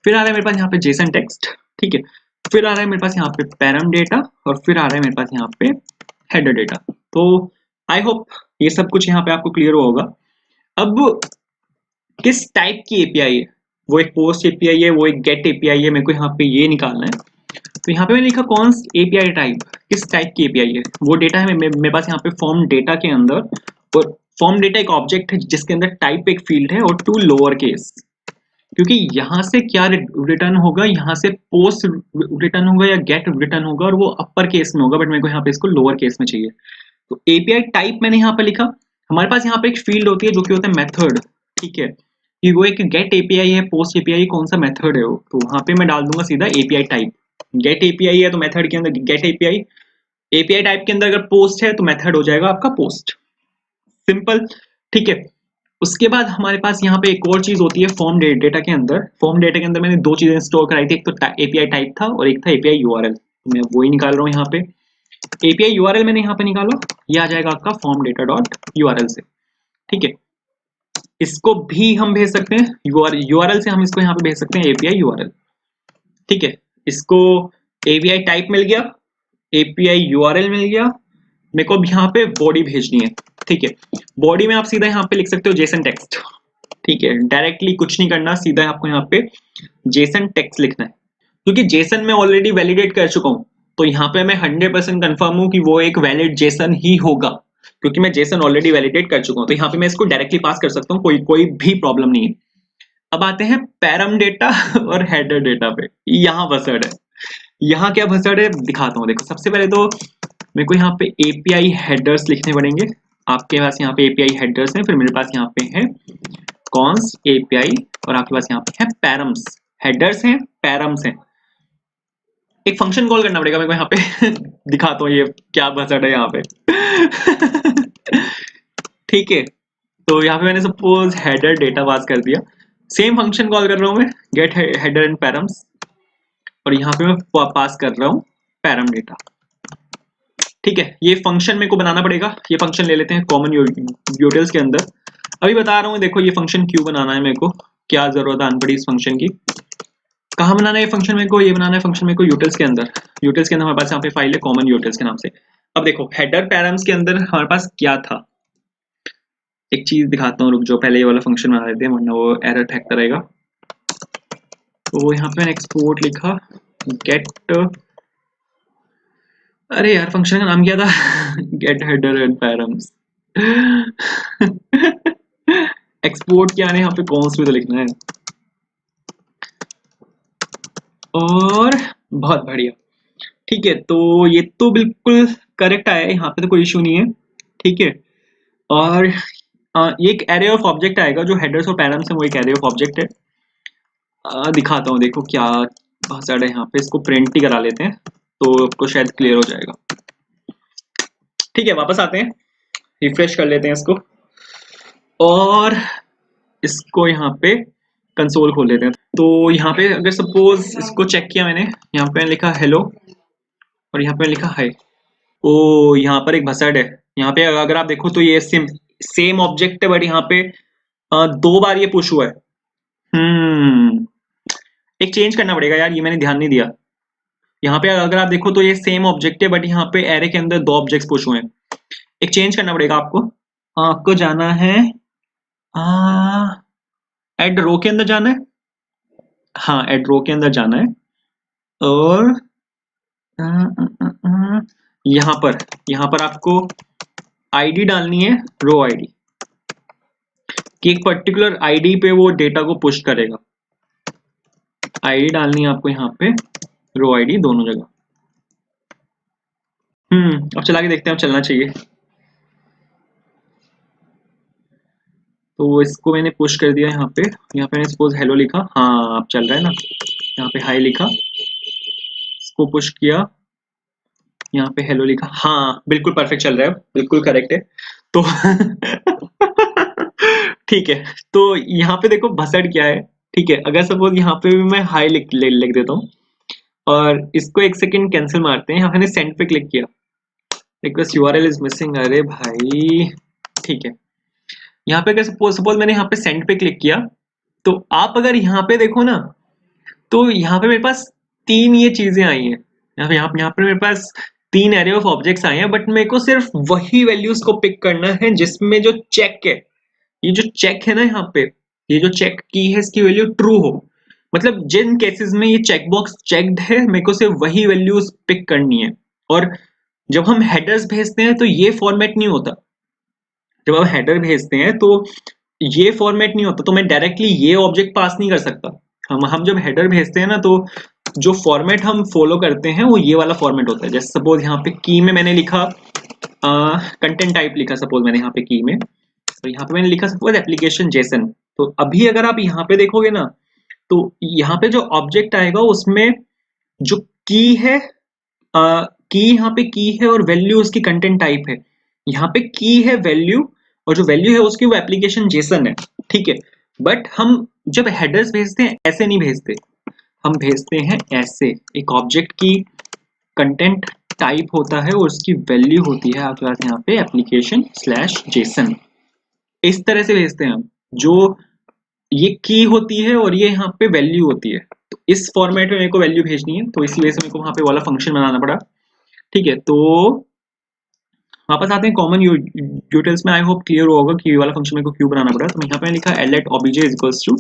फिर आ रहा है मेरे पास यहाँ पे जेसन टेक्स्ट। ठीक है, फिर आ रहा है मेरे पास यहाँ पे पैरम डेटा, और फिर आ रहा है मेरे पास यहाँ पे हेडर डेटा। तो आई होप ये सब कुछ यहाँ पे आपको क्लियर होगा। अब किस टाइप की एपीआई है, वो एक पोस्ट एपीआई है, वो एक गेट एपीआई है, मेरे को यहाँ पे ये निकालना है। तो यहाँ पे मैंने लिखा कौन एपीआई टाइप, किस टाइप की एपीआई है, वो डेटा है मेरे पास यहाँ पे फॉर्म डेटा के अंदर। और फॉर्म डेटा एक ऑब्जेक्ट है जिसके अंदर टाइप एक फील्ड है और टू लोअर केस, क्योंकि यहाँ से क्या रिटर्न होगा, यहाँ से पोस्ट रिटर्न होगा या गेट रिटर्न होगा, और वो अपर केस में होगा, बट मेरे को यहाँ पे इसको लोअर केस में चाहिए। तो एपीआई टाइप मैंने यहाँ पे लिखा। हमारे पास यहाँ पे एक फील्ड होती है जो कि होता है मेथड। ठीक है, कि वो एक गेट एपीआई है, पोस्ट एपीआई, कौन सा मेथड है वो, तो वहां पे मैं डाल दूंगा सीधा एपीआई टाइप। गेट एपीआई है तो मेथड के अंदर गेट एपीआई, एपीआई टाइप के अंदर अगर पोस्ट है तो मेथड हो जाएगा आपका पोस्ट, सिंपल। ठीक है, उसके बाद हमारे पास यहाँ पे एक और चीज होती है फॉर्म डेटा के अंदर। फॉर्म डेटा के अंदर मैंने दो चीजें स्टोर कराई थी, एक तो एपीआई टाइप था और एक था एपीआई यूआरएल। मैं वही निकाल रहा हूँ यहाँ पे। एपीआई यूआरएल मैंने यहाँ पे निकाला, ये आ जाएगा आपका फॉर्म डेटा डॉट यूआरएल से। ठीक है, इसको भी हम भेज सकते हैं यूआरएल से, हम इसको यहाँ पे भेज सकते हैं एपीआई यूआरएल। ठीक है, इसको एपीआई टाइप मिल गया, एपीआई यूआरएल मिल गया, मेरे को अब यहाँ पे बॉडी भेजनी है। ठीक है, बॉडी में आप सीधा यहाँ पे लिख सकते हो जेसन टेक्स्ट। ठीक है, डायरेक्टली कुछ नहीं करना, सीधा आपको यहाँ पे जेसन टेक्स्ट लिखना है, क्योंकि जेसन में ऑलरेडी वैलिडेट कर चुका हूँ, तो यहाँ पे मैं 100% कंफर्म हूँ कि वो एक वैलिड जेसन ही होगा, क्योंकि मैं जेसन ऑलरेडी वैलिडेट कर चुका हूँ। तो यहाँ पे मैं इसको डायरेक्टली पास कर सकता हूँ, कोई भी प्रॉब्लम नहीं है। अब आते हैं पैरम डेटा और हेडर डेटा पे। यहाँ भसड़ है, यहाँ क्या भसड़ है दिखाता हूँ। देखो, सबसे पहले तो मेरे को यहाँ पे एपीआई हेडर्स लिखने पड़ेंगे। आपके पास यहाँ पे एपीआई हेडर्स हैं, फिर मेरे पास यहाँ पे है कॉन्स एपीआई, और आपके पास यहाँ पे है पैरम्स। हेडर्स हैं, पैरम्स हैं, एक फंक्शन कॉल करना पड़ेगा मेरे को यहाँ पे दिखाता हूँ ये क्या भसड़ है यहाँ पे ठीक है, तो यहाँ पे मैंने सपोज हेडर डेटा पास कर दिया, सेम फंक्शन कॉल कर रहा हूँ मैं, गेट हेडर एंड पैरम्स, और यहाँ पे मैं पास कर रहा हूँ पैरम डेटा। ठीक है, ये फंक्शन मेरे को बनाना पड़ेगा। ये फंक्शन ले लेते हैं कॉमन यूटिल्स के अंदर। अभी बता रहा हूँ, देखो ये फंक्शन क्यों बनाना है, मेरे को क्या जरूरत आन पड़ी इस फंक्शन की। कहाँ बनाना है ये फंक्शन मेरे को? ये बनाना है फंक्शन मेरे को यूटिल्स के अंदर। यूटिल्स के अंदर हमारे पास यहाँ पे फाइल है कॉमन यूटिल्स के नाम से। अब देखो हेडर पैरम्स के अंदर हमारे पास क्या था, एक चीज दिखाता हूँ, रुक जाओ, पहले ये वाला फंक्शन बना देते हैं वरना वो एरर ठहरता रहेगा। तो यहाँ पे मैंने एक्सपोर्ट लिखा गेट, अरे यार फंक्शन का नाम क्या था get header and params export क्या है यहाँ पे कॉन्स भी तो लिखना है, और बहुत बढ़िया। ठीक है, तो ये तो बिल्कुल करेक्ट आया है, यहाँ पे तो कोई इशू नहीं है। ठीक है, और ये एक एरे ऑफ ऑब्जेक्ट आएगा, जो हेडर्स और पैरम्स है वो एक एरे ऑफ ऑब्जेक्ट है। दिखाता हूँ, देखो क्या भाषा है यहाँ पे, इसको प्रिंट ही करा लेते हैं तो आपको शायद क्लियर हो जाएगा। ठीक है, वापस आते हैं, रिफ्रेश कर लेते हैं इसको, और इसको यहाँ पे कंसोल खोल लेते हैं। तो यहाँ पे अगर सपोज इसको चेक किया मैंने, यहाँ पे लिखा हेलो और यहाँ पे लिखा हाय। ओ, यहाँ पर एक भसड़ है, यहाँ पे अगर आप देखो तो ये सेम ऑब्जेक्ट है, बट यहाँ पे 2 बार ये पुश हुआ है। एक चेंज करना पड़ेगा यार, ये मैंने ध्यान नहीं दिया। यहाँ पे अगर आप देखो तो ये सेम ऑब्जेक्ट है, बट यहाँ पे एरे के अंदर 2 ऑब्जेक्ट्स पुश हुए हैं। एक चेंज करना पड़ेगा आपको जाना है एड रो के अंदर जाना है, हाँ एड रो के अंदर जाना है, और यहाँ पर आपको आईडी डालनी है, रो आईडी, कि एक पर्टिकुलर आईडी पे वो डेटा को पुश करेगा। आईडी डालनी है आपको यहाँ पे, रो आईडी दोनों जगह। अब चला के देखते हैं, अब चलना चाहिए। तो इसको मैंने पुश कर दिया यहाँ पे मैंने सपोज हेलो लिखा, हाँ अब चल रहा है ना। यहाँ पे हाई लिखा, इसको पुश किया, यहाँ पे हेलो लिखा, हाँ बिल्कुल परफेक्ट चल रहा है, बिल्कुल करेक्ट है। तो ठीक है, तो यहाँ पे देखो भसड़ क्या है। ठीक है, अगर सपोज यहाँ पे भी मैं हाई लिख देता हूँ, और इसको 1 सेकंड कैंसिल मारते हैं, यहाँ मैंने सेंड पे क्लिक किया, रिक्वेस्ट यूआरएल इज मिसिंग, अरे भाई। ठीक है, यहाँ पे अगर सपोज मैंने यहाँ पे सेंड पे क्लिक किया, तो आप अगर यहाँ पे देखो ना, तो यहाँ पे मेरे पास 3 ये चीजें आई हैं। यहाँ पे मेरे पास 3 एरे ऑफ ऑब्जेक्ट्स आए हैं, बट मेरे को सिर्फ वही वैल्यूज को पिक करना है जिसमें जो चेक है, ये जो चेक है ना यहाँ पे, ये जो चेक की है इसकी वैल्यू ट्रू हो। मतलब जिन केसेस में ये चेक बॉक्स चेक्ड है, मेरे को सिर्फ वही वैल्यूज पिक करनी है। और जब हम हेडर्स भेजते हैं तो ये फॉर्मेट नहीं होता, जब आप हेडर भेजते हैं तो ये फॉर्मेट नहीं होता, तो मैं डायरेक्टली ये ऑब्जेक्ट पास नहीं कर सकता। हम जब हेडर भेजते हैं ना, तो जो फॉर्मेट हम फॉलो करते हैं वो ये वाला फॉर्मेट होता है। जैसे सपोज यहाँ पे की में मैंने लिखा कंटेंट टाइप लिखा, सपोज मैंने यहाँ पे की में, तो यहाँ पे मैंने लिखा सपोज एप्लीकेशन जेसन। तो अभी अगर आप यहाँ पे देखोगे ना, तो यहाँ पे जो ऑब्जेक्ट आएगा उसमें जो की है, की यहाँ पे की है और वैल्यू उसकी कंटेंट टाइप है। यहाँ पे की है वैल्यू, और जो वैल्यू है उसकी वो एप्लीकेशन जेसन है। ठीक है, बट हम जब हेडर्स भेजते हैं ऐसे नहीं भेजते, हम भेजते हैं ऐसे, एक ऑब्जेक्ट की कंटेंट टाइप होता है और उसकी वैल्यू होती है आपके पास यहाँ पे एप्लीकेशन स्लैश जेसन, इस तरह से भेजते हैं हम। जो ये की होती है और ये यहाँ पे वैल्यू होती है, तो इस फॉर्मेट में मेरे को वैल्यू भेजनी है, तो इसी वजह से मेरे को वहाँ पे वाला फंक्शन बनाना पड़ा। ठीक है, तो वापस आते हैं कॉमन यूटिल्स में। आई होप क्लियर होगा कि ये वाला फंक्शन मेरे को क्यों बनाना पड़ा। तो यहाँ पे लिखा let obj is equals to,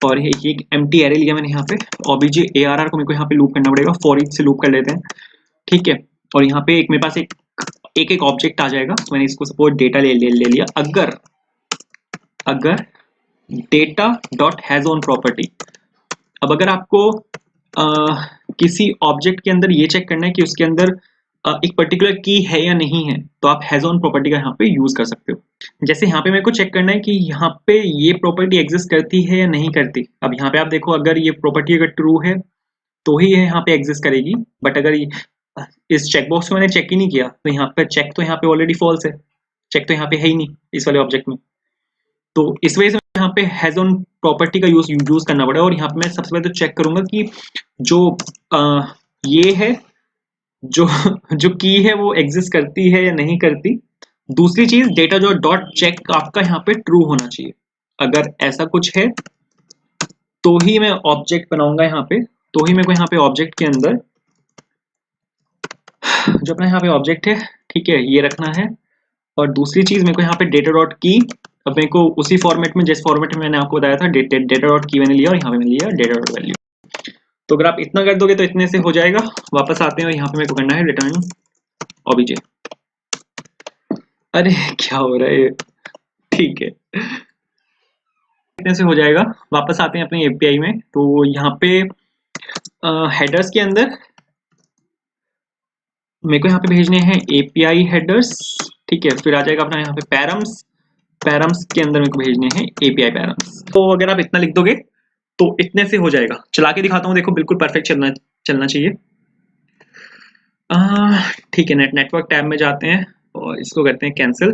और ये एक एम्प्टी एरे लिया मैंने यहाँ पे, obj arr को मेरे को यहाँ पे लूप करना पड़ेगा, फॉर ईच से लूप कर लेते हैं। ठीक है, और यहाँ पे एक मेरे पास एक ऑब्जेक्ट आ जाएगा, तो मैंने इसको सपोज डेटा ले लिया। अगर data dot has on property, अब अगर आपको किसी ऑब्जेक्ट के अंदर ये चेक करना है कि उसके अंदर एक पर्टिकुलर की है या नहीं है, तो आप हैज ऑन प्रॉपर्टी का यहाँ पे यूज कर सकते हो। जैसे यहाँ पे मेरे को चेक करना है कि यहाँ पे ये प्रॉपर्टी एग्जिस्ट करती है या नहीं करती। अब यहाँ पे आप देखो, अगर ये प्रॉपर्टी अगर ट्रू है तो ही यहाँ पे एग्जिस्ट करेगी, बट अगर इस चेकबॉक्स को मैंने चेक ही नहीं किया तो यहाँ पे चेक तो यहाँ पे ऑलरेडी फॉल्स है, चेक तो यहाँ पे है ही नहीं इस वाले ऑब्जेक्ट में। तो इस वजह से यहाँ पे हैज ऑन प्रॉपर्टी का यूज करना पड़ा। और यहाँ पे मैं सबसे पहले तो चेक करूंगा कि जो ये है, जो जो की है वो एग्जिस्ट करती है या नहीं करती। दूसरी चीज, डेटा जो डॉट चेक आपका यहाँ पे ट्रू होना चाहिए। अगर ऐसा कुछ है तो ही मैं ऑब्जेक्ट बनाऊंगा यहाँ पे, तो ही मेरे को यहाँ पे ऑब्जेक्ट के अंदर जो अपना यहाँ पे ऑब्जेक्ट है, ठीक है, ये रखना है। और दूसरी चीज मेरे को यहाँ पे डेटा डॉट की, अब मेरे को उसी फॉर्मेट में, जिस फॉर्मेट में मैंने आपको बताया था, डेटा डॉट की मैंने लिया और यहाँ पे मैंने लिया डेटा डॉट वैल्यू। तो अगर आप इतना कर दोगे तो इतने से हो जाएगा। वापस आते हैं और यहाँ पे मेरे को करना है रिटर्न ऑब्जेक्ट। अरे क्या हो रहा है, ठीक है, इतने से हो जाएगा। वापस आते हैं अपने एपीआई में। तो यहाँ पे हेडर्स के अंदर मेरे को यहाँ पे भेजने हैं एपीआई हेडर्स, ठीक है। फिर आ जाएगा अपना यहाँ पे पैरम्स के अंदर मेरे को भेजने हैं एपीआई पैरम्स। तो अगर आप इतना लिख दोगे तो इतने से हो जाएगा। चला के दिखाता हूँ, देखो बिल्कुल परफेक्ट चलना चाहिए। ठीक है, नेटवर्क टैब में जाते हैं और इसको करते हैं कैंसिल।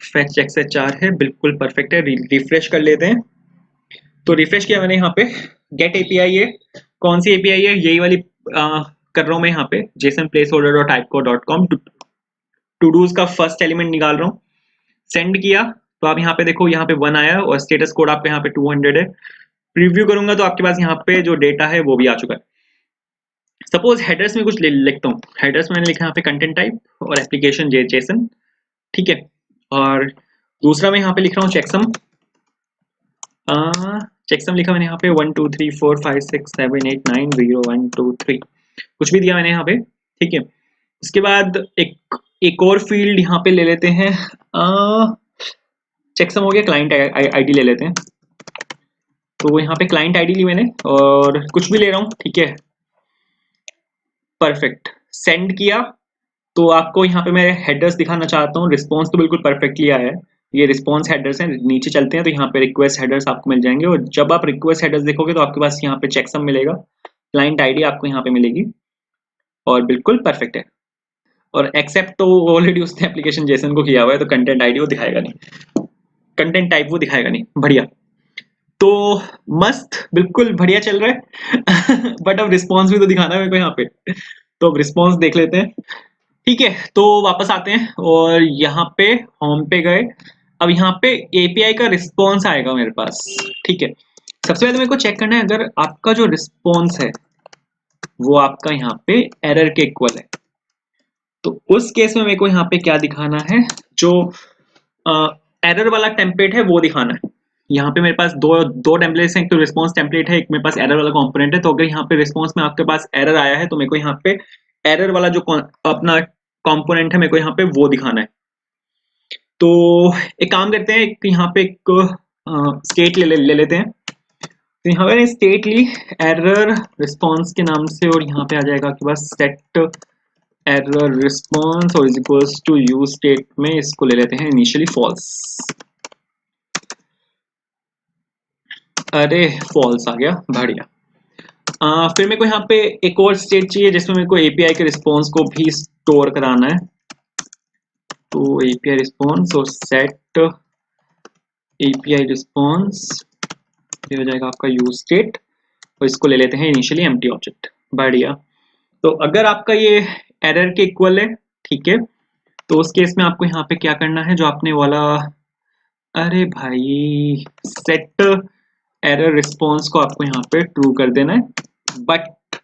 फेच XHR है, बिल्कुल परफेक्ट है। रिफ्रेश कर लेते हैं। तो रिफ्रेश किया मैंने, यहाँ पे गेट एपीआई है। कौन सी एपीआई है? यही वाली कर रहा हूँ मैं यहाँ पे, जेसन प्लेसहोल्डर डॉट टाइपको डॉट कॉम। टू डूज का फर्स्ट एलिमेंट निकाल रहा हूँ। सेंड किया तो आप यहाँ पे देखो, यहाँ पे 1 आया और स्टेटस कोड आपका यहाँ पे 200 है। प्रीव्यू करूंगा तो आपके पास यहाँ पे जो डेटा है वो भी आ चुका है। सपोज हेडर्स में कुछ लिखता हूँ। हेडर्स में मैंने लिखा यहाँ पे कंटेंट टाइप और एप्लीकेशन जेसन, ठीक है। और दूसरा मैं यहाँ पे लिख रहा हूँ चेकसम। चेकसम लिखा मैंने यहाँ पे 1 2 3 4 5 6 7 8 9 0 1 2 3 कुछ भी दिया मैंने यहाँ पे, ठीक है। इसके बाद एक और फील्ड यहाँ पे ले लेते हैं। चेकसम हो गया, क्लाइंट आईडी ले लेते हैं। तो यहाँ पे क्लाइंट आईडी ली मैंने और कुछ भी ले रहा हूँ, ठीक है, परफेक्ट। सेंड किया तो आपको यहाँ पे मैं हेडर्स दिखाना चाहता हूँ। रिस्पॉन्स तो बिल्कुल परफेक्टली आया है, ये रिस्पॉन्स हेडर्स हैं। नीचे चलते हैं तो यहाँ पे रिक्वेस्ट हेडर्स आपको मिल जाएंगे, और जब आप रिक्वेस्ट हेडर्स देखोगे तो आपके पास यहाँ पे चेकसम मिलेगा, क्लाइंट आईडी आपको यहाँ पे मिलेगी और बिल्कुल परफेक्ट है। और एक्सेप्ट तो ऑलरेडी उसने एप्लीकेशन जेसन को किया हुआ है, तो कंटेंट आईडी वो दिखाएगा नहीं, कंटेंट टाइप वो दिखाएगा नहीं। बढ़िया, तो मस्त, बिल्कुल बढ़िया चल रहा है। बट अब रिस्पॉन्स भी तो दिखाना है मेरे को यहाँ पे, तो अब रिस्पॉन्स देख लेते हैं। ठीक है, तो वापस आते हैं और यहाँ पे होम पे गए। अब यहाँ पे एपीआई का रिस्पॉन्स आएगा मेरे पास, ठीक है। सबसे पहले मेरे को चेक करना है अगर आपका जो रिस्पॉन्स है वो आपका यहाँ पे एरर के इक्वल है, तो उस केस में मेरे को यहाँ पे क्या दिखाना है, जो एरर वाला टेम्पलेट है वो दिखाना है। यहाँ पे मेरे पास दो टेम्पलेट्स हैं, एक तो रिस्पॉन्स टेम्पलेट है, एक मेरे पास एरर वाला कंपोनेंट है। तो अगर यहाँ पे रिस्पॉन्स में आपके पास एरर आया है तो मेरे को यहाँ पे एरर वाला जो अपना कंपोनेंट है मेरे को यहाँ पे वो दिखाना है। तो एक काम करते हैं, एक यहाँ पे एक स्टेट ले लेते हैं। तो यहाँ पे स्टेट ली एरर रिस्पॉन्स के नाम से, और यहाँ पे आ जाएगा आपके पास सेट एरर रिस्पॉन्स और is equals to use state में इसको ले लेते हैं इनिशियली फॉल्स। अरे फॉल्स आ गया, बढ़िया। फिर मेरे को यहाँ पे एक और स्टेट चाहिए जिसमें मेरे को एपीआई के रिस्पॉन्स को भी स्टोर कराना है। तो एपीआई रिस्पॉन्स और सेट एपीआई रिस्पॉन्स, ये हो जाएगा आपका यूज स्टेट, और इसको ले लेते हैं इनिशियली एम्प्टी ऑब्जेक्ट। बढ़िया, तो अगर आपका ये एरर के इक्वल है, ठीक है, तो उस केस में आपको यहाँ पे क्या करना है, जो आपने वाला अरे भाई, सेट एरर रिस्पॉन्स को आपको यहाँ पे ट्रू कर देना है, बट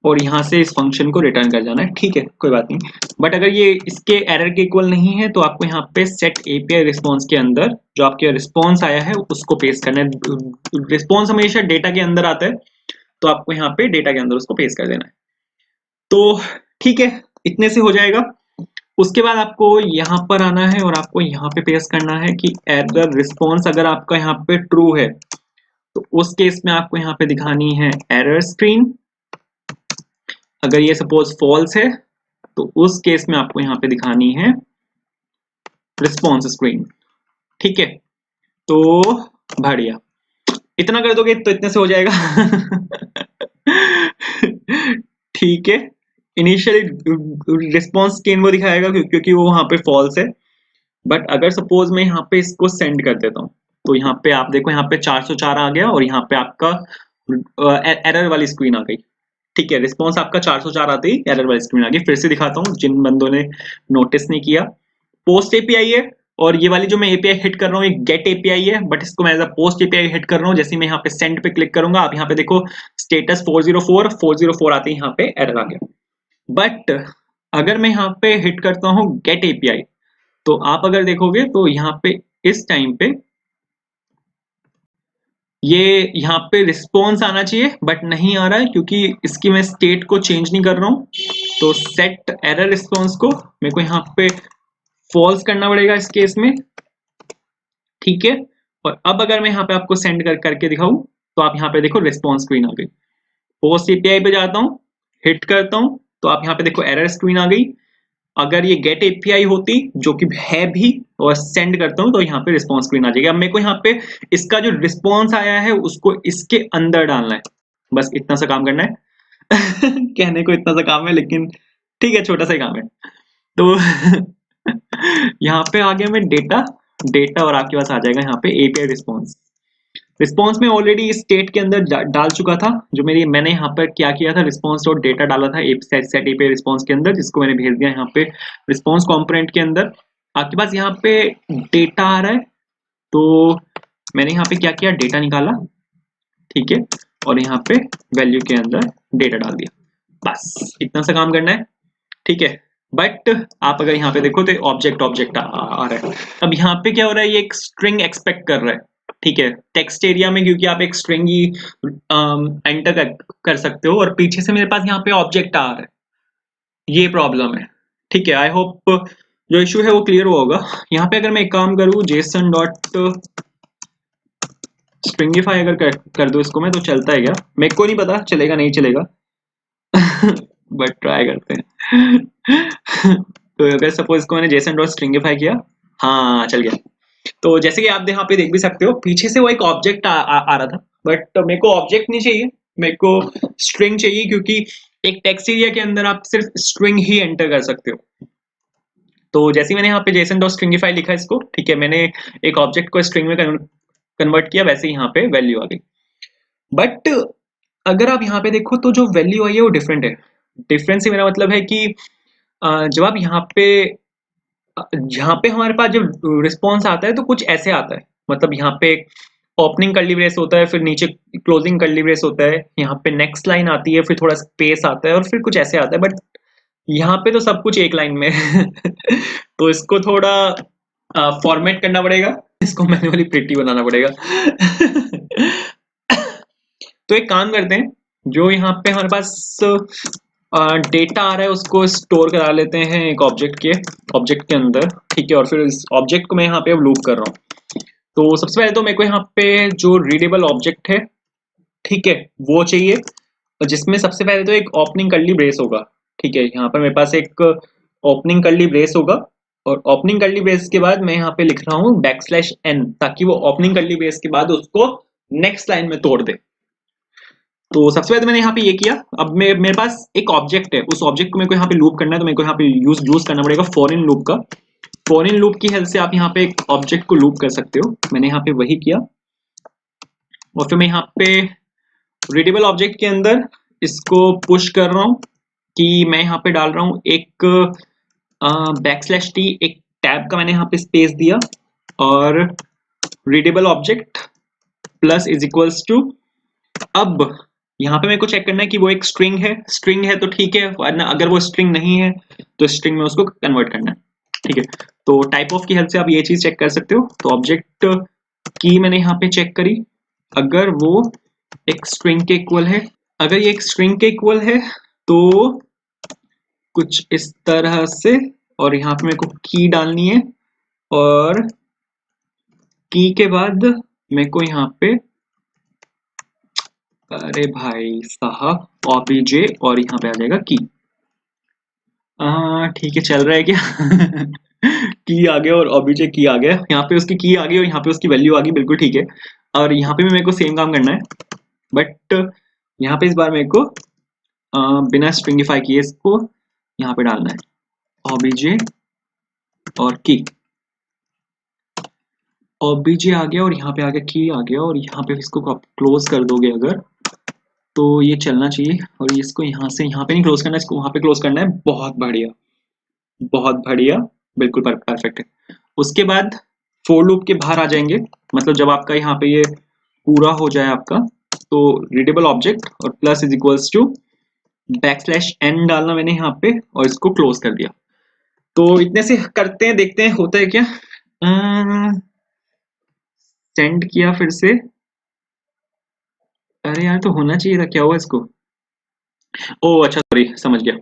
और यहाँ से इस फंक्शन को रिटर्न कर जाना है, ठीक है कोई बात नहीं। बट अगर ये इसके एरर के इक्वल नहीं है तो आपको यहाँ पे सेट एपीआई रिस्पॉन्स के अंदर जो आपके रिस्पॉन्स आया है उसको पेस्ट करना है। रिस्पॉन्स हमेशा डेटा के अंदर आता है, तो आपको यहाँ पे डेटा के अंदर उसको पेस्ट कर देना है। तो ठीक है, इतने से हो जाएगा। उसके बाद आपको यहाँ पर आना है और आपको यहाँ पे पेस्ट करना है कि एरर रिस्पॉन्स अगर आपका यहाँ पे ट्रू है तो उस केस में आपको यहाँ पे दिखानी है एरर स्क्रीन। अगर ये सपोज फॉल्स है तो उस केस में आपको यहाँ पे दिखानी है रिस्पॉन्स स्क्रीन, ठीक है। तो बढ़िया, इतना कर दोगे तो इतने से हो जाएगा। ठीक है, इनिशियली रिस्पॉन्स स्क्रीन वो दिखाएगा क्योंकि वो वहां पे फॉल्स है। बट अगर सपोज मैं यहाँ पे इसको सेंड कर देता हूँ तो यहाँ पे आप देखो, यहाँ पे 404 आ गया और यहाँ पे आपका एरर वाली स्क्रीन आ गई, ठीक है। रिस्पॉन्स आपका 404 आते ही एरर वाली स्क्रीन आ गई। फिर से दिखाता हूँ जिन बंदों ने नोटिस नहीं किया, पोस्ट एपीआई है और ये वाली जो मैं एपीआई हिट कर रहा हूँ ये गेट एपीआई है, बट इसको मैं as a post API hit कर रहा हूँ। जैसे मैं यहाँ पे सेंड पे क्लिक करूंगा, आप यहाँ पे देखो स्टेटस 404 आते ही यहाँ पे एरर आ गया। बट अगर मैं यहाँ पे हिट करता हूँ गेट एपीआई तो आप अगर देखोगे तो यहाँ पे इस टाइम पे ये यहाँ पे रिस्पॉन्स आना चाहिए बट नहीं आ रहा है क्योंकि इसकी मैं स्टेट को चेंज नहीं कर रहा हूँ। तो सेट एरर रिस्पॉन्स को मेरे को यहाँ पे फॉल्स करना पड़ेगा इस केस में, ठीक है। और अब अगर मैं यहाँ पे आपको सेंड करके दिखाऊं तो आप यहाँ पे देखो रिस्पॉन्स स्क्रीन आ गई। पोस्ट एपीआई पे जाता हूँ, हिट करता हूँ तो आप यहाँ पे देखो एरर स्क्रीन आ गई। अगर ये गेट एपीआई होती जो कि है भी और सेंड करता हूँ तो यहाँ पे रिस्पॉन्स स्क्रीन आ जाएगी। अब मेरे को यहाँ पे इसका जो रिस्पॉन्स आया है उसको इसके अंदर डालना है, बस इतना सा काम करना है। कहने को इतना सा काम है लेकिन ठीक है, छोटा सा ही काम है। तो यहाँ पे आ गया मैं डेटा और आपके पास आ जाएगा यहाँ पे एपीआई रिस्पॉन्स। रिस्पॉन्स में ऑलरेडी स्टेट के अंदर डाल चुका था, जो मैंने यहाँ पर क्या किया था, रिस्पॉन्स डॉट डेटा डाला था सेट एपीआई रिस्पॉन्स के अंदर, जिसको मैंने भेज दिया यहाँ पे रिस्पॉन्स कंपोनेंट के अंदर। आपके पास यहाँ पे डेटा आ रहा है तो मैंने यहाँ पे क्या किया, डेटा निकाला, ठीक है, और यहाँ पे वैल्यू के अंदर डेटा डाल दिया। बस इतना सा काम करना है, ठीक है। बट आप अगर यहाँ पे देखो तो ऑब्जेक्ट आ रहा है। अब यहाँ पे क्या हो रहा है, ये एक स्ट्रिंग एक्सपेक्ट कर रहा है, ठीक है। टेक्स्ट एरिया में क्योंकि आप एक स्ट्रिंग ही एंटर कर सकते हो और पीछे से मेरे पास यहाँ पे ऑब्जेक्ट आ रहा है, ये प्रॉब्लम है, ठीक है। आई होप जो इशू है वो क्लियर हुआ होगा। यहाँ पे अगर मैं एक काम करूँ जेसन डॉट स्ट्रिंगिफाई अगर कर दो इसको मैं, तो चलता है क्या, मेरे को नहीं पता चलेगा नहीं चलेगा। बट ट्राई करते हैं। तो अगर सपोज इसको मैंने जेसन डॉट स्ट्रिंगिफाई किया, हाँ चल गया। तो जैसे कि आप यहाँ पे देख भी सकते हो पीछे से वो एक ऑब्जेक्ट आ रहा था, बट मेरे को ऑब्जेक्ट नहीं चाहिए, मेरे को स्ट्रिंग चाहिए, क्योंकि एक टेक्स्ट एरिया के अंदर आप सिर्फ स्ट्रिंग ही एंटर कर सकते हो। तो जैसे मैंने यहाँ पे जेसन डॉट स्ट्रिंगिफाई लिखा इसको, ठीक है, मैंने एक ऑब्जेक्ट को स्ट्रिंग में कन्वर्ट किया, वैसे यहाँ पे वैल्यू आ गई। बट अगर आप यहाँ पे देखो तो जो वैल्यू आई है वो डिफरेंट है। डिफरेंस से मेरा मतलब है कि जब आप यहाँ पे हमारे पास जब रिस्पॉन्स आता है तो कुछ ऐसे आता है, मतलब यहाँ पे ओपनिंग कर्ली ब्रेस होता है, फिर नीचे क्लोजिंग कर्ली ब्रेस होता है, यहाँ पे नेक्स्ट लाइन आती है, फिर थोड़ा स्पेस आता है और फिर कुछ ऐसे आता है। बट यहाँ पे तो सब कुछ एक लाइन में है। तो इसको थोड़ा फॉर्मेट करना पड़ेगा, इसको मैन्युअली प्रिटी बनाना पड़ेगा। तो एक काम करते हैं, जो यहाँ पे हमारे पास डेटा आ रहा है उसको स्टोर करा लेते हैं एक ऑब्जेक्ट के अंदर, ठीक है। और फिर इस ऑब्जेक्ट को मैं यहाँ पे अब लूप कर रहा हूँ। तो सबसे पहले तो मेरे को यहाँ पे जो रीडेबल ऑब्जेक्ट है, ठीक है, वो चाहिए, जिसमें सबसे पहले तो एक ओपनिंग कर्ली ब्रेस होगा, ठीक है। यहाँ पर मेरे पास एक ओपनिंग कर्ली ब्रेस होगा और ओपनिंग कर्ली ब्रेस के बाद मैं यहाँ पे लिख रहा हूँ \n, ताकि वो ओपनिंग कर्ली ब्रेस के बाद उसको नेक्स्ट लाइन में तोड़ दे। तो सबसे पहले मैंने यहाँ पे ये किया। अब मेरे पास एक ऑब्जेक्ट है, उस ऑब्जेक्ट को मेरे को यहाँ पे लूप करना है, तो मेरे को यहाँ पे यूज करना पड़ेगा फॉर इन लूप का। फॉर इन लूप की हेल्प से आप यहाँ पे एक ऑब्जेक्ट को लूप कर सकते हो, मैंने यहाँ पे वही किया। और फिर मैं यहाँ पे रीडेबल ऑब्जेक्ट के अंदर इसको पुश कर रहा हूँ कि मैं यहाँ पे डाल रहा हूँ एक \t, एक टैब का मैंने यहाँ पे स्पेस दिया, और readable object plus is equals to, अब यहाँ पे मेरे को चेक करना है कि वो एक स्ट्रिंग है तो ठीक है, वरना अगर वो स्ट्रिंग नहीं है तो स्ट्रिंग में उसको कन्वर्ट करना है, ठीक है। तो टाइप ऑफ की हेल्प से आप ये चीज चेक कर सकते हो। तो ऑब्जेक्ट की मैंने यहाँ पे चेक करी, अगर वो एक स्ट्रिंग के इक्वल है, अगर ये एक स्ट्रिंग के इक्वल है तो कुछ इस तरह से, और यहाँ पे मेरे को की डालनी है, और की के बाद मेरे को यहाँ पे, अरे भाई साहब, ऑब्जे, और यहाँ पे आ जाएगा की। ठीक है, चल रहा है क्या? की आ गया और ऑब्जे की आ गया, यहाँ पे उसकी की आ गई और यहाँ पे उसकी वैल्यू आ गई, बिल्कुल ठीक है। और यहाँ पे भी मेरे को सेम काम करना है, बट यहाँ पे इस बार मेरे को बिना स्ट्रिंगिफाई किए इसको यहाँ पे डालना है, ऑब्जे और की। ऑब्जे आ गया और यहाँ पे आ गया की आ गया, और यहाँ पे इसको आप क्लोज कर दोगे अगर, तो ये चलना चाहिए। और इसको यहाँ से यहाँ पे नहीं क्लोज करना, इसको वहां पे क्लोज करना है। बहुत बढ़िया, बहुत बढ़िया, बिल्कुल परफेक्ट है। उसके बाद फोर लूप के बाहर आ जाएंगे, मतलब जब आपका यहाँ पे ये पूरा हो जाए आपका, तो रीडेबल ऑब्जेक्ट और plus is equals to \n डालना मैंने यहाँ पे, और इसको क्लोज कर दिया। तो इतने से करते हैं, देखते हैं होता है क्या। सेंड किया फिर से, अरे यार तो होना चाहिए था, क्या हुआ इसको? ओ अच्छा, सॉरी, समझ गया।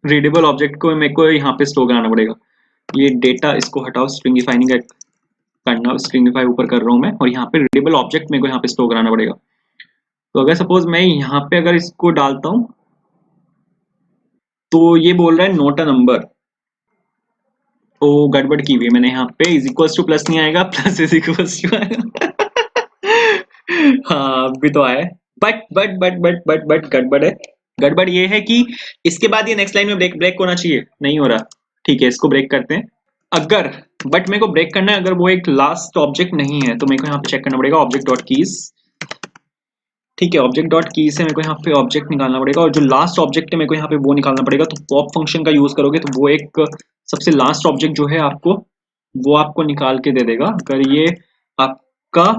रीडेबल ऑब्जेक्ट को मेरे को यहाँ पे स्टोर कराना पड़ेगा। ये डेटा इसको हटाओ, स्ट्रिंगिफाई नहीं करना, स्ट्रिंगिफाई ऊपर कर रहा हूँ मैं, और यहाँ पे रीडेबल ऑब्जेक्ट मेरे को यहाँ पे स्टोर कराना पड़ेगा। तो अगर सपोज मैं यहाँ पे अगर इसको डालता हूँ, तो ये बोल रहा है नोट अ नंबर। तो गड़बड़ की हुई है मैंने, यहाँ पे इज इक्वल्स टू प्लस नहीं आएगा, प्लस इज इक्वल्स टू आएगा। हाँ अभी तो आया, बट गड़बड़ है। गड़बड़ ये है कि इसके बाद ये नेक्स्ट लाइन में ब्रेक होना चाहिए, नहीं हो रहा। ठीक है, इसको ब्रेक करते हैं। अगर, बट मेरे को ब्रेक करना है अगर वो एक लास्ट ऑब्जेक्ट नहीं है, तो मेरे को यहाँ पे चेक करना पड़ेगा ऑब्जेक्ट डॉट कीज। ठीक है, ऑब्जेक्ट डॉट की से मेरे को यहाँ पे ऑब्जेक्ट निकालना पड़ेगा, और जो लास्ट ऑब्जेक्ट है मेरे को यहाँ पे वो निकालना पड़ेगा। तो पॉप फंक्शन का यूज करोगे तो वो एक सबसे लास्ट ऑब्जेक्ट जो है आपको, वो आपको निकाल के दे देगा। अगर ये आपका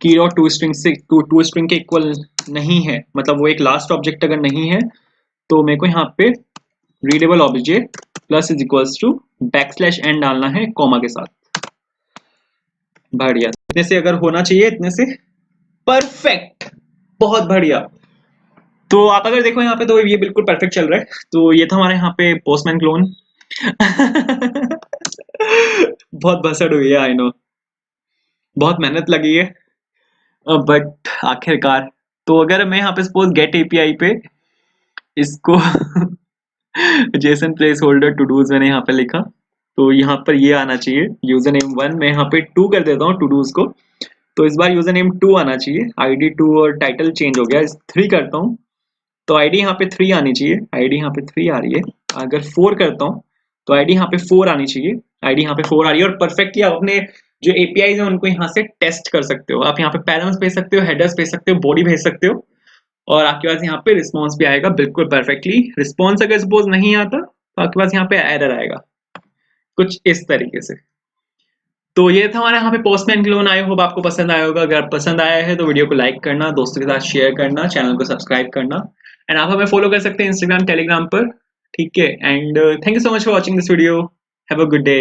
की डॉट टू स्ट्रिंग से टू स्ट्रिंग के इक्वल नहीं है, मतलब वो एक लास्ट ऑब्जेक्ट अगर नहीं है, तो मेरे को यहाँ पे readable object plus is equals to \n डालना है कॉमा के साथ। बढ़िया, इतने से अगर होना चाहिए, इतने से परफेक्ट, बहुत बढ़िया। तो आप अगर देखो यहाँ पे, तो ये बिल्कुल परफेक्ट चल रहा है। तो ये था हमारे यहाँ पे पोस्टमैन क्लोन। बहुत भसड़ हुई है, आई नो, बहुत मेहनत लगी है, बट आखिरकार। तो अगर मैं यहाँ पे सपोज गेट एपीआई पे इसको JSON placeholder todos मैंने यहाँ पे लिखा, तो यहाँ पर ये आना चाहिए यूजर नेम 1, मैं यहाँ पे 2 कर देता हूँ टू डूज को, तो इस बार यूजर नेम 2 आना चाहिए, आईडी 2 और टाइटल चेंज हो गया, 3 करता हूँ तो आईडी यहाँ पे 3 आनी चाहिए, आईडी यहाँ पे 3 आ रही है। अगर 4 करता हूँ तो आईडी यहाँ पे 4 आनी चाहिए, आईडी यहाँ पे 4 आ रही है। और परफेक्टली आप अपने जो एपीआई है उनको यहाँ से टेस्ट कर सकते हो। आप यहाँ पे पैरम्स भेज सकते हो, हेडर्स भेज सकते हो, बॉडी भेज सकते हो, और आपके पास यहाँ पे रिस्पॉन्स भी आएगा बिल्कुल परफेक्टली। रिस्पॉन्स अगर सपोज नहीं आता तो आपके पास यहाँ पे एरर आएगा कुछ इस तरीके से। तो ये था हमारे यहाँ पे पोस्टमैन क्लोन। आई होप आपको पसंद आया होगा। अगर पसंद आया है तो वीडियो को लाइक करना, दोस्तों के साथ शेयर करना, चैनल को सब्सक्राइब करना, एंड आप हमें फॉलो कर सकते हैं इंस्टाग्राम टेलीग्राम पर। ठीक है, and thank you so much for watching this video. Have a good day.